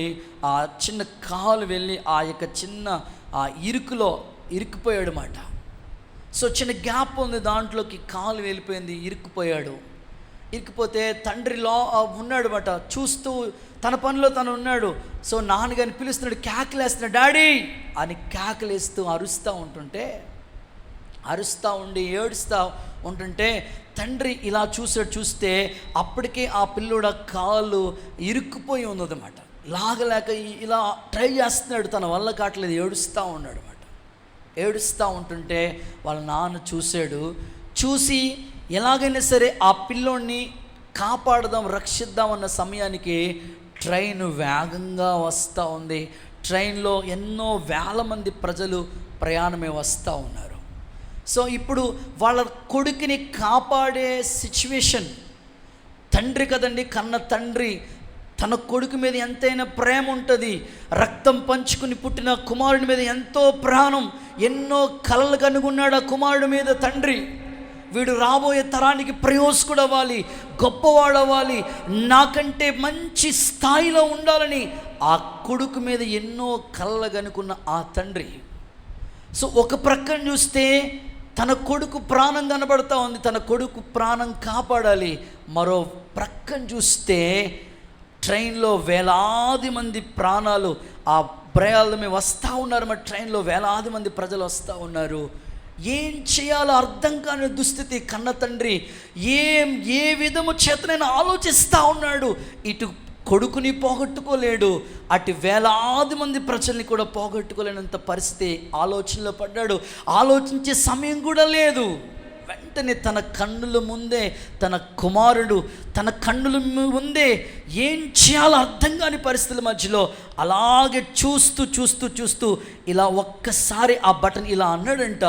A: ఆ చిన్న కాలు వెళ్ళి ఆ యొక్క చిన్న ఇరుకులో ఇరుక్కుపోయాడు అన్నమాట. సో చిన్న గ్యాప్ ఉంది, దాంట్లోకి కాలు వెళ్ళిపోయింది, ఇరుక్కుపోతే తండ్రిలో ఉన్నాడు అన్నమాట. చూస్తూ తన పనిలో తను ఉన్నాడు. సో నాన్నగారిని పిలుస్తున్నాడు, కేకలేస్తున్నాడు, డాడీ అని కేకలేస్తూ అరుస్తూ ఉండి ఏడుస్తూ ఉంటుంటే తండ్రి ఇలా చూస్తే అప్పటికే ఆ పిల్లోడు కాలు ఇరుక్కుపోయి ఉన్నదన్నమాట. లాగలేక ఇలా ట్రై చేస్తున్నాడు, తన వల్ల కావట్లేదు, ఏడుస్తూ ఉన్నాడు అన్నమాట. ఏడుస్తూ ఉంటుంటే వాళ్ళ నాన్న చూశాడు, చూసి ఎలాగైనా సరే ఆ పిల్లోడిని కాపాడదాం, రక్షిద్దాం అన్న సమయానికి ట్రైన్ వేగంగా వస్తూ ఉంది. ట్రైన్లో ఎన్నో వేల మంది ప్రజలు ప్రయాణమే వస్తూ ఉన్నారు. సో ఇప్పుడు వాళ్ళ కొడుకుని కాపాడే సిచ్యువేషన్. తండ్రి కదండి, కన్న తండ్రి తన కొడుకు మీద ఎంతైనా ప్రేమ ఉంటుంది. రక్తం పంచుకుని పుట్టిన కుమారుడి మీద ఎంతో ప్రాణం, ఎన్నో కలలు కనుగొన్నాడు ఆ కుమారుడి మీద తండ్రి. వీడు రాబోయే తరానికి ప్రయోజకుడు అవ్వాలి, గొప్పవాడు అవ్వాలి, నాకంటే మంచి స్థాయిలో ఉండాలని ఆ కొడుకు మీద ఎన్నో కలలు కనుకున్న ఆ తండ్రి. సో ఒక ప్రక్కన చూస్తే తన కొడుకు ప్రాణం కనబడతా ఉంది, తన కొడుకు ప్రాణం కాపాడాలి. మరో ప్రక్కన చూస్తే ట్రైన్లో వేలాది మంది ప్రాణాలు ఆ ప్రయాణమే వస్తూ ఉన్నారు. మరి ట్రైన్లో వేలాది మంది ప్రజలు వస్తూ ఉన్నారు. ఏం చేయాలో అర్థం కాని దుస్థితి. కన్న తండ్రి ఏ విధము చేతనైనా ఆలోచిస్తూ ఉన్నాడు. ఇటు కొడుకుని పోగొట్టుకోలేడు, అటు వేలాది మంది ప్రజల్ని కూడా పోగొట్టుకోలేనంత పరిస్థితి. ఆలోచనలో పడ్డాడు. ఆలోచించే సమయం కూడా లేదు. వెంటనే తన కన్నుల ముందే తన కుమారుడు, తన కన్నుల ముందే ఏం చేయాలో అర్థం కాని పరిస్థితుల మధ్యలో అలాగే చూస్తూ ఇలా ఒక్కసారి ఆ బటన్ ఇలా అన్నాడంట.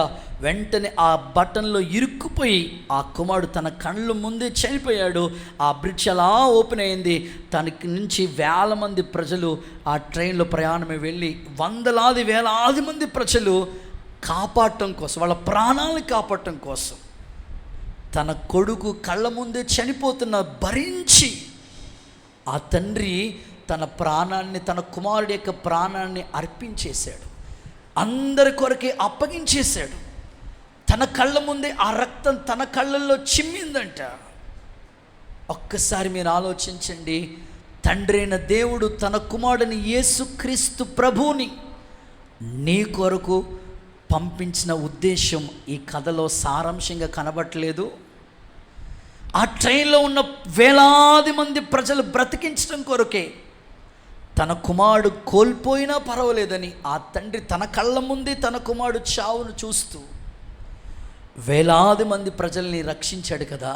A: వెంటనే ఆ బటన్లో ఇరుక్కుపోయి ఆ కుమారుడు తన కళ్ళ ముందే చనిపోయాడు. ఆ బ్రిడ్జ్ అలా ఓపెన్ అయింది. తనకి నుంచి వేల మంది ప్రజలు ఆ ట్రైన్లో ప్రయాణమే వెళ్ళి వందలాది వేలాది మంది ప్రజలు కాపాడటం కోసం, వాళ్ళ ప్రాణాలను కాపాడటం కోసం తన కొడుకు కళ్ళ ముందే చనిపోతున్న భరించి ఆ తండ్రి తన ప్రాణాన్ని, తన కుమారుడి యొక్క ప్రాణాన్ని అర్పించేశాడు. అందరి కొరకే అప్పగించేశాడు. తన కళ్ళ ముందే ఆ రక్తం తన కళ్ళల్లో చిమ్మిందంట. ఒక్కసారి మీరు ఆలోచించండి. తండ్రి అయిన దేవుడు తన కుమారుడిని యేసుక్రీస్తు ప్రభువుని నీ కొరకు పంపించిన ఉద్దేశం ఈ కథలో సారాంశంగా కనబడట్లేదు. ఆ ట్రైన్లో ఉన్న వేలాది మంది ప్రజలు బ్రతికించడం కొరకే. తన కుమారుడు కోల్పోయినా పర్వాలేదని ఆ తండ్రి తన కళ్ళ ముందే తన కుమారుడు చావును చూస్తూ వేలాది మంది ప్రజల్ని రక్షించాడు కదా.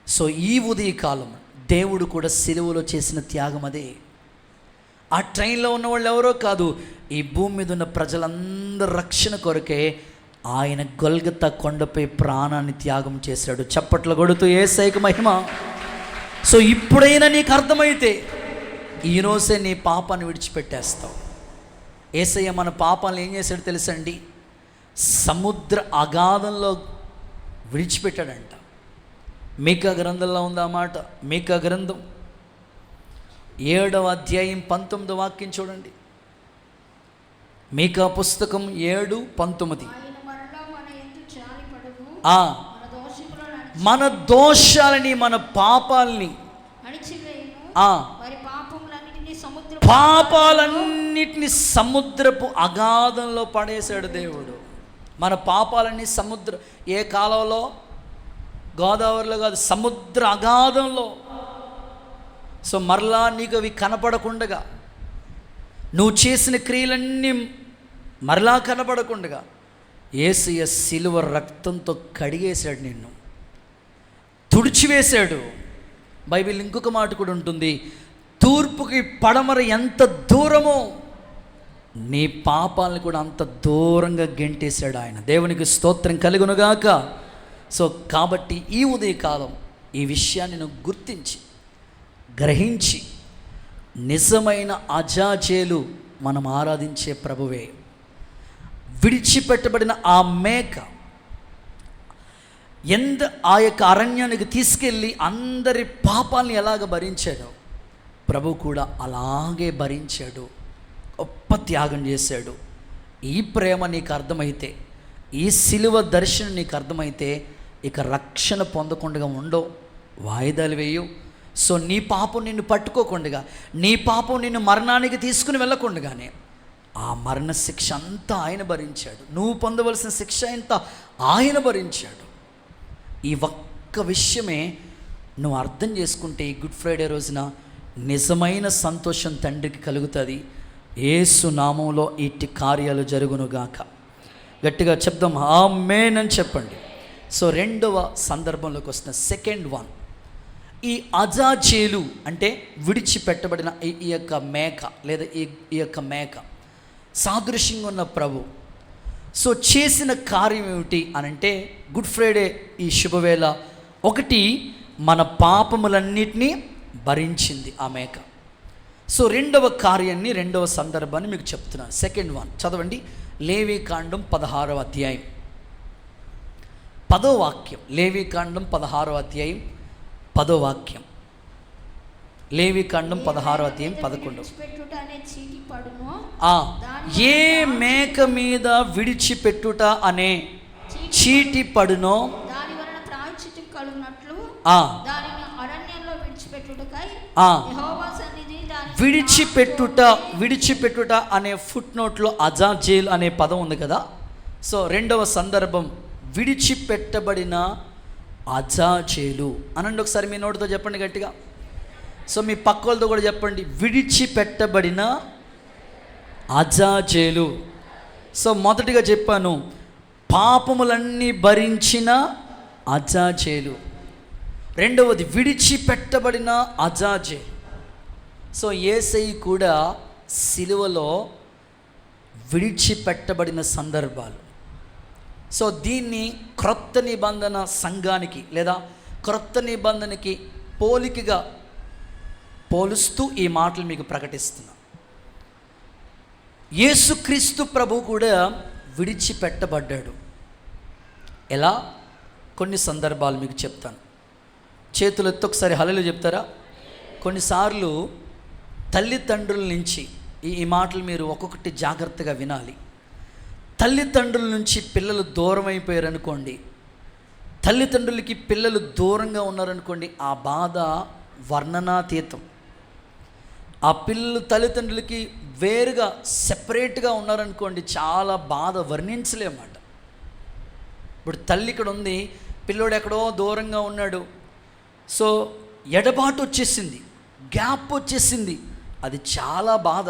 A: సో ఈ ఉదయకాలం దేవుడు కూడా సిలువలో చేసిన త్యాగం అదే. ఆ ట్రైన్లో ఉన్న వాళ్ళు ఎవరో కాదు, ఈ భూమి మీద ఉన్న ప్రజలందరూ రక్షణ కొరకే ఆయన గొల్గొతా కొండపై ప్రాణాన్ని త్యాగం చేశాడు. చప్పట్లు కొడుతూ యేసయ్యకు మహిమ. సో ఇప్పుడైనా నీకు అర్థమైతే ఈరోజే నీ పాపాన్ని విడిచిపెట్టేస్తావు. యేసయ్య మన పాపాలను ఏం చేశాడు తెలుసండి? సముద్ర అగాధంలో విడిచిపెట్టాడంట. మీకా గ్రంథంలో ఉంది ఆ మాట. మీకా గ్రంథం 7వ అధ్యాయం 19వ వాక్యం చూడండి. మీకా పుస్తకం 7:19. మన దోషాలని, మన పాపాలని, పాపాలన్నిటిని సముద్రపు అగాధంలో పడేశాడు దేవుడు. మన పాపాలన్నీ ఏ కాలంలో? గోదావరిలో కాదు, సముద్ర అగాధంలో. సో మరలా నీకు అవి కనపడకుండగా, నువ్వు చేసిన క్రియలన్నీ మరలా కనపడకుండగా యేసయ్య సిలువ రక్తంతో కడిగేశాడు, నిన్ను తుడిచివేశాడు. బైబిల్ ఇంకొక మాట కూడా ఉంటుంది, తూర్పుకి పడమర ఎంత దూరమో నీ పాపాలను కూడా అంత దూరంగా గెంటేశాడు ఆయన. దేవునికి స్తోత్రం కలుగునుగాక. సో కాబట్టి ఈ ఉదయకాలం ఈ విషయాన్ని నువ్వు గుర్తించి గ్రహించి, నిజమైన అజాజేలు మనం ఆరాధించే ప్రభువే. విడిచిపెట్టబడిన ఆ మేక ఆ యొక్క అరణ్యానికి తీసుకెళ్ళి అందరి పాపాలని ఎలాగ భరించాడో ప్రభు కూడా అలాగే భరించాడు. గొప్ప త్యాగం చేశాడు. ఈ ప్రేమ నీకు అర్థమైతే, ఈ సిలువ దర్శనం నీకు అర్థమైతే ఇక రక్షణ పొందకుండా ఉండవు, వాయిదాలు వేయవు. సో నీ పాపం నిన్ను పట్టుకోకుండా, నీ పాపం నిన్ను మరణానికి తీసుకుని వెళ్ళకుండానే ఆ మరణ శిక్ష అంతా ఆయన భరించాడు. నువ్వు పొందవలసిన శిక్ష అంతా ఆయన భరించాడు. ఈ ఒక్క విషయమే నువ్వు అర్థం చేసుకుంటే ఈ గుడ్ ఫ్రైడే రోజున నిజమైన సంతోషం తండ్రికి కలుగుతుంది. యేసు నామంలో ఇట్టి కార్యాలు జరుగునుగాక. గట్టిగా చెప్దాం ఆమేన్ అని చెప్పండి. సో రెండవ సందర్భంలోకి వస్తున్న సెకండ్ వన్, ఈ అజాజేలు అంటే విడిచిపెట్టబడిన ఈ యొక్క మేక లేదా ఈ యొక్క మేక సాదృశ్యంగా ఉన్న ప్రభు. సో చేసిన కార్యం ఏమిటి అని అంటే గుడ్ ఫ్రైడే ఈ శుభవేళ ఒకటి మన పాపములన్నిటినీ భరించింది ఆ మేక. సో రెండవ కార్యాన్ని రెండవ సందర్భాన్ని మీకు చెప్తున్నాను. సెకండ్ వన్ చదవండి, లేవీకాండం 16వ అధ్యాయం 10వ వాక్యం. లేవీకాండం 16వ అధ్యాయం 10వ వాక్యం. లేవీకాండం 16వ అధ్యాయం 11. ఏ మేక మీద విడిచిపెట్టుట అనే చీటి పడునో
B: దాని వలన ప్రాయశ్చిత్తం కలుగునట్లు దానిని అరణ్యంలో విడిచిపెట్టుటకై యెహోవా సన్నిధి దాని
A: విడిచిపెట్టుట అనే ఫుట్ నోట్లో అజాజేల్ అనే పదం ఉంది కదా. సో రెండవ సందర్భం విడిచిపెట్టబడిన అజాజేలు అనండి. ఒకసారి మీ నోటితో చెప్పండి గట్టిగా. సో మీ పక్క వాళ్ళతో కూడా చెప్పండి, విడిచిపెట్టబడిన అజాజేలు. సో మొదటిగా చెప్పాను, పాపములన్నీ భరించిన అజాజేలు. రెండవది విడిచిపెట్టబడిన అజాజేలు. సో యేసయ్య కూడా సిలువలో విడిచిపెట్టబడిన సందర్భాలు. సో దీన్ని క్రొత్త నిబంధన సంఘానికి లేదా క్రొత్త నిబంధనకి పోలికగా పోలుస్తూ ఈ మాటలు మీకు ప్రకటిస్తున్నా. యేసుక్రీస్తు ప్రభు కూడా విడిచిపెట్టబడ్డాడు. ఎలా? కొన్ని సందర్భాలు మీకు చెప్తాను. చేతులు ఎత్తి ఒకసారి హల్లెలూయా చెప్తారా? కొన్నిసార్లు తల్లిదండ్రుల నుంచి ఈ మాటలు మీరు ఒక్కొక్కటి జాగ్రత్తగా వినాలి. తల్లిదండ్రుల నుంచి పిల్లలు దూరం అయిపోయారు అనుకోండి, తల్లిదండ్రులకి పిల్లలు దూరంగా ఉన్నారనుకోండి, ఆ బాధ వర్ణనాతీతం. ఆ పిల్లలు తల్లిదండ్రులకి వేరుగా సెపరేట్గా ఉన్నారనుకోండి, చాలా బాధ వర్ణించలేమాట. ఇప్పుడు తల్లి ఇక్కడ ఉంది, పిల్లోడు ఎక్కడో దూరంగా ఉన్నాడు. సో ఎడబాటు వచ్చేసింది, గ్యాప్ వచ్చేసింది, అది చాలా బాధ.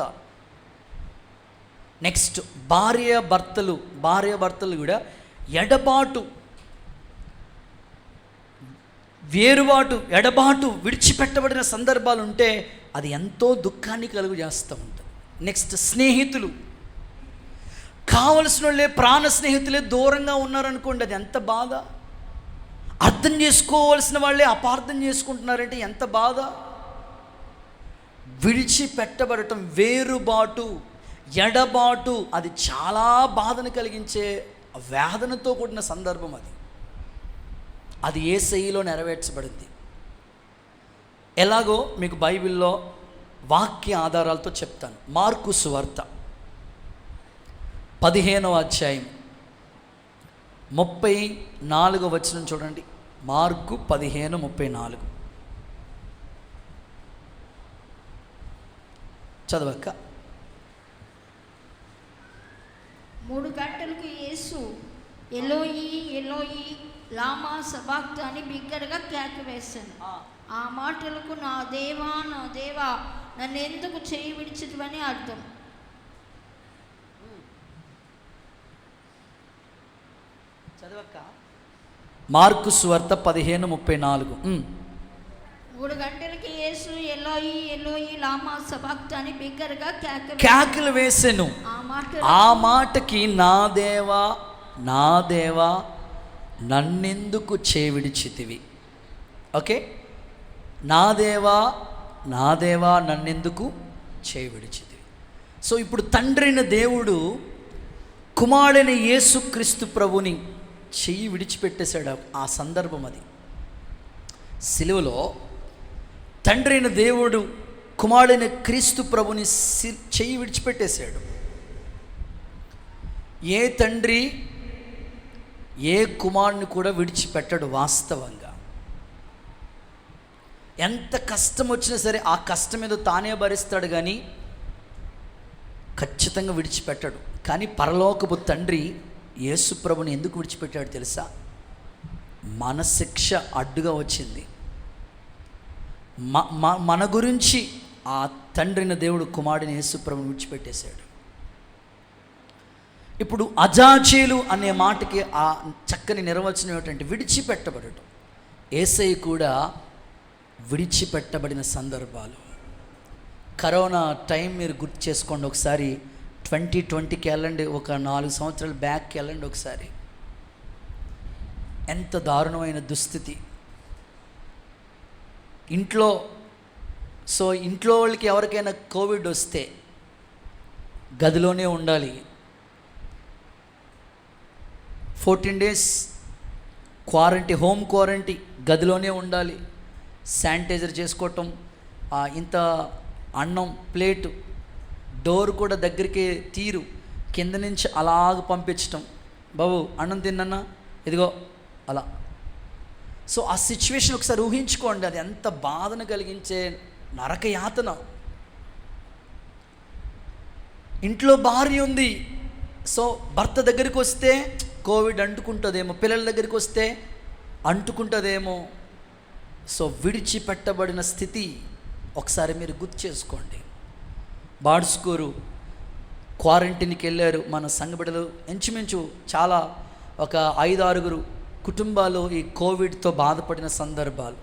A: నెక్స్ట్ భార్యాభర్తలు కూడా ఎడబాటు, ఎడబాటు విడిచిపెట్టబడిన సందర్భాలు ఉంటే అది ఎంతో దుఃఖాన్ని కలుగు చేస్తూ ఉంటుంది. నెక్స్ట్ స్నేహితులు, కావలసిన వాళ్ళే, ప్రాణ స్నేహితులే దూరంగా ఉన్నారనుకోండి, అది ఎంత బాధ. అర్థం చేసుకోవాల్సిన వాళ్ళే అపార్థం చేసుకుంటున్నారంటే ఎంత బాధ. విడిచిపెట్టబడటం, వేరుబాటు, ఎడబాటు, అది చాలా బాధను కలిగించే వేదనతో కూడిన సందర్భం. అది యేసయ్యలో నెరవేర్చబడింది. ఎలాగో మీకు బైబిల్లో వాక్య ఆధారాలతో చెప్తాను. మార్కు సువార్త 15వ అధ్యాయం 34వ వచనం చూడండి. మార్కు 15:34 చదవక్క.
B: 3 గంటలకు యేసు ఎలోయి ఎలోయి లామా సబాక్తాని బిగ్గరగా కేక వేశాను. ఆ మాటలకు నా దేవా నన్ను ఎందుకు చేయి విడిచితివని అర్థం.
A: చదవక్క. మార్కు సువార్త 15:34.
B: 3 గంటలకి యేసు ఎలోయి ఎలోయి లామా సబాక్తాని బిగ్గరగా
A: కేకలు వేసెను. ఆ మాటకి నా దేవా నన్నెందుకు చేవిడిచితివి. ఓకే, నా దేవా నన్నెందుకు చేవిడిచితివి. సో ఇప్పుడు తండ్రైన దేవుడు కుమారుడైన యేసుక్రీస్తు ప్రభుని చెయ్యి విడిచిపెట్టేశాడు. ఆ సందర్భం అది. సిలువలో తండ్రైన దేవుడు కుమారుడైన క్రీస్తు ప్రభుని చెయ్యి విడిచిపెట్టేశాడు. ఏ తండ్రి ఏ కుమారుని కూడా విడిచిపెట్టడు. వాస్తవంగా ఎంత కష్టం వచ్చినా సరే ఆ కష్టం మీద తానే భరిస్తాడు, కానీ ఖచ్చితంగా విడిచిపెట్టడు. కానీ పరలోకపు తండ్రి యేసు ప్రభుని ఎందుకు విడిచిపెట్టాడు తెలుసా? మన శిక్ష అడ్డుగా వచ్చింది. మన గురించి ఆ తండ్రిన దేవుడు కుమారుడిని యేసు ప్రభుని విడిచిపెట్టేశాడు. ఇప్పుడు అజాజేలు అనే మాటకి ఆ చక్కని నిర్వచనం ఏమిటంటే విడిచిపెట్టబడటం. యేసయ్య కూడా విడిచిపెట్టబడిన సందర్భాలు. కరోనా టైం మీరు గుర్తు చేసుకోండి ఒకసారి. 2020కి వెళ్ళండి, ఒక 4 సంవత్సరాలు బ్యాక్కి వెళ్ళండి ఒకసారి. ఎంత దారుణమైన దుస్థితి. ఇంట్లో వాళ్ళకి ఎవరికైనా కోవిడ్ వస్తే గదిలోనే ఉండాలి. 14 days క్వారంటైన్, హోమ్ క్వారంటైన్, గదిలోనే ఉండాలి. శానిటైజర్ చేసుకోవటం, ఇంత అన్నం ప్లేటు డోర్ కూడా దగ్గరికి తీరు, కింద నుంచి అలాగ పంపించటం. బాబు అన్నం తిన్నన్నా, ఇదిగో అలా. సో ఆ సిచ్యువేషన్ ఒకసారి ఊహించుకోండి. అది ఎంత బాధను కలిగించే నరక యాతన. ఇంట్లో భార్య ఉంది, సో భర్త దగ్గరికి వస్తే కోవిడ్ అంటుకుంటుందేమో, పిల్లల దగ్గరికి వస్తే అంటుకుంటుందేమో. సో విడిచిపెట్టబడిన స్థితి ఒకసారి మీరు గుర్తు చేసుకోండి. బాడ్స్కూరు క్వారంటైన్కి వెళ్ళారు మన సంఘ బిడ్డలు. ఇంచుమించు చాలా ఒక 5-6 కుటుంబాలు ఈ కోవిడ్తో బాధపడిన సందర్భాలు.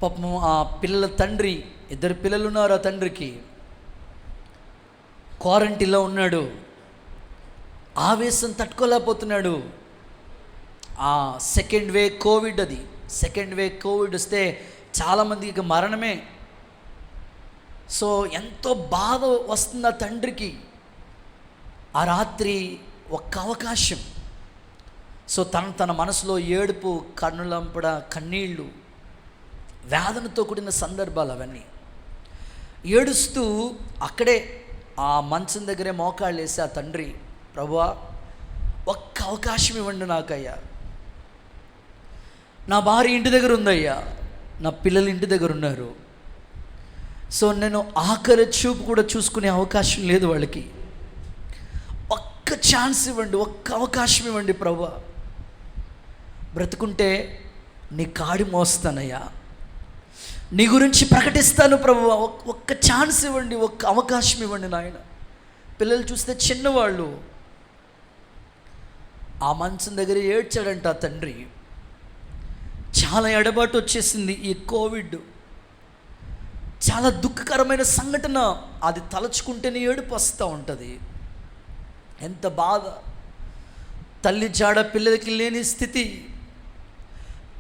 A: పాపం ఆ పిల్లల తండ్రి, 2 పిల్లలు ఉన్నారు, ఆ తండ్రికి క్వారంటైన్లో ఉన్నాడు. ఆవేశం తట్టుకోలేకపోతున్నాడు. ఆ సెకండ్ వేవ్ కోవిడ్, అది సెకండ్ వేవ్ కోవిడ్ వస్తే చాలామందికి మరణమే. సో ఎంతో బాధ వస్తుంది ఆ తండ్రికి. ఆ రాత్రి ఒక్క అవకాశం. సో తన మనసులో ఏడుపు, కన్నులంపడ, కన్నీళ్ళు, వేదనతో కూడిన సందర్భాలు అవన్నీ. ఏడుస్తూ అక్కడే ఆ మంచం దగ్గరే మోకాళ్ళు వేసి ఆ తండ్రి, ప్రభువా ఒక్క అవకాశం ఇవ్వండి నాకయ్యా. నా భార్య ఇంటి దగ్గర ఉందయ్యా, నా పిల్లలు ఇంటి దగ్గర ఉన్నారు. సో నేను ఆఖరి చూపు కూడా చూసుకునే అవకాశం లేదు వాళ్ళకి. ఒక్క ఛాన్స్ ఇవ్వండి, ఒక్క అవకాశం ఇవ్వండి ప్రభువా. బ్రతుకుంటే నీ కాడి మోస్తానయ్యా, నీ గురించి ప్రకటిస్తాను ప్రభువా. ఒక్క ఛాన్స్ ఇవ్వండి, ఒక్క అవకాశం ఇవ్వండి నాయన. పిల్లలు చూస్తే చిన్నవాళ్ళు. ఆ మంచం దగ్గర ఏడ్చాడంట ఆ తండ్రి. చాలా ఎడబాటు వచ్చేసింది ఈ కోవిడ్. చాలా దుఃఖకరమైన సంఘటన. అది తలుచుకుంటేనే ఏడుపు వస్తూ ఉంటుంది. ఎంత బాధ. తల్లి జాడ పిల్లలకి లేని స్థితి,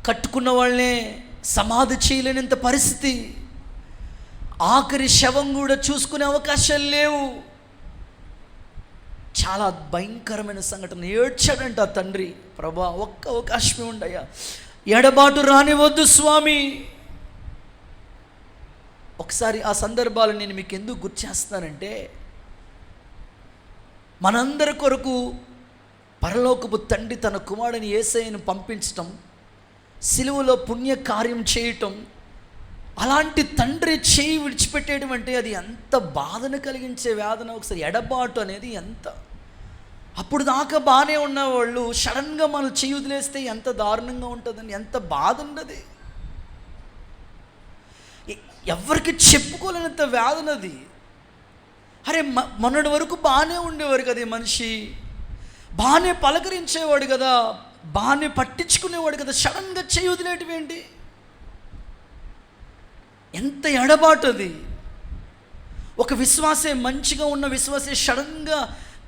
A: కట్టుకున్న వాళ్ళనే సమాధి చేయలేనంత పరిస్థితి, ఆఖరి శవం కూడా చూసుకునే అవకాశాలు లేవు. చాలా భయంకరమైన సంఘటన. ఏడ్చాడంట ఆ తండ్రి, ప్రభా ఒక్క అవకాశమే ఉండయ్యా, ఎడబాటు రానివద్దు స్వామి. ఒకసారి ఆ సందర్భాలు నేను మీకు ఎందుకు గుర్తు చేస్తానంటే, మనందరి కొరకు పరలోకపు తండ్రి తన కుమారుడిని యేసయ్యను పంపించటం, సిలువలో పుణ్య కార్యం చేయటం, అలాంటి తండ్రి చేయి విడిచిపెట్టేయడం అంటే అది ఎంత బాధను కలిగించే వేదన. ఒకసారి ఎడబాటు అనేది ఎంత, అప్పుడు దాకా బాగానే ఉన్నవాళ్ళు సడన్గా మనం చేయి వదిలేస్తే ఎంత దారుణంగా ఉంటుందని, ఎంత బాధ ఉండదు. ఎవరికి చెప్పుకోలేనంత వేదనది. అరే మొన్నటి వరకు బాగానే ఉండేవారు కదా, ఈ మనిషి బాగానే పలకరించేవాడు కదా, బాగానే పట్టించుకునేవాడు కదా, సడన్గా చేయి వదిలేయటం ఏంటి? ఎంత ఎడబాటు అది. ఒక విశ్వాసే, మంచిగా ఉన్న విశ్వాసే సడన్గా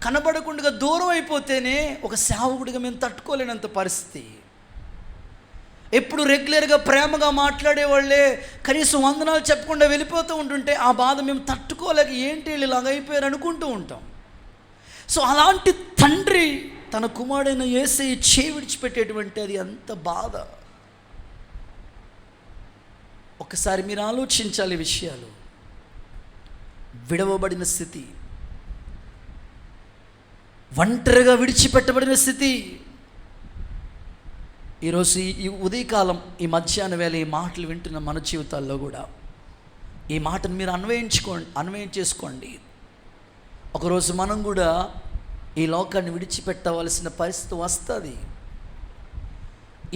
A: కనబడకుండా దూరం అయిపోతేనే ఒక సేవకుడిగా మేము తట్టుకోలేనంత పరిస్థితి. ఎప్పుడు రెగ్యులర్గా ప్రేమగా మాట్లాడేవాళ్ళే కనీసం వందనాలు చెప్పకుండా వెళ్ళిపోతూ ఉంటుంటే ఆ బాధ మేము తట్టుకోలేక ఏంటి వీళ్ళు ఇలాగ అయిపోయారు అనుకుంటూ ఉంటాం. సో అలాంటి తండ్రి తన కుమారుడైన యేసయ్య చేయి విడిచిపెట్టేటువంటి అది ఎంత బాధ. ఒకసారి మీరు ఆలోచించాలి విషయాలు. విడవబడిన స్థితి, ఒంటరిగా విడిచిపెట్టబడిన స్థితి. ఈరోజు ఈ ఉదయకాలం, ఈ మధ్యాహ్న వేళ ఈ మాటలు వింటున్న మన జీవితాల్లో కూడా ఈ మాటను మీరు అన్వయం చేసుకోండి. ఒకరోజు మనం కూడా ఈ లోకాన్ని విడిచిపెట్టవలసిన పరిస్థితి వస్తుంది.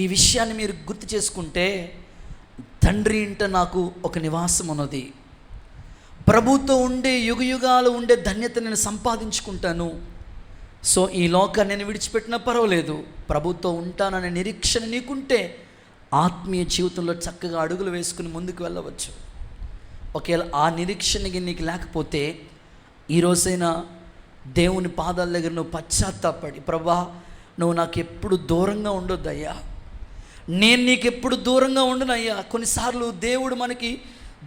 A: ఈ విషయాన్ని మీరు గుర్తు చేసుకుంటే, తండ్రి ఇంట నాకు ఒక నివాసం ఉన్నది, ప్రభుతో ఉండే యుగయుగాలు ఉండే ధన్యత నేను సంపాదించుకుంటాను. సో ఈ లోకాన్ని నేను విడిచిపెట్టినా పర్వాలేదు, ప్రభుతో ఉంటాననే నిరీక్షణ నీకుంటే ఆత్మీయ జీవితంలో చక్కగా అడుగులు వేసుకుని ముందుకు వెళ్ళవచ్చు. ఒకవేళ ఆ నిరీక్షణకి నీకు లేకపోతే ఈరోజైనా దేవుని పాదాల దగ్గర నువ్వు పశ్చాత్తాపడి, ప్రభా నువ్వు నాకు ఎప్పుడు దూరంగా ఉండొద్దయ్యా, నేను నీకు ఎప్పుడు దూరంగా ఉండనయ్యా. కొన్నిసార్లు దేవుడు మనకి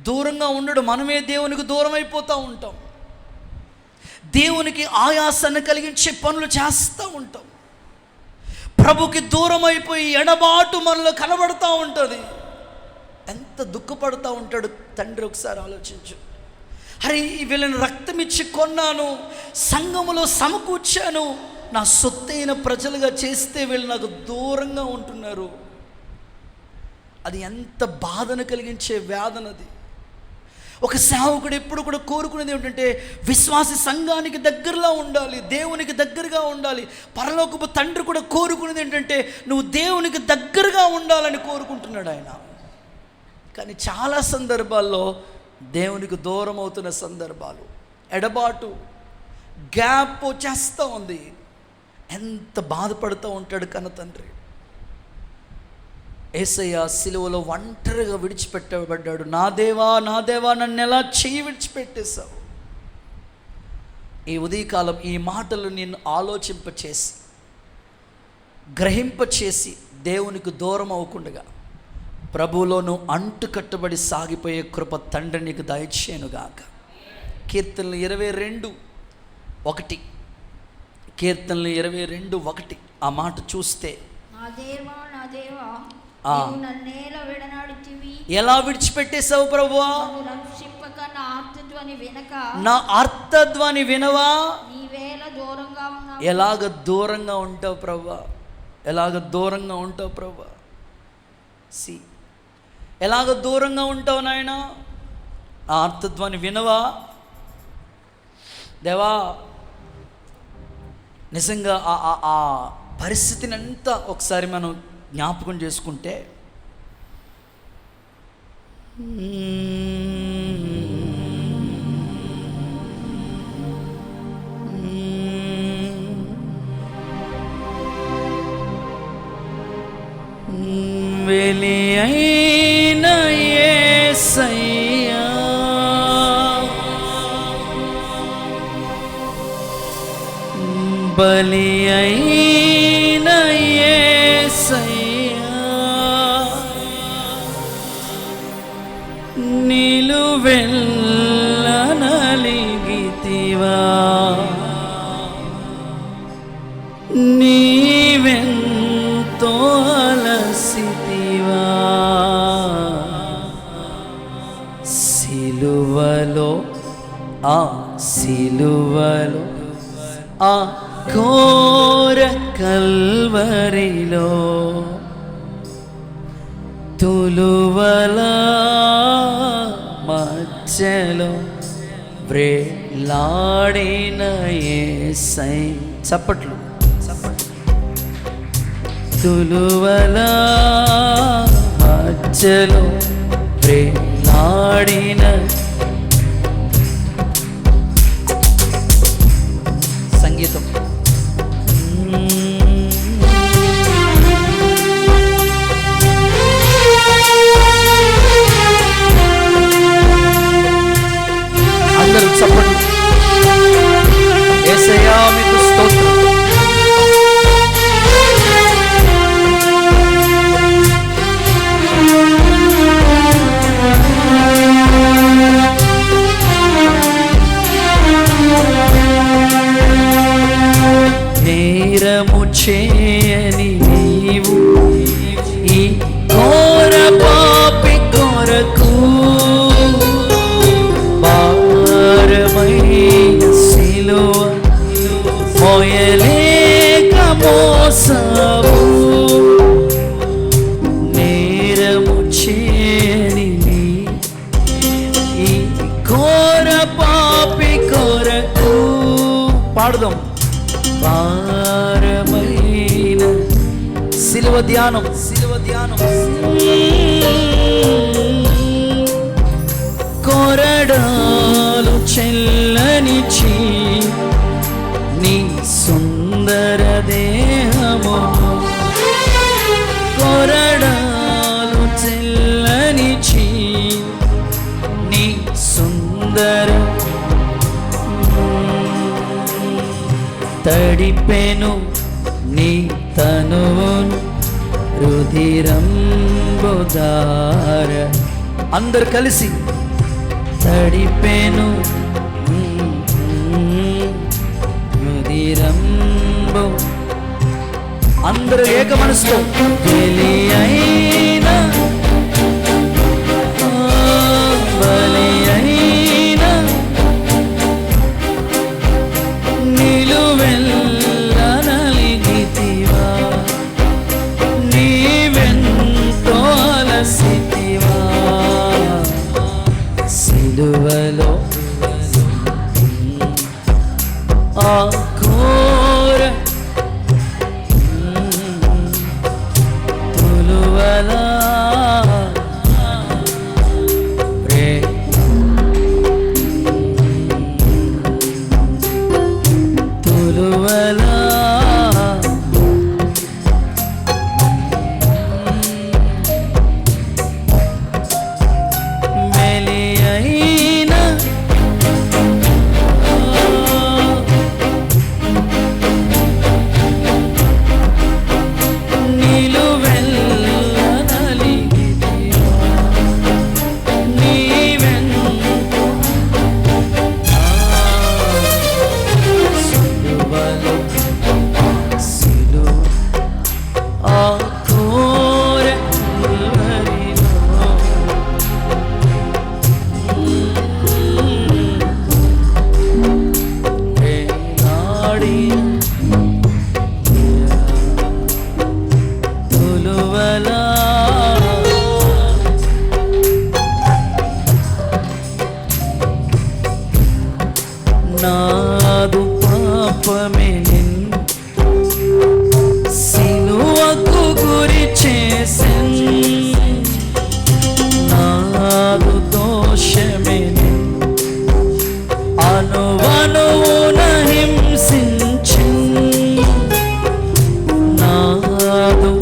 A: దూరంగా ఉండడు, మనమే దేవునికి దూరం అయిపోతూ ఉంటాం. దేవునికి ఆయాసాన్ని కలిగించే పనులు చేస్తూ ఉంటాం. ప్రభుకి దూరం అయిపోయి ఎడబాటు మనలో కనబడుతూ ఉంటుంది. ఎంత దుఃఖపడుతూ ఉంటాడు తండ్రి, ఒకసారి ఆలోచించు. అరే వీళ్ళని రక్తం ఇచ్చి కొన్నాను, సంఘములో సమకూర్చాను, నా సొత్తైన ప్రజలుగా చేస్తే వీళ్ళు నాకు దూరంగా ఉంటున్నారు. అది ఎంత బాధను కలిగించే వేదనది. ఒక సేవకుడు ఎప్పుడు కూడా కోరుకునేది ఏమిటంటే విశ్వాసి సంఘానికి దగ్గరలో ఉండాలి, దేవునికి దగ్గరగా ఉండాలి. పరలోకపు తండ్రి కూడా కోరుకునేది ఏంటంటే నువ్వు దేవునికి దగ్గరగా ఉండాలని కోరుకుంటున్నాడు ఆయన. కానీ చాలా సందర్భాల్లో దేవునికి దూరం అవుతున్న సందర్భాలు, ఎడబాటు, గ్యాప్ వచ్చేస్తూ ఉంది. ఎంత బాధపడుతూ ఉంటాడు కన్న తండ్రి. యేసయ్య సిలువలో ఒంటరిగా విడిచిపెట్టబడ్డాడు. నా దేవా నా దేవా నన్ను ఎలా చెయ్యి విడిచిపెట్టేశావు. ఈ ఉదయకాలం ఈ మాటలు నిన్ను ఆలోచింపచేసి గ్రహింపచేసి దేవునికి దూరం అవ్వకుండా ప్రభువులో నువ్వు అంటు కట్టుబడి సాగిపోయే కృప తండ్రి నీకు దయచేయునుగాక. కీర్తనలు 22:1, కీర్తనలు 22:1 ఆ మాట చూస్తే,
B: నా దేవా నా దేవా నన్నేల విడనాడితివి. ఎలా
A: విడిచిపెట్టేశావు ప్రభువా?
B: రక్షింపక నా ఆర్తధ్వని వినక,
A: నా ఆర్తధ్వని వినవా?
B: నీవేళ దూరంగా ఉన్నావు.
A: ఎలాగ దూరంగా ఉంటావు ప్రభువా? ఎలాగ దూరంగా ఉంటావు ప్రభువా? ఎలాగ దూరంగా ఉంటావు నాయన? ఆ ఆర్తధ్వని వినవా? దేవా నిజంగా ఆ పరిస్థితిని అంతా ఒకసారి మనం జ్ఞాపకం చేసుకుంటే, వెలి అయిన యేసయ్యా బలి అయిన యేసయ్యా నిలువెల్ల నలిగితివా, నీవెంతో అలసితివా. సిలువలో ఆ సిలువలో ఆ ఘోర కల్వరిలో తులువల మధ్యలో వ్రేలాడిన యేసయ్య. చప్పట్లు. తులువల మధ్యలో వ్రేలాడిన సంగీతం. అందరూ చప్పట్లు. యేసయ్యా మీకు స్తోత్రం. నేరము చేయని నీవు ఈ ఘోర పాపి కొరకు భారమైన సిలువ మోయలేక మోసావు. నేరము చేయని ఈ ఘోర పాపి కొరకు పాడుదాం. భారమైన సిలువ ధ్యానం, సిలువ ధ్యానం. కొరడా చెల్లనిచి నీ సుందర దేహమును కొరడాలు చెల్లనిచి నీ సుందర తడిపెను నీ తనువును రుధిరంబుదార. అందరు కలిసి తడిపెను రుధిరంబు. అందరూ ఏక మనసుతో బలి అయినా బలి అయినా నిలువెల్ల నలిగితివా నీవెంతో అలసితివా సిలువలో ఆ ఘోర తులువలా తులువలా మెలి అయినా నాదు పాపమే నిన్ను సిలువకు గురి చేసెన్ నాదు దోషమే నిన్ను అనువనువున హింసించెన్ నాదు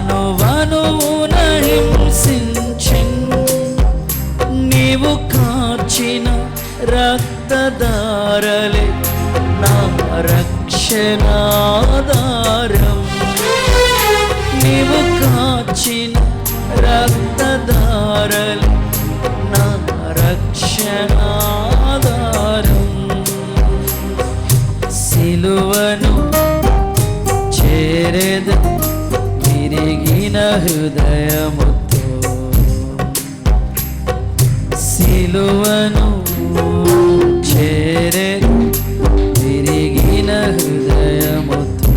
A: అనువనువున హింసించెన్ నీవు కాచిన రక్తధారలే నా రక్షణాధారం నీవు కాచిన రక్తధారలే నా రక్షణాధారం సిలువను చేరేద తిరిగిన హృదయముతో సిలువను చేరే తిరిగిన హృదయముతో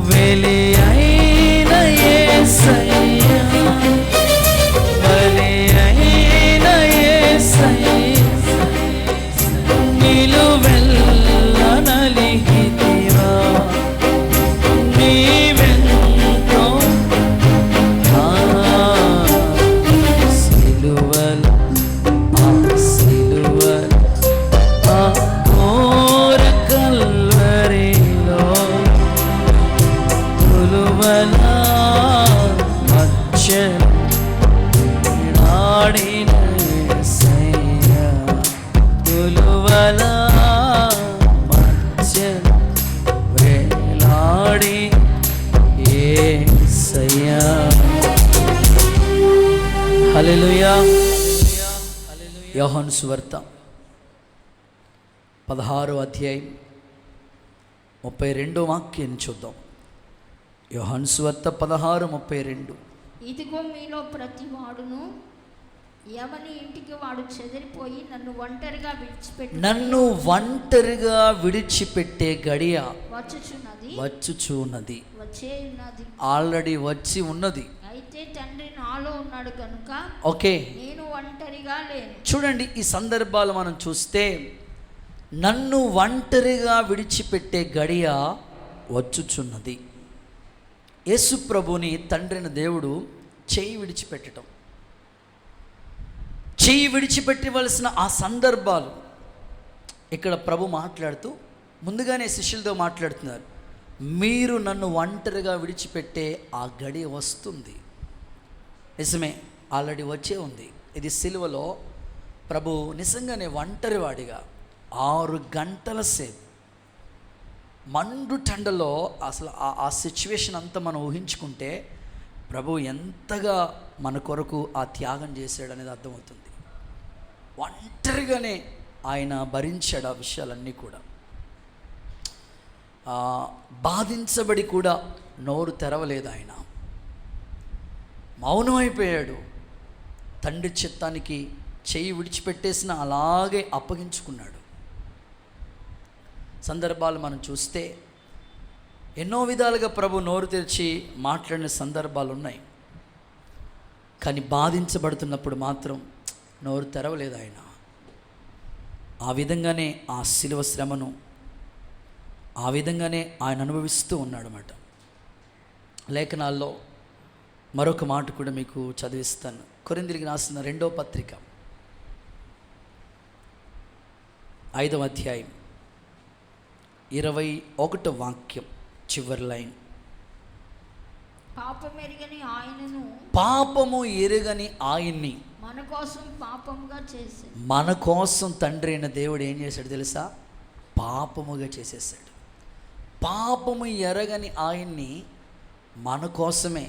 A: వెలి అయిన యేసయ్యా బలి అయిన యేసయ్యా నిలువెల్ల నలిగితివా నీవెంతో సిలువలో ఆ ఘోర కల్వరిలో తులువల మధ్యన నాడిన యేసయ్యా తులువల మధ్యన వేలాడి యేసయ్యా. హల్లెలూయా. యోహాను సువార్త 16వ అధ్యాయం 32వ వాక్యాన్ని చూద్దాం. యోహాను సువార్త 16:32.
B: ఇదిగో మీలో ప్రతి వాడును ఎవని ఇంటికి వాడు చెదిరిపోయి నన్ను ఒంటరిగా విడిచిపెట్టే గడియ వచ్చుచున్నది. ఆల్రెడీ వచ్చి ఉన్నది. అయితే తండ్రి నాలో ఉన్నాడు కనుక
A: ఓకే
B: నేను ఒంటరిగా లేను.
A: చూడండి, ఈ సందర్భాలు మనం చూస్తే నన్ను ఒంటరిగా విడిచిపెట్టే గడియ వచ్చుచున్నది. యేసు ప్రభుని తండ్రిన దేవుడు చెయ్యి విడిచిపెట్టడం, చెయ్యి విడిచిపెట్టవలసిన ఆ సందర్భాలు ఇక్కడ ప్రభు మాట్లాడుతూ ముందుగానే శిష్యులతో మాట్లాడుతున్నారు. మీరు నన్ను ఒంటరిగా విడిచిపెట్టే ఆ గడియ వస్తుంది. నిజమే, ఆల్రెడీ వచ్చే ఉంది. ఇది సిలువలో ప్రభు నిజంగానే ఒంటరివాడిగా 6 గంటల సేపు మండు టెండలో అసలు ఆ సిచ్యువేషన్ అంతా మనం ఊహించుకుంటే ప్రభు ఎంతగా మన కొరకు ఆ త్యాగం చేశాడు అనేది అర్థమవుతుంది. ఒంటరిగానే ఆయన భరించాడు ఆ విషయాలన్నీ కూడా. బాధించబడి కూడా నోరు తెరవలేదు ఆయన, మౌనమైపోయాడు. తండ్రి చిత్తానికి చెయ్యి విడిచిపెట్టేసిన అలాగే అప్పగించుకున్నాడు. సందర్భాలు మనం చూస్తే ఎన్నో విధాలుగా ప్రభు నోరు తెరిచి మాట్లాడిన సందర్భాలు ఉన్నాయి. కానీ బాధించబడుతున్నప్పుడు మాత్రం నోరు తెరవలేదు ఆయన. ఆ విధంగానే ఆ శిలువ శ్రమను ఆ విధంగానే ఆయన అనుభవిస్తూ ఉన్నాడన్నమాట. లేఖనాల్లో మరొక మాట కూడా మీకు చదివిస్తాను. కొరింథీయులకు రాసిన 2వ పత్రిక 5వ అధ్యాయం 21వ వాక్యం చివరి లైన్. పాపము ఎరుగని ఆయన్ని
B: మన కోసం పాపముగా చేశాడు.
A: మన కోసం తండ్రి అయిన దేవుడు ఏం చేశాడు తెలుసా? పాపముగా చేసేసాడు. పాపము ఎరగని ఆయన్ని మన కోసమే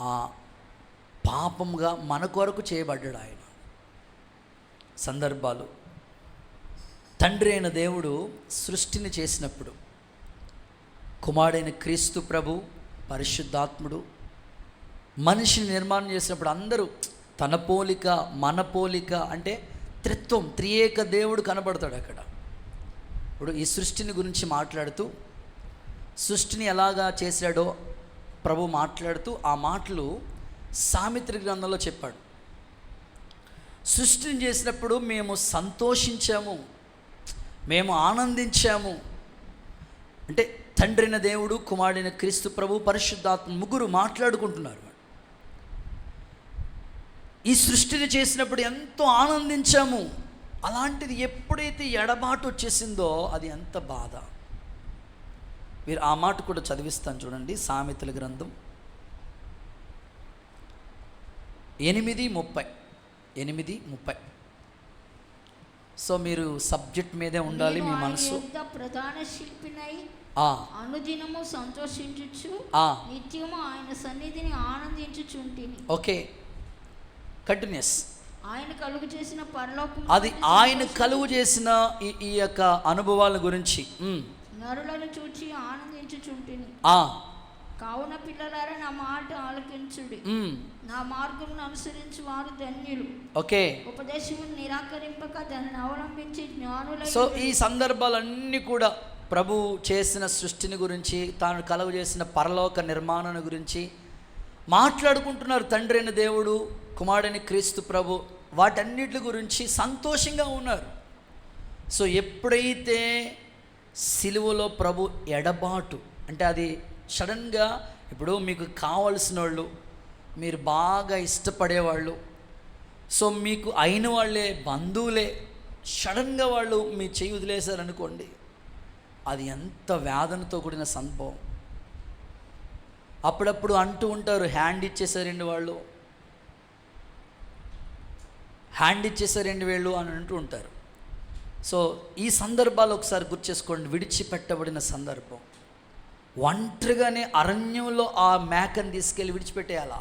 A: ఆ పాపముగా మన కొరకు చేయబడ్డాడు ఆయన. సందర్భాలు తండ్రి అయిన దేవుడు సృష్టిని చేసినప్పుడు కుమారుడైన క్రీస్తు ప్రభు పరిశుద్ధాత్ముడు మనిషిని నిర్మాణం చేసినప్పుడు అందరూ తన పోలిక మన పోలిక అంటే త్రిత్వం, త్రియేక దేవుడు కనబడతాడు అక్కడ. ఇప్పుడు ఈ సృష్టిని గురించి మాట్లాడుతూ సృష్టిని ఎలాగా చేశాడో ప్రభు మాట్లాడుతూ ఆ మాటలు సామెత్ర గ్రంథంలో చెప్పాడు. సృష్టిని చేసినప్పుడు మేము సంతోషించాము, మేము ఆనందించాము. అంటే తండ్రిన దేవుడు, కుమారుడైన క్రీస్తు ప్రభు, పరిశుద్ధాత్మ ముగ్గురు మాట్లాడుకుంటున్నారు. ఈ సృష్టిని చేసినప్పుడు ఎంతో ఆనందించాము. అలాంటిది ఎప్పుడైతే ఎడబాటు వచ్చేసిందో అది ఎంత బాధ. మీరు ఆ మాట కూడా చదివిస్తాను చూడండి. సామెతల గ్రంథం 8:30. సో మీరు సబ్జెక్ట్ మీదే ఉండాలి మీ మనసు.
B: ప్రధాన శిల్పినై అనుదినము సంతోషించుచు నిత్యము ఆయన సన్నిధిని ఆనందించుచుంటిని.
A: Okay, continuous.
B: ఆయన కలుగు చేసిన పరలోకం,
A: అది ఆయన కలుగు చేసిన ఈ యొక్క అనుభవాల గురించి
B: నరులను చూచి ఆనందించుచుంటిని. కావున పిల్లలారా నా మాట ఆలకించుడి, నా మార్గమును అనుసరించి వారు ధన్యులు.
A: ఓకే,
B: ఉపదేశమును నిరాకరింపక దానిని అవలంబించి జ్ఞానులై.
A: సో ఈ సందర్భాలన్నీ కూడా ప్రభు చేసిన సృష్టిని గురించి, తాను కలుగు చేసిన పరలోక నిర్మాణాన్ని గురించి మాట్లాడుకుంటున్నారు. తండ్రి అయిన దేవుడు, కుమారుడైన క్రీస్తు ప్రభు వాటన్నిటి గురించి సంతోషంగా ఉన్నారు. సో ఎప్పుడైతే సిలువలో ప్రభు ఎడబాటు అంటే అది సడన్గా, ఇప్పుడు మీకు కావలసిన వాళ్ళు, మీరు బాగా ఇష్టపడేవాళ్ళు, సో మీకు అయిన వాళ్ళే, బంధువులే సడన్గా వాళ్ళు మీ చెయ్యి వదిలేశారనుకోండి, అది ఎంత వేదనతో కూడిన సంభవం. అప్పుడప్పుడు అంటూ ఉంటారు, హ్యాండ్ ఇచ్చేసారండి వాళ్ళు, హ్యాండ్ ఇచ్చేసారండి వీళ్ళు అని అంటూ ఉంటారు. సో ఈ సందర్భాలు ఒకసారి గుర్తు చేసుకోండి. విడిచిపెట్టబడిన సందర్భం, ఒంటరిగానే అరణ్యంలో ఆ మేకను తీసుకెళ్ళి విడిచిపెట్టేయాలా?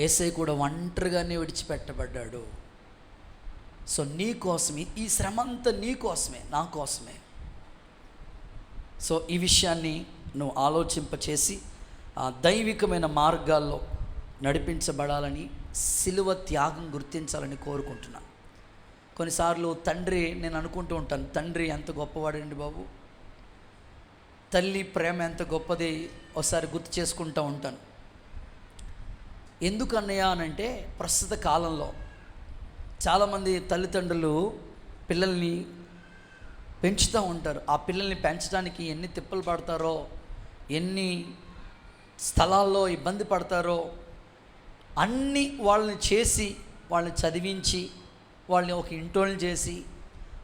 A: యేసయ్య కూడా ఒంటరిగానే విడిచిపెట్టబడ్డాడు. సో నీ కోసమే ఈ శ్రమ అంతా, నీ కోసమే, నా కోసమే. సో ఈ విషయాన్ని నువ్వు ఆలోచింపచేసి దైవికమైన మార్గాల్లో నడిపించబడాలని, సిలువ త్యాగం గుర్తించాలని కోరుకుంటున్నాను. కొన్నిసార్లు తండ్రి, నేను అనుకుంటూ ఉంటాను, తండ్రి ఎంత గొప్పవాడండి బాబు, తల్లి ప్రేమ ఎంత గొప్పది ఒకసారి గుర్తు చేసుకుంటూ ఉంటాను. ఎందుకు అన్నయ్య అనంటే, ప్రస్తుత కాలంలో చాలామంది తల్లిదండ్రులు పిల్లల్ని పెంచుతూ ఉంటారు. ఆ పిల్లల్ని పెంచడానికి ఎన్ని తిప్పలు పడతారో, ఎన్ని స్థలాల్లో ఇబ్బంది పడతారో అన్నీ వాళ్ళని చేసి, వాళ్ళని చదివించి, వాళ్ళని ఒక ఇంటోళ్ళని చేసి,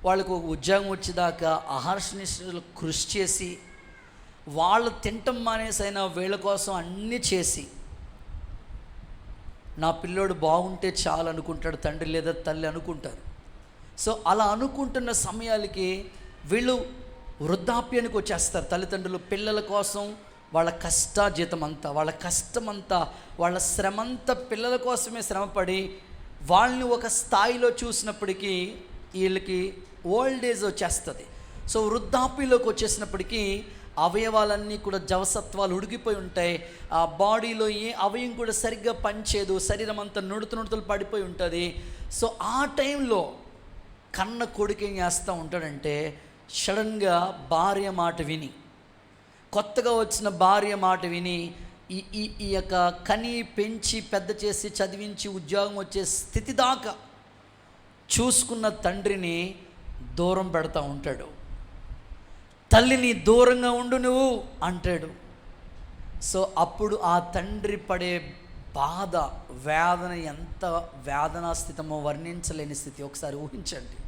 A: వాళ్ళకు ఒక ఉద్యోగం వచ్చేదాకా ఆహారనిష్టలు కృషి చేసి, వాళ్ళు తింటం మానేసైనా వీళ్ళ కోసం అన్నీ చేసి, నా పిల్లోడు బాగుంటే చాలు అనుకుంటాడు తండ్రి లేదా తల్లి అనుకుంటారు. సో అలా అనుకుంటున్న సమయాలకి వీళ్ళు వృద్ధాప్యానికి వచ్చేస్తారు. తల్లిదండ్రులు పిల్లల కోసం వాళ్ళ కష్టాజీతం అంతా, వాళ్ళ కష్టమంతా, వాళ్ళ శ్రమంతా పిల్లల కోసమే శ్రమపడి వాళ్ళని ఒక స్థాయిలో చూసినప్పటికీ వీళ్ళకి ఓల్డ్ ఏజ్ వచ్చేస్తుంది. సో వృద్ధాప్యంలోకి వచ్చేసినప్పటికీ అవయవాలన్నీ కూడా జవసత్వాలు ఉడికిపోయి ఉంటాయి. ఆ బాడీలో ఏ అవయం కూడా సరిగ్గా పనిచేయదు, శరీరం అంతా నుడుతులు పడిపోయి ఉంటుంది. సో ఆ టైంలో కన్న కొడుకు ఏం చేస్తూ ఉంటాడంటే, సడన్గా భార్య మాట విని, కొత్తగా వచ్చిన భార్య మాట విని ఈ యొక్క కని పెంచి పెద్ద చేసి చదివించి ఉద్యోగం వచ్చే స్థితి దాకా చూసుకున్న తండ్రిని దూరం పెడతా ఉంటాడు. తల్లిని దూరంగా ఉండు నువ్వు అంటాడు. సో అప్పుడు ఆ తండ్రి పడే బాధ, వేదన ఎంత వేదనా స్థితమో వర్ణించలేని స్థితి. ఒకసారి ఊహించండి.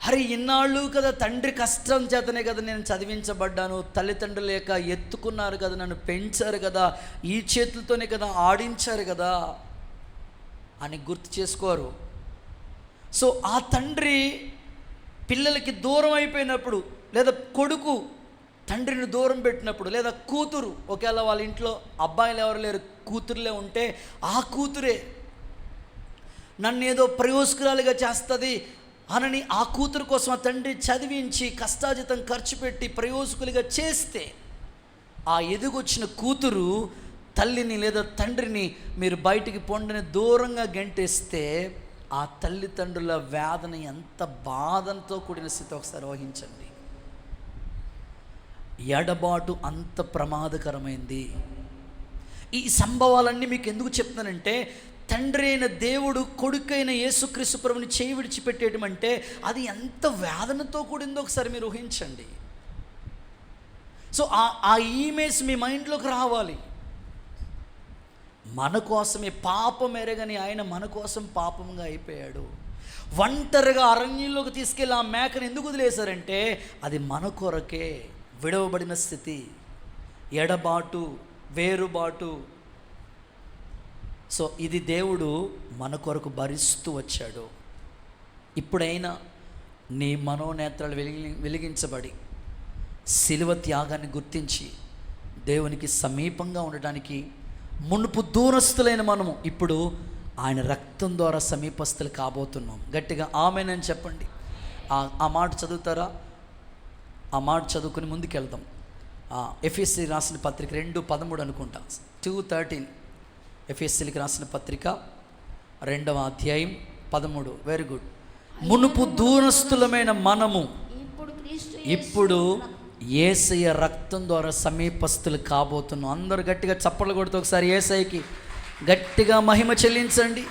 A: అరే ఇన్నాళ్ళు కదా తండ్రి కష్టం చేతనే కదా నేను చదివించబడ్డాను, తల్లిదండ్రులు లేక ఎత్తుకున్నారు కదా, నన్ను పెంచారు కదా, ఈ చేతులతోనే కదా ఆడించారు కదా అని గుర్తు చేసుకోరు. సో ఆ తండ్రి పిల్లలకి దూరం అయిపోయినప్పుడు, లేదా కొడుకు తండ్రిని దూరం పెట్టినప్పుడు, లేదా కూతురు ఒకవేళ వాళ్ళ ఇంట్లో అబ్బాయిలు ఎవరు లేరు కూతురులే ఉంటే, ఆ కూతురే నన్ను ఏదో ప్రయోజకురాలుగా చేస్తుంది అనని ఆ కూతురు కోసం ఆ తండ్రి చదివించి కష్టాజితం ఖర్చు పెట్టి ప్రయోజకులుగా చేస్తే, ఆ ఎదుగొచ్చిన కూతురు తల్లిని లేదా తండ్రిని మీరు బయటికి పొండని దూరంగా గెంటేస్తే ఆ తల్లిదండ్రుల వేదన ఎంత బాధతో కూడిన స్థితి ఒకసారి ఊహించండి. ఎడబాటు అంత ప్రమాదకరమైంది. ఈ సంభవాలన్నీ మీకు ఎందుకు చెప్తున్నానంటే, తండ్రి అయిన దేవుడు కొడుకైన యేసుక్రీస్తు ప్రభుని చేయి విడిచిపెట్టేయడం అంటే అది ఎంత వేదనతో కూడిందో ఒకసారి మీరు ఊహించండి. సో ఆ ఇమేజ్ మీ మైండ్లోకి రావాలి. మన కోసమే పాపం ఎరగని ఆయన మన కోసం పాపంగా అయిపోయాడు. ఒంటరిగా అరణ్యంలోకి తీసుకెళ్ళి ఆ మేకను ఎందుకు వదిలేశారంటే అది మన కొరకే. విడవబడిన స్థితి, ఎడబాటు, వేరుబాటు. సో ఇది దేవుడు మన కొరకు భరిస్తూ వచ్చాడు. ఇప్పుడైనా నీ మనోనేత్రాలు వెలిగించబడి శిలువ త్యాగాన్ని గుర్తించి దేవునికి సమీపంగా ఉండటానికి, మునుపు దూరస్తులైన మనము ఇప్పుడు ఆయన రక్తం ద్వారా సమీపస్తులు కాబోతున్నాం. గట్టిగా ఆమేనని చెప్పండి. ఆ మాట చదువుతారా? ఆ మాట చదువుకుని ముందుకెళ్దాం. ఎఫెసీ రాసిన పత్రిక 2:13 అనుకుంటా, 2:13. ఎఫెసీలకు రాసిన పత్రిక 2వ అధ్యాయం 13. Very good. మునుపు దూరస్తులమైన మనము ఇప్పుడు యేసయ్య రక్తం ద్వారా సమీపస్తులు కాబోతున్నాం. అందరూ గట్టిగా చప్పట్లు కొడుతూ ఒకసారి యేసయ్యకి గట్టిగా మహిమ చెల్లించండి.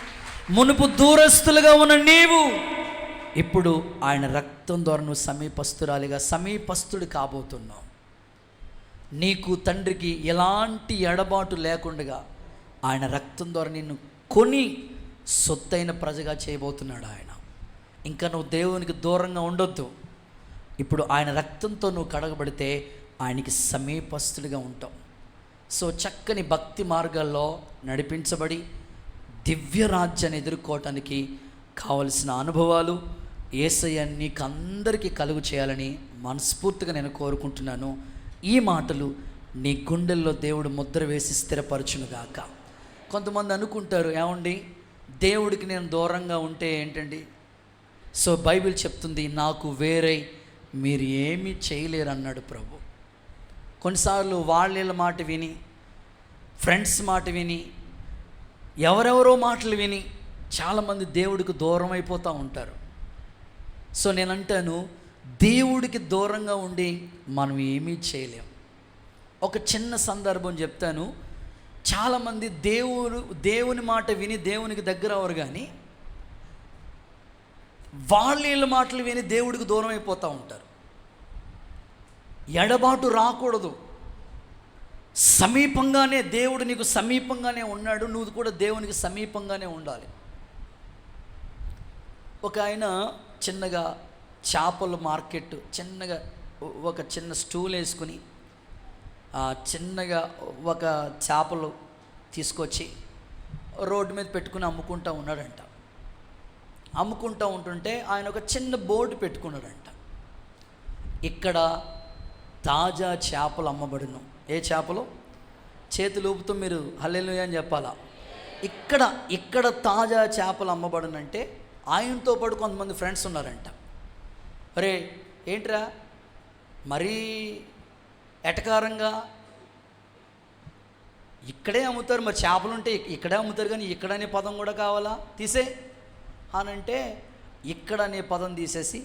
A: మునుపు దూరస్తులుగా ఉన్న నీవు ఇప్పుడు ఆయన రక్తం ద్వారా నువ్వు సమీపస్తురాలిగా, సమీపస్తుడు కాబోతున్నావు. నీకు తండ్రికి ఎలాంటి ఎడబాటు లేకుండా ఆయన రక్తం ద్వారా నిన్ను కొని సొత్తైన ప్రజగా చేయబోతున్నాడు ఆయన. ఇంకా నువ్వు దేవునికి దూరంగా ఉండొద్దు. ఇప్పుడు ఆయన రక్తంతో నువ్వు కడగబడితే ఆయనకి సమీపస్తుడిగా ఉంటావు. సో చక్కని భక్తి మార్గాల్లో నడిపించబడి దివ్య రాజ్యాన్ని ఎదుర్కోవటానికి కావలసిన అనుభవాలు యేసయ్య నీకు అందరికీ కలుగు చేయాలని మనస్ఫూర్తిగా నేను కోరుకుంటున్నాను. ఈ మాటలు నీ గుండెల్లో దేవుడు ముద్ర వేసి స్థిరపరచునుగాక. కొంతమంది అనుకుంటారు, ఏమండి దేవుడికి నేను దూరంగా ఉంటే ఏంటండి? సో బైబిల్ చెప్తుంది, నాకు వేరే మీరు ఏమీ చేయలేరు అన్నాడు ప్రభు. కొన్నిసార్లు వాళ్ళ మాట విని, ఫ్రెండ్స్ మాట విని, ఎవరెవరో మాటలు విని చాలామంది దేవుడికి దూరం అయిపోతూ ఉంటారు. సో నేను అంటాను, దేవుడికి దూరంగా ఉండి మనం ఏమీ చేయలేం. ఒక చిన్న సందర్భం చెప్తాను. చాలామంది దేవుని మాట విని దేవునికి దగ్గర అవ్వరు, కానీ వాళ్ళ మాటలు విని దేవుడికి దూరం అయిపోతూ ఉంటారు. ఎడబాటు రాకూడదు. సమీపంగానే దేవుడు నీకు సమీపంగానే ఉన్నాడు, నువ్వు కూడా దేవునికి సమీపంగానే ఉండాలి. ఒక ఆయన చిన్నగా చేపల మార్కెట్, చిన్నగా ఒక చిన్న స్టూల్ వేసుకుని చిన్నగా ఒక చేపలు తీసుకొచ్చి రోడ్డు మీద పెట్టుకుని అమ్ముకుంటూ ఉన్నాడంట. అమ్ముకుంటూ ఉంటుంటే ఆయన ఒక చిన్న బోర్డు పెట్టుకున్నాడంట, ఇక్కడ తాజా చేపలు అమ్మబడును. ఏ చేపలు? చేతులు ఊపుతూ మీరు హల్లెలూయా అని చెప్పాలా. ఇక్కడ తాజా చేపలు అమ్మబడునంటే ఆయనతో పాటు కొంతమంది ఫ్రెండ్స్ ఉన్నారంట. అరే ఏంట్రా మరీ ఎటకారంగా, ఇక్కడే అమ్ముతారు, మరి చేపలు ఉంటే ఇక్కడే అమ్ముతారు, కానీ ఇక్కడ అనే పదం కూడా కావాలా, తీసే అని అంటే ఇక్కడ అనే పదం తీసేసి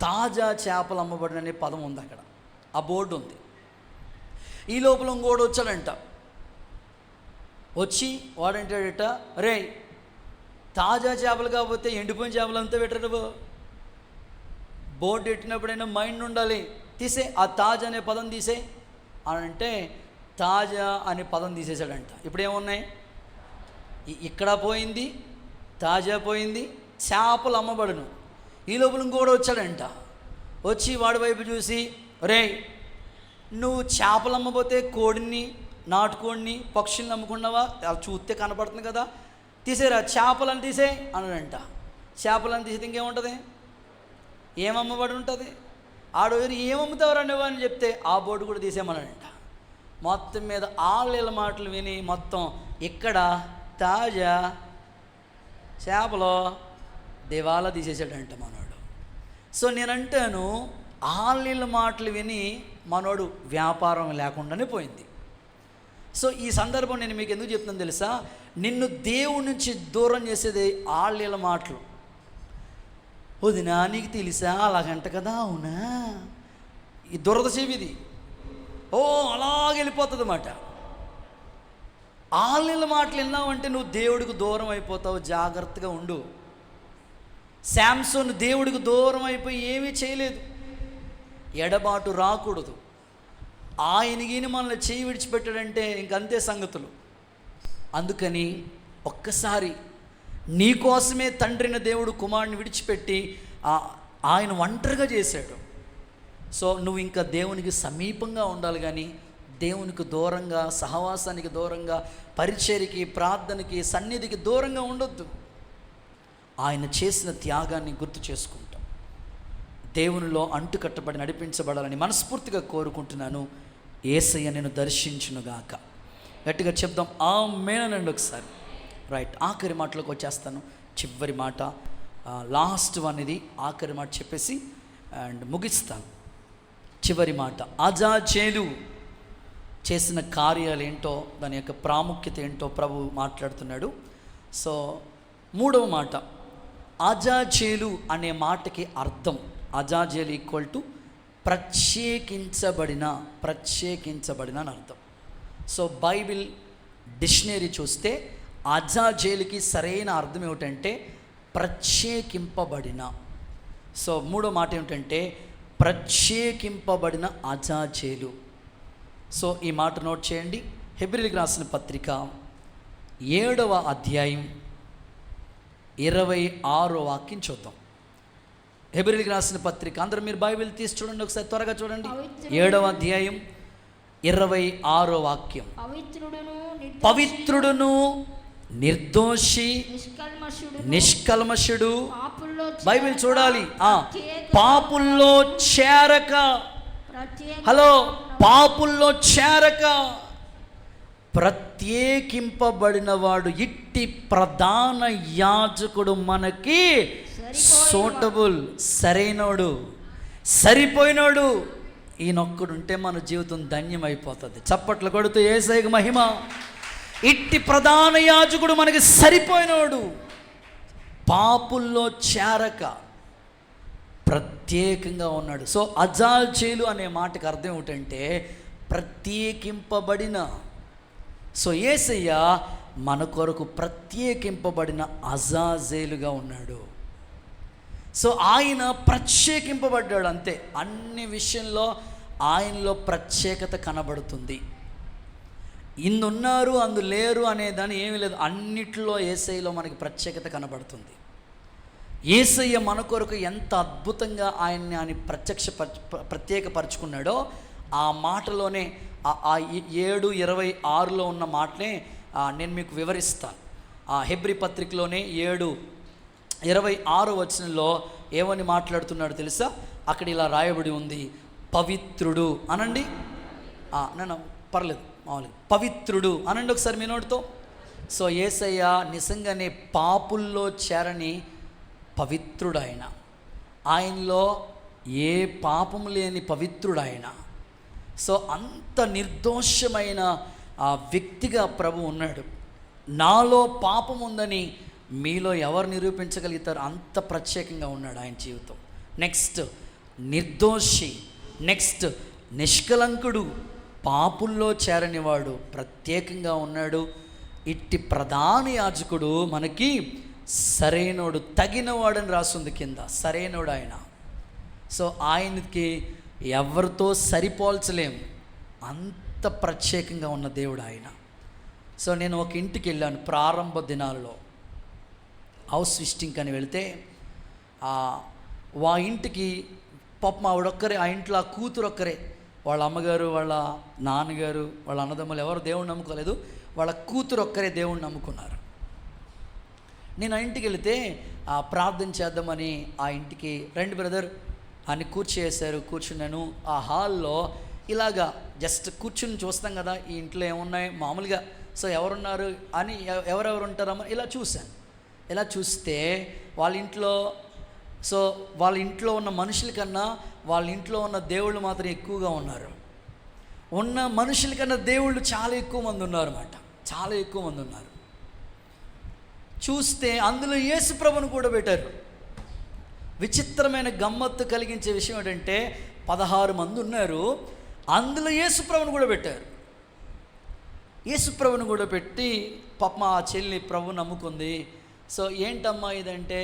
A: తాజా చేపలు అమ్మబడిన అనే పదం ఉంది అక్కడ, ఆ బోర్డు ఉంది. ఈ లోపల ఇంకోడు వచ్చాడంట. వచ్చి వాడంటాడట, రే తాజా చేపలు కాకపోతే ఎండిపోయిన చేపలు అంతా పెట్టరు, బోర్డు పెట్టినప్పుడైనా మైండ్ ఉండాలి, తీసే ఆ తాజా అనే పదం తీసే అని అంటే తాజా అనే పదం తీసేశాడంట. ఇప్పుడు ఏమున్నాయి? ఇక్కడ పోయింది, తాజా పోయింది, చేపలు అమ్మబడును. ఈ లోపల ఇంకోడు వచ్చాడంట. వచ్చి వాడి వైపు చూసి, రే నువ్వు చేపలు అమ్మబోతే కోడిని, నాటుకోడిని, పక్షుల్ని అమ్ముకున్నావా? అవి చూస్తే కనపడుతుంది కదా, తీసేరా చేపలను తీసే అన్నాడంట. చేపలను తీసేది ఇంకేముంటుంది? ఏమమ్మబడి ఉంటుంది? ఆడు ఏమమ్ముతావురా నువ్వు అని చెప్తే ఆ బోర్డు కూడా తీసేయమన్నాడంట. మొత్తం మీద ఆళ్ళ మాటలు విని మొత్తం ఇక్కడ తాజా చేపలో దివాలా తీసేసాడంట మనోడు. సో నేనంటాను, ఆళ్ళ మాటలు విని మనోడు వ్యాపారం లేకుండానే పోయింది. సో ఈ సందర్భం నేను మీకు ఎందుకు చెప్తున్నాను తెలుసా? నిన్ను దేవుడి నుంచి దూరం చేసేది ఆళ్ళ మాటలు. వదినా నీకు తెలుసా అలాగంట కదా, అవునా, ఈ దురద చెవిది అలాగే వెళ్ళిపోతుంది అన్నమాట. ఆళ్ళ మాటలు విన్నావంటే నువ్వు దేవుడికి దూరం అయిపోతావు, జాగ్రత్తగా ఉండు. శాంసోన్ దేవుడికి దూరం అయిపోయి ఏమీ చేయలేదు. ఎడబాటు రాకూడదు. ఆయనగిని మనల్ని చేయి విడిచిపెట్టాడంటే ఇంకంతే సంగతులు. అందుకని ఒక్కసారి నీకోసమే తండ్రిన దేవుడు కుమారుని విడిచిపెట్టి ఆయన ఒంటరిగా చేశాడు. సో నువ్వు ఇంకా దేవునికి సమీపంగా ఉండాలి, కానీ దేవునికి దూరంగా, సహవాసానికి దూరంగా, పరిచర్యకి, ప్రార్థనకి, సన్నిధికి దూరంగా ఉండొద్దు. ఆయన చేసిన త్యాగాన్ని గుర్తు చేసుకుంటాం. దేవునిలో అంటుకట్టబడి నడిపించబడాలని మనస్ఫూర్తిగా కోరుకుంటున్నాను. యేసయ్య నేను దర్శించునుగాక. గట్టిగా చెప్దాం ఆమేన్ అనండి ఒకసారి. రైట్, ఆఖరి మాటలోకి వచ్చేస్తాను. చివరి మాట, లాస్ట్ వన్ ఇది, ఆఖరి మాట చెప్పేసి అండ్ ముగిస్తాను. చివరి మాట, అజాజేలు చేసిన కార్యాలు ఏంటో, దాని యొక్క ప్రాముఖ్యత ఏంటో ప్రభు మాట్లాడుతున్నాడు. సో మూడవ మాట, అజాజేలు అనే మాటకి అర్థం, అజాజేలు ఈక్వల్ టు ప్రత్యేకించబడిన అని అర్థం. సో బైబిల్ డిక్షనరీ చూస్తే అజాజేలుకి సరైన అర్థం ఏమిటంటే ప్రత్యేకింపబడిన. సో మూడో మాట ఏమిటంటే ప్రత్యేకింపబడిన అజాజేలు. సో ఈ మాట నోట్ చేయండి. హెబ్రీయులకు రాసిన పత్రిక 7వ అధ్యాయం 26వ వాక్యం చూద్దాం. హెబ్రీయులకు రాసిన పత్రిక, అందరూ మీరు బైబిల్ తీసి చూడండి ఒకసారి, త్వరగా చూడండి. 7వ అధ్యాయం 26వ వాక్యం. పవిత్రుడును నిర్దోషి నిష్కల్మషుడు, బైబిల్ చూడాలి, పాపుల్లో చేరక, హలో, పాపుల్లో చేరక ప్రత్యేకింపబడినవాడు, ఇట్టి ప్రధాన యాజకుడు మనకి సూటబుల్, సరైనోడు, సరిపోయినోడు. ఈయనొక్కడుంటే మన జీవితం ధన్యమైపోతుంది. చప్పట్లు కొడుతూ యేసయ్యకు మహిమ. ఇట్టి ప్రధాన యాజకుడు మనకి సరిపోయినోడు, పాపుల్లో చేరక ప్రత్యేకంగా ఉన్నాడు. సో అజాజేలు అనే మాటకు అర్థం ఏమిటంటే ప్రత్యేకింపబడిన. సో యేసయ్య మన కొరకు ప్రత్యేకింపబడిన అజాజేలుగా ఉన్నాడు. సో ఆయన ప్రత్యేకింపబడ్డాడు అంతే. అన్ని విషయంలో ఆయనలో ప్రత్యేకత కనబడుతుంది. ఇన్నున్నారు అందు లేరు అనేదాన్ని ఏమీ లేదు, అన్నిట్లో యేసయ్యలో మనకి ప్రత్యేకత కనబడుతుంది. యేసయ్య మన కొరకు ఎంత అద్భుతంగా ఆయన ప్రత్యేకపరుచుకున్నాడో ఆ మాటలోనే ఆ 7:26 ఉన్న మాటనే నేను మీకు వివరిస్తాను. ఆ హెబ్రీ పత్రికలోనే 7:26 వచనంలో ఏమని మాట్లాడుతున్నాడు తెలుసా? అక్కడ ఇలా రాయబడి ఉంది, పవిత్రుడు అనండి. నేను పర్లేదు మామూలుగా పవిత్రుడు అనండి ఒకసారి మీ నోటితో. సో యేసయ్య నిజంగానే పాపుల్లో చేరని పవిత్రుడు ఆయన. ఆయనలో ఏ పాపము లేని పవిత్రుడు ఆయన. సో అంత నిర్దోషమైన ఆ వ్యక్తిగా ప్రభు ఉన్నాడు. నాలో పాపం ఉందని మీలో ఎవరు నిరూపించగలుగుతారు? అంత ప్రత్యేకంగా ఉన్నాడు ఆయన జీవితం. నెక్స్ట్ నిర్దోషి, నెక్స్ట్ నిష్కలంకుడు, పాపుల్లో చేరనివాడు, ప్రత్యేకంగా ఉన్నాడు. ఇట్టి ప్రధాన యాజకుడు మనకి సరైనోడు, తగినవాడని రాస్తుంది కింద. సరైనోడు ఆయన. సో ఆయనకి ఎవరితో సరిపోల్చలేము, అంత ప్రత్యేకంగా ఉన్న దేవుడు ఆయన. సో నేను ఒక ఇంటికి వెళ్ళాను ప్రారంభ దినాలలో, హౌస్ విజిటింగ్ అని వెళితే ఆ ఇంటికి పాపం ఆవిడొక్కరే, ఆ ఇంట్లో ఆ కూతురు ఒక్కరే. వాళ్ళ అమ్మగారు, వాళ్ళ నాన్నగారు, వాళ్ళ అన్నదమ్ములు ఎవరు దేవుణ్ణి నమ్ముకోలేదు. వాళ్ళ కూతురు ఒక్కరే దేవుణ్ణి నమ్ముకున్నారు. నేను ఆ ఇంటికి వెళితే ప్రార్థన చేద్దామని ఆ ఇంటికి రండి బ్రదర్ అని కూర్చేసారు. కూర్చున్నాను. ఆ హాల్లో ఇలాగా జస్ట్ కూర్చుని చూస్తాం కదా, ఈ ఇంట్లో ఏమున్నాయి మామూలుగా. సో ఎవరున్నారు అని, ఎవరెవరు ఉంటారమ్మా ఇలా చూశాను. ఇలా చూస్తే వాళ్ళ ఇంట్లో ఉన్న మనుషుల కన్నా వాళ్ళ ఇంట్లో ఉన్న దేవుళ్ళు మాత్రం ఎక్కువగా ఉన్నారు. ఉన్న మనుషుల కన్నా దేవుళ్ళు చాలా ఎక్కువ మంది ఉన్నారు అన్నమాట. చాలా ఎక్కువ మంది ఉన్నారు. చూస్తే అందులో యేసు ప్రభువును కూడా పెట్టారు. విచిత్రమైన గమ్మత్తు కలిగించే విషయం ఏంటంటే 16 మంది ఉన్నారు, అందులో యేసు ప్రభువును కూడా పెట్టారు. యేసు ప్రభువును కూడా పెట్టి పాపం ఆ చెల్లి ప్రభు నమ్ముకుంది. సో ఏంటమ్మా ఇదంటే,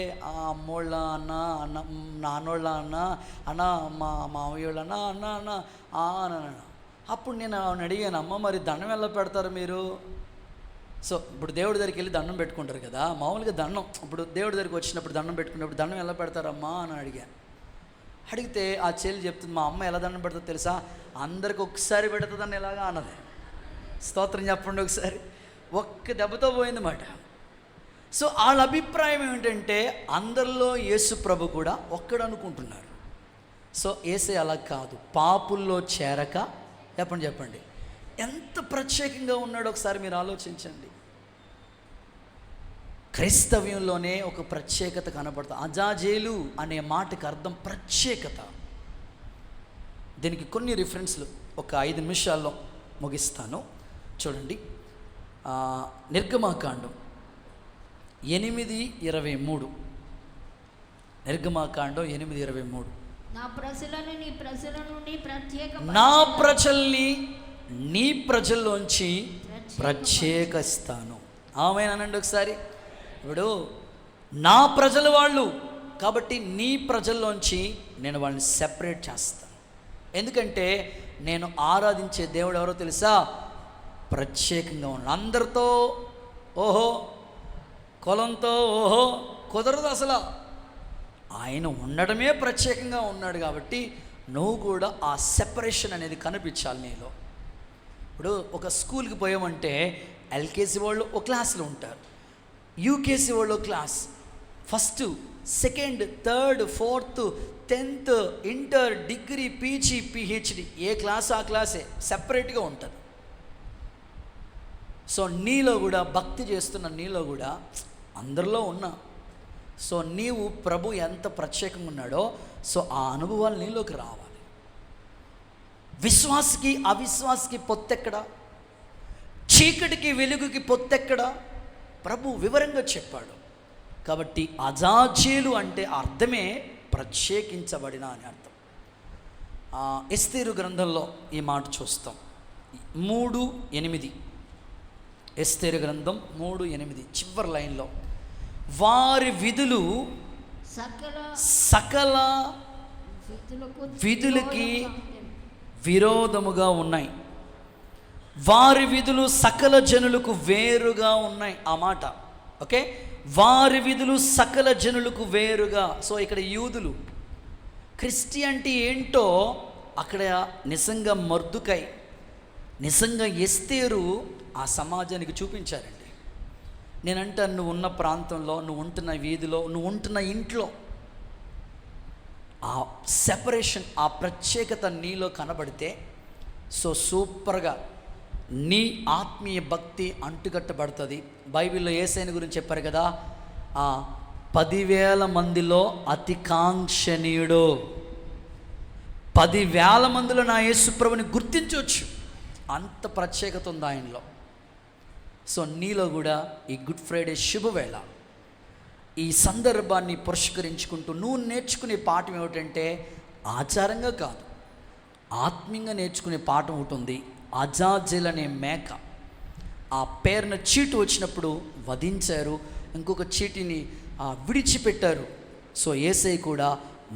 A: అమ్మోళ్ళ అన్న నాన్నోళ్ళ అన్న మా మామయ్యోళ్ళ అన్న అప్పుడు నేను ఆవిడ అడిగాను, అమ్మ మరి దండం ఎలా పెడతారు మీరు? సో ఇప్పుడు దేవుడి దగ్గరికి వెళ్ళి దండం పెట్టుకుంటారు కదా, మామూలుగా దండం ఇప్పుడు దేవుడి దగ్గరికి వచ్చినప్పుడు దండం పెట్టుకున్నప్పుడు దండం ఎలా పెడతారమ్మా అని అడిగాను. అడిగితే ఆ చెల్లి చెప్తుంది, మా అమ్మ ఎలా దండం పెడుతుందో తెలుసా, అందరికి ఒకసారి పెడుతుందని ఎలాగా అన్నది. స్తోత్రం చెప్పండి ఒకసారి. ఒక్క దెబ్బతో పోయిందన్నమాట. సో వాళ్ళ అభిప్రాయం ఏమిటంటే అందరిలో యేసు ప్రభు కూడా ఒక్కడు అనుకుంటున్నారు. సో యేసే అలా కాదు, పాపుల్లో చేరక చెప్పండి ఎంత ప్రత్యేకంగా ఉన్నాడో ఒకసారి మీరు ఆలోచించండి. క్రైస్తవ్యంలోనే ఒక ప్రత్యేకత కనబడుతుంది. అజాజేలు అనే మాటకి అర్థం ప్రత్యేకత. దీనికి కొన్ని రిఫరెన్స్లు ఒక 5 నిమిషాల్లో ముగిస్తాను. చూడండి, నిర్గమాకాండం 8:23. నిర్గమాకాండం 8:23.
B: నా ప్రజలను
A: నీ ప్రజల్లోంచి ప్రత్యేకిస్తాను. ఆమేనండి ఒకసారి. ఇప్పుడు నా ప్రజలు వాళ్ళు కాబట్టి నీ ప్రజల్లోంచి నేను వాళ్ళని సెపరేట్ చేస్తాను. ఎందుకంటే నేను ఆరాధించే దేవుడు ఎవరో తెలుసా? ప్రత్యేకంగా ఉన్నాడు. అందరితో ఓహో, కులంతో ఓహో కుదరదు అసలు. ఆయన ఉండడమే ప్రత్యేకంగా ఉన్నాడు కాబట్టి నువ్వు కూడా ఆ సెపరేషన్ అనేది కనిపించాలి నీలో. ఇప్పుడు ఒక స్కూల్కి పోయామంటే ఎల్కేజీ వాళ్ళు ఒక క్లాస్లో ఉంటారు, యూకేజీ వాళ్ళు ఒక class, 1st, 2nd, 3rd, 4th, 10th, inter, degree, PG, PhD, ఏ క్లాస్ ఆ క్లాసే సెపరేట్గా ఉంటుంది. సో నీలో కూడా భక్తి చేస్తున్న నీలో కూడా అందరిలో ఉన్నా. సో నీవు ప్రభు ఎంత ప్రత్యేకంగా ఉన్నాడో సో ఆ అనుభవాలు నీలోకి రావాలి. విశ్వాసకి అవిశ్వాసకి పొత్తెక్కడా, చీకటికి వెలుగుకి పొత్తెక్కడా ప్రభు వివరంగా చెప్పాడు. కాబట్టి అజాజేలు అంటే అర్థమే ప్రత్యేకించబడిన అని అర్థం. ఎస్తేరు గ్రంథంలో ఈ మాట చూస్తాం. 3:8. ఎస్తేరు గ్రంథం 3:8 చివరి లైన్లో, వారి విధులు సకల
B: విధులకు
A: విధులకి
B: విరోధముగా ఉండెను.
A: విరోధముగా ఉన్నాయి. వారి విధులు సకల జనులకు వేరుగా ఉన్నాయి. ఆ మాట ఓకే, వారి విధులు సకల జనులకు వేరుగా. సో ఇక్కడ యూదులు, క్రిస్టియానిటీ ఏంటో అక్కడ నిజంగా మర్దుకై, నిజంగా ఎస్తేరు ఆ సమాజానికి చూపించారండి. నేనంటాను, నువ్వు ఉన్న ప్రాంతంలో, నువ్వు ఉంటున్న వీధిలో, నువ్వు ఉంటున్న ఇంట్లో ఆ సెపరేషన్, ఆ ప్రత్యేకత నీలో కనబడితే సో సూపర్గా నీ ఆత్మీయ భక్తి అంటుకట్టబడుతుంది. బైబిల్లో యేసయ్యను గురించి చెప్పారు కదా, 10,000 మందిలో అతి కాంక్షణీయుడు. 10,000 మందిలో నా యేసుప్రభుని గుర్తించవచ్చు, అంత ప్రత్యేకత ఉంది ఆయనలో. సో నీలో కూడా ఈ గుడ్ ఫ్రైడే శుభవేళ ఈ సందర్భాన్ని పురస్కరించుకుంటూ నువ్వు నేర్చుకునే పాఠం ఏమిటంటే, ఆచారంగా కాదు, ఆత్మీయంగా నేర్చుకునే పాఠం ఒకటి ఉంది. అజాజెల్ అనే మేక, ఆ పేరున చీటు వచ్చినప్పుడు వధించారు, ఇంకొక చీటిని విడిచిపెట్టారు. సో యేసయ్య కూడా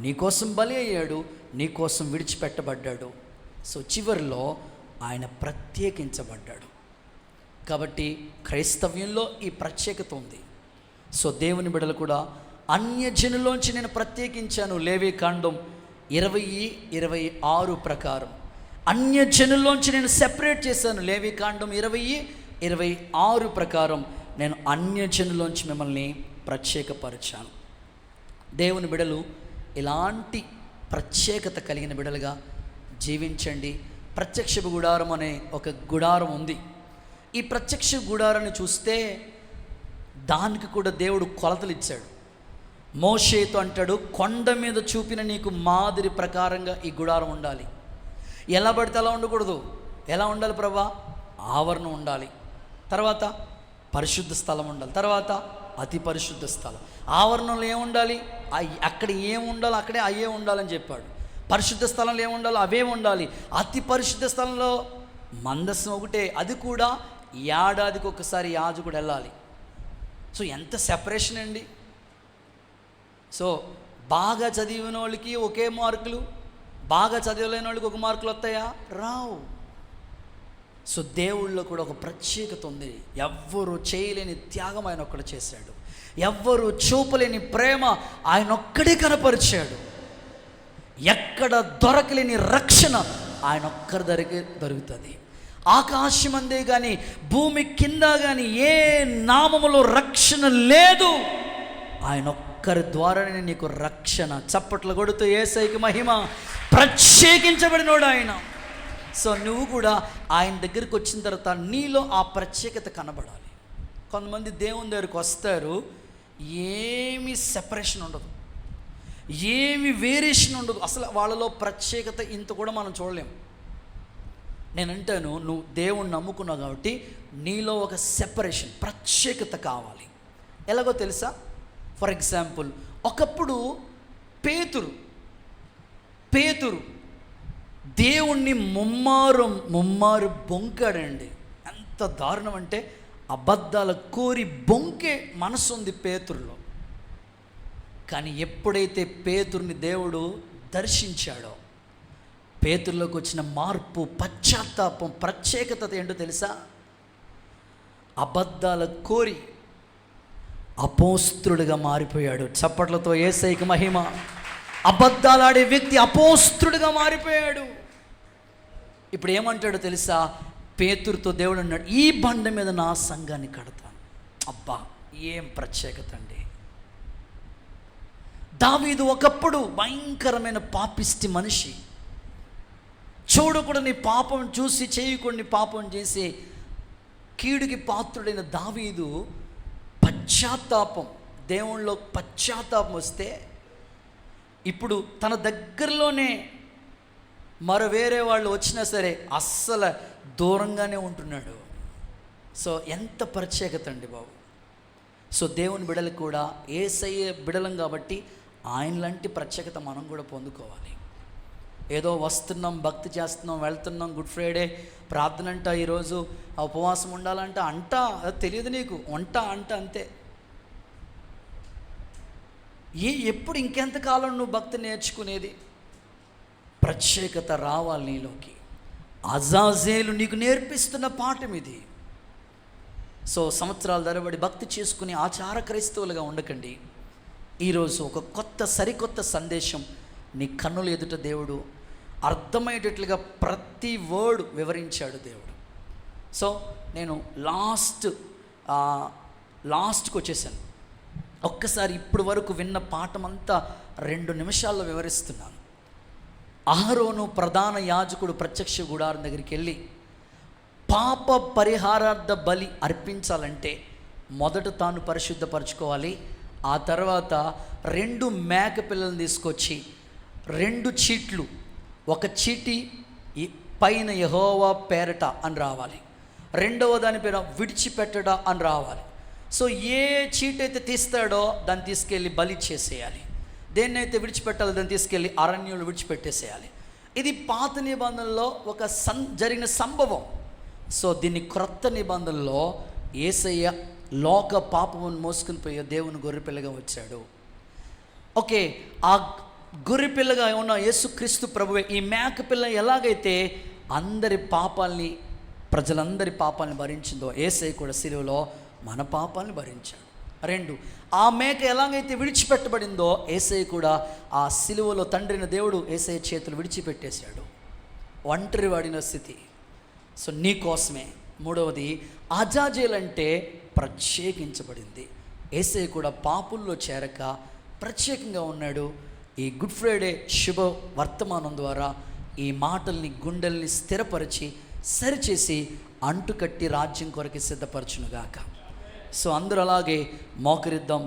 A: నీకోసం బలి అయ్యాడు, నీకోసం విడిచిపెట్టబడ్డాడు. సో చివరిలో ఆయన ప్రత్యేకించబడ్డాడు. కాబట్టి క్రైస్తవ్యంలో ఈ ప్రత్యేకత ఉంది. సో దేవుని బిడ్డలు కూడా అన్యజనులోంచి నేను ప్రత్యేకించాను, లేవీకాండం 20:26 ప్రకారం అన్యజనుల్లోంచి నేను సెపరేట్ చేశాను. లేవీకాండం 20:26 ప్రకారం నేను అన్యజనుల్లోంచి మిమ్మల్ని ప్రత్యేకపరిచాను. దేవుని బిడలు ఇలాంటి ప్రత్యేకత కలిగిన బిడలుగా జీవించండి. ప్రత్యక్ష గుడారం అనే ఒక గుడారం ఉంది. ఈ ప్రత్యక్ష గుడారాన్ని చూస్తే దానికి కూడా దేవుడు కొలతలు ఇచ్చాడు. మోషేతో అంటాడు, కొండ మీద చూపిన నీకు మాదిరి ప్రకారంగా ఈ గుడారం ఉండాలి. ఎలా పడితే అలా ఉండకూడదు. ఎలా ఉండాలి ప్రభా? ఆవరణం ఉండాలి, తర్వాత పరిశుద్ధ స్థలం ఉండాలి, తర్వాత అతి పరిశుద్ధ స్థలం. ఆవరణంలో ఏముండాలి? అక్కడ ఏముండాలో అక్కడే అయ్యే ఉండాలని చెప్పాడు. పరిశుద్ధ స్థలంలో ఏముండాలో అవే ఉండాలి. అతి పరిశుద్ధ స్థలంలో మందస్సం ఒకటే, అది కూడా ఏడాదికి ఒకసారి యాజకుడు వెళ్ళాలి. సో ఎంత సెపరేషన్ అండి. సో బాగా చదివిన వాళ్ళకి ఒకే మార్కులు, బాగా చదవలేని వాళ్ళకి ఒక మార్కులు వస్తాయా? రావు. సో దేవుళ్ళలో కూడా ఒక ప్రత్యేకత ఉంది. ఎవ్వరూ చేయలేని త్యాగం ఆయన ఒక్కడు చేశాడు. ఎవ్వరూ చూపలేని ప్రేమ ఆయన ఒక్కడే కనపరిచాడు. ఎక్కడ దొరకలేని రక్షణ ఆయన ఒక్కరి దగ్గర దొరుకుతుంది. ఆకాశం అందే కానీ భూమి కింద కానీ ఏ నామములో రక్షణ లేదు. ఆయన ఒక్కరి ద్వారానే నీకు రక్షణ. చప్పట్లు కొడుతూ యేసయ్యకి మహిమ. ప్రత్యేకించబడినోడు ఆయన. సో నువ్వు కూడా ఆయన దగ్గరికి వచ్చిన తర్వాత నీలో ఆ ప్రత్యేకత కనబడాలి. కొంతమంది దేవుని దగ్గరికి వస్తారు, ఏమి సెపరేషన్ ఉండదు, ఏమి వేరియేషన్ ఉండదు, అసలు వాళ్ళలో ప్రత్యేకత ఇంత కూడా మనం చూడలేము. నేను అంటాను, నువ్వు దేవుణ్ణి నమ్ముకున్నావు కాబట్టి నీలో ఒక సెపరేషన్, ప్రత్యేకత కావాలి. ఎలాగో తెలుసా? ఫర్ ఎగ్జాంపుల్, ఒకప్పుడు పేతురు దేవుణ్ణి ముమ్మారు బొంకాడండి. ఎంత దారుణం అంటే, అబద్ధాల కోరి బొంకే మనసు ఉంది పేతురులో. కానీ ఎప్పుడైతే పేతురుని దేవుడు దర్శించాడో, పేతురులోకి వచ్చిన మార్పు, పశ్చాత్తాపం, ప్రత్యేకత ఏంటో తెలుసా? అబద్ధాల కోరి అపోస్తుడుగా మారిపోయాడు. చప్పట్లతో యేసయ్యకి మహిమ. అబద్ధాలాడే వ్యక్తి అపోస్తుడుగా మారిపోయాడు. ఇప్పుడు ఏమంటాడో తెలుసా? పేతురుతో దేవుడు అన్నాడు, ఈ బండ మీద నా సంఘాన్ని కడతాను. అబ్బా, ఏం ప్రత్యేకత అండి. దావీదు ఒకప్పుడు భయంకరమైన పాపిష్టి మనిషి. చూడకూడని పాపం చూసి, చేయకూడని పాపం చేసి కీడుకి పాత్రుడైన దావీదు పశ్చాత్తాపం, దేవుళ్ళలో పశ్చాత్తాపం వస్తే ఇప్పుడు తన దగ్గరలోనే మరో వేరే వాళ్ళు వచ్చినా సరే అస్సలు దూరంగానే ఉంటున్నాడు. సో ఎంత ప్రత్యేకత అండి బాబు. సో దేవుని బిడలకు కూడా యేసయ్య బిడలం కాబట్టి ఆయన లాంటి ప్రత్యేకత మనం కూడా పొందుకోవాలి. ఏదో వస్తున్నాం, భక్తి చేస్తున్నాం, వెళ్తున్నాం, గుడ్ ఫ్రైడే ప్రార్థన అంట, ఈరోజు ఉపవాసం ఉండాలంట అంట, అది తెలియదు నీకు, అంట అంతే. ఎప్పుడు ఇంకెంతకాలం నువ్వు భక్తి నేర్చుకునేది? ప్రత్యేకత రావాలి నీలోకి. అజాజేలు నీకు నేర్పిస్తున్న పాఠం ఇది. సో సంవత్సరాల తరబడి భక్తి చేసుకుని ఆచార క్రైస్తవులుగా ఉండకండి. ఈరోజు ఒక సరికొత్త సందేశం నీ కన్నుల ఎదుట దేవుడు అర్థమయ్యేటట్లుగా ప్రతి వర్డ్ వివరించాడు దేవుడు. సో నేను లాస్ట్కి వచ్చేసాను. ఒక్కసారి ఇప్పుడు వరకు విన్న పాఠం అంతా 2 నిమిషాల్లో వివరిస్తున్నాను. అహరోను ప్రధాన యాజకుడు ప్రత్యక్ష గుడారం దగ్గరికి వెళ్ళి పాప పరిహారార్థ బలి అర్పించాలంటే మొదట తాను పరిశుద్ధపరచుకోవాలి. ఆ తర్వాత 2 మేక పిల్లలను తీసుకొచ్చి 2 చీట్లు, ఒక చీటి పైన యెహోవా పేరట అని రావాలి, రెండవ దాని పేర విడిచిపెట్టడ అని రావాలి. సో ఏ చీట్ అయితే తీస్తాడో దాన్ని తీసుకెళ్ళి బలి చేసేయాలి, దేన్నైతే విడిచిపెట్టాలో దాన్ని తీసుకెళ్ళి అరణ్యంలో విడిచిపెట్టేసేయాలి. ఇది పాత నిబంధనలో ఒక జరిగిన సంభవం. సో దీన్ని క్రొత్త నిబంధనలో యేసయ్య లోక పాపమును మోసుకుని పోయే దేవుని గొర్రెపిల్లగా వచ్చాడు. ఓకే, ఆ గొర్రెపిల్లగా ఉన్న యేసుక్రీస్తు ప్రభువే ఈ మేక పిల్ల ఎలాగైతే ప్రజలందరి పాపాలని భరించిందో, యేసయ్య కూడా సిలువలో మన పాపాలను భరించాడు. 2, ఆ మేక ఎలాగైతే విడిచిపెట్టబడిందో యేసయ్య కూడా ఆ సిలువలో తండ్రిన దేవుడు యేసయ్య చేతులు విడిచిపెట్టేశాడు, ఒంటరి వాడిన స్థితి. సో నీ కోసమే. 3వది, అజాజేలు అంటే ప్రత్యేకించబడింది. యేసయ్య కూడా పాపుల్లో చేరక ప్రత్యేకంగా ఉన్నాడు. ఈ గుడ్ ఫ్రైడే శుభ వర్తమానం ద్వారా ఈ మాటల్ని గుండెల్ని స్థిరపరిచి సరిచేసి అంటుకట్టి రాజ్యం కొరకు సిద్ధపరచునుగాక. సో అందరూ అలాగే మోకరిద్దాం.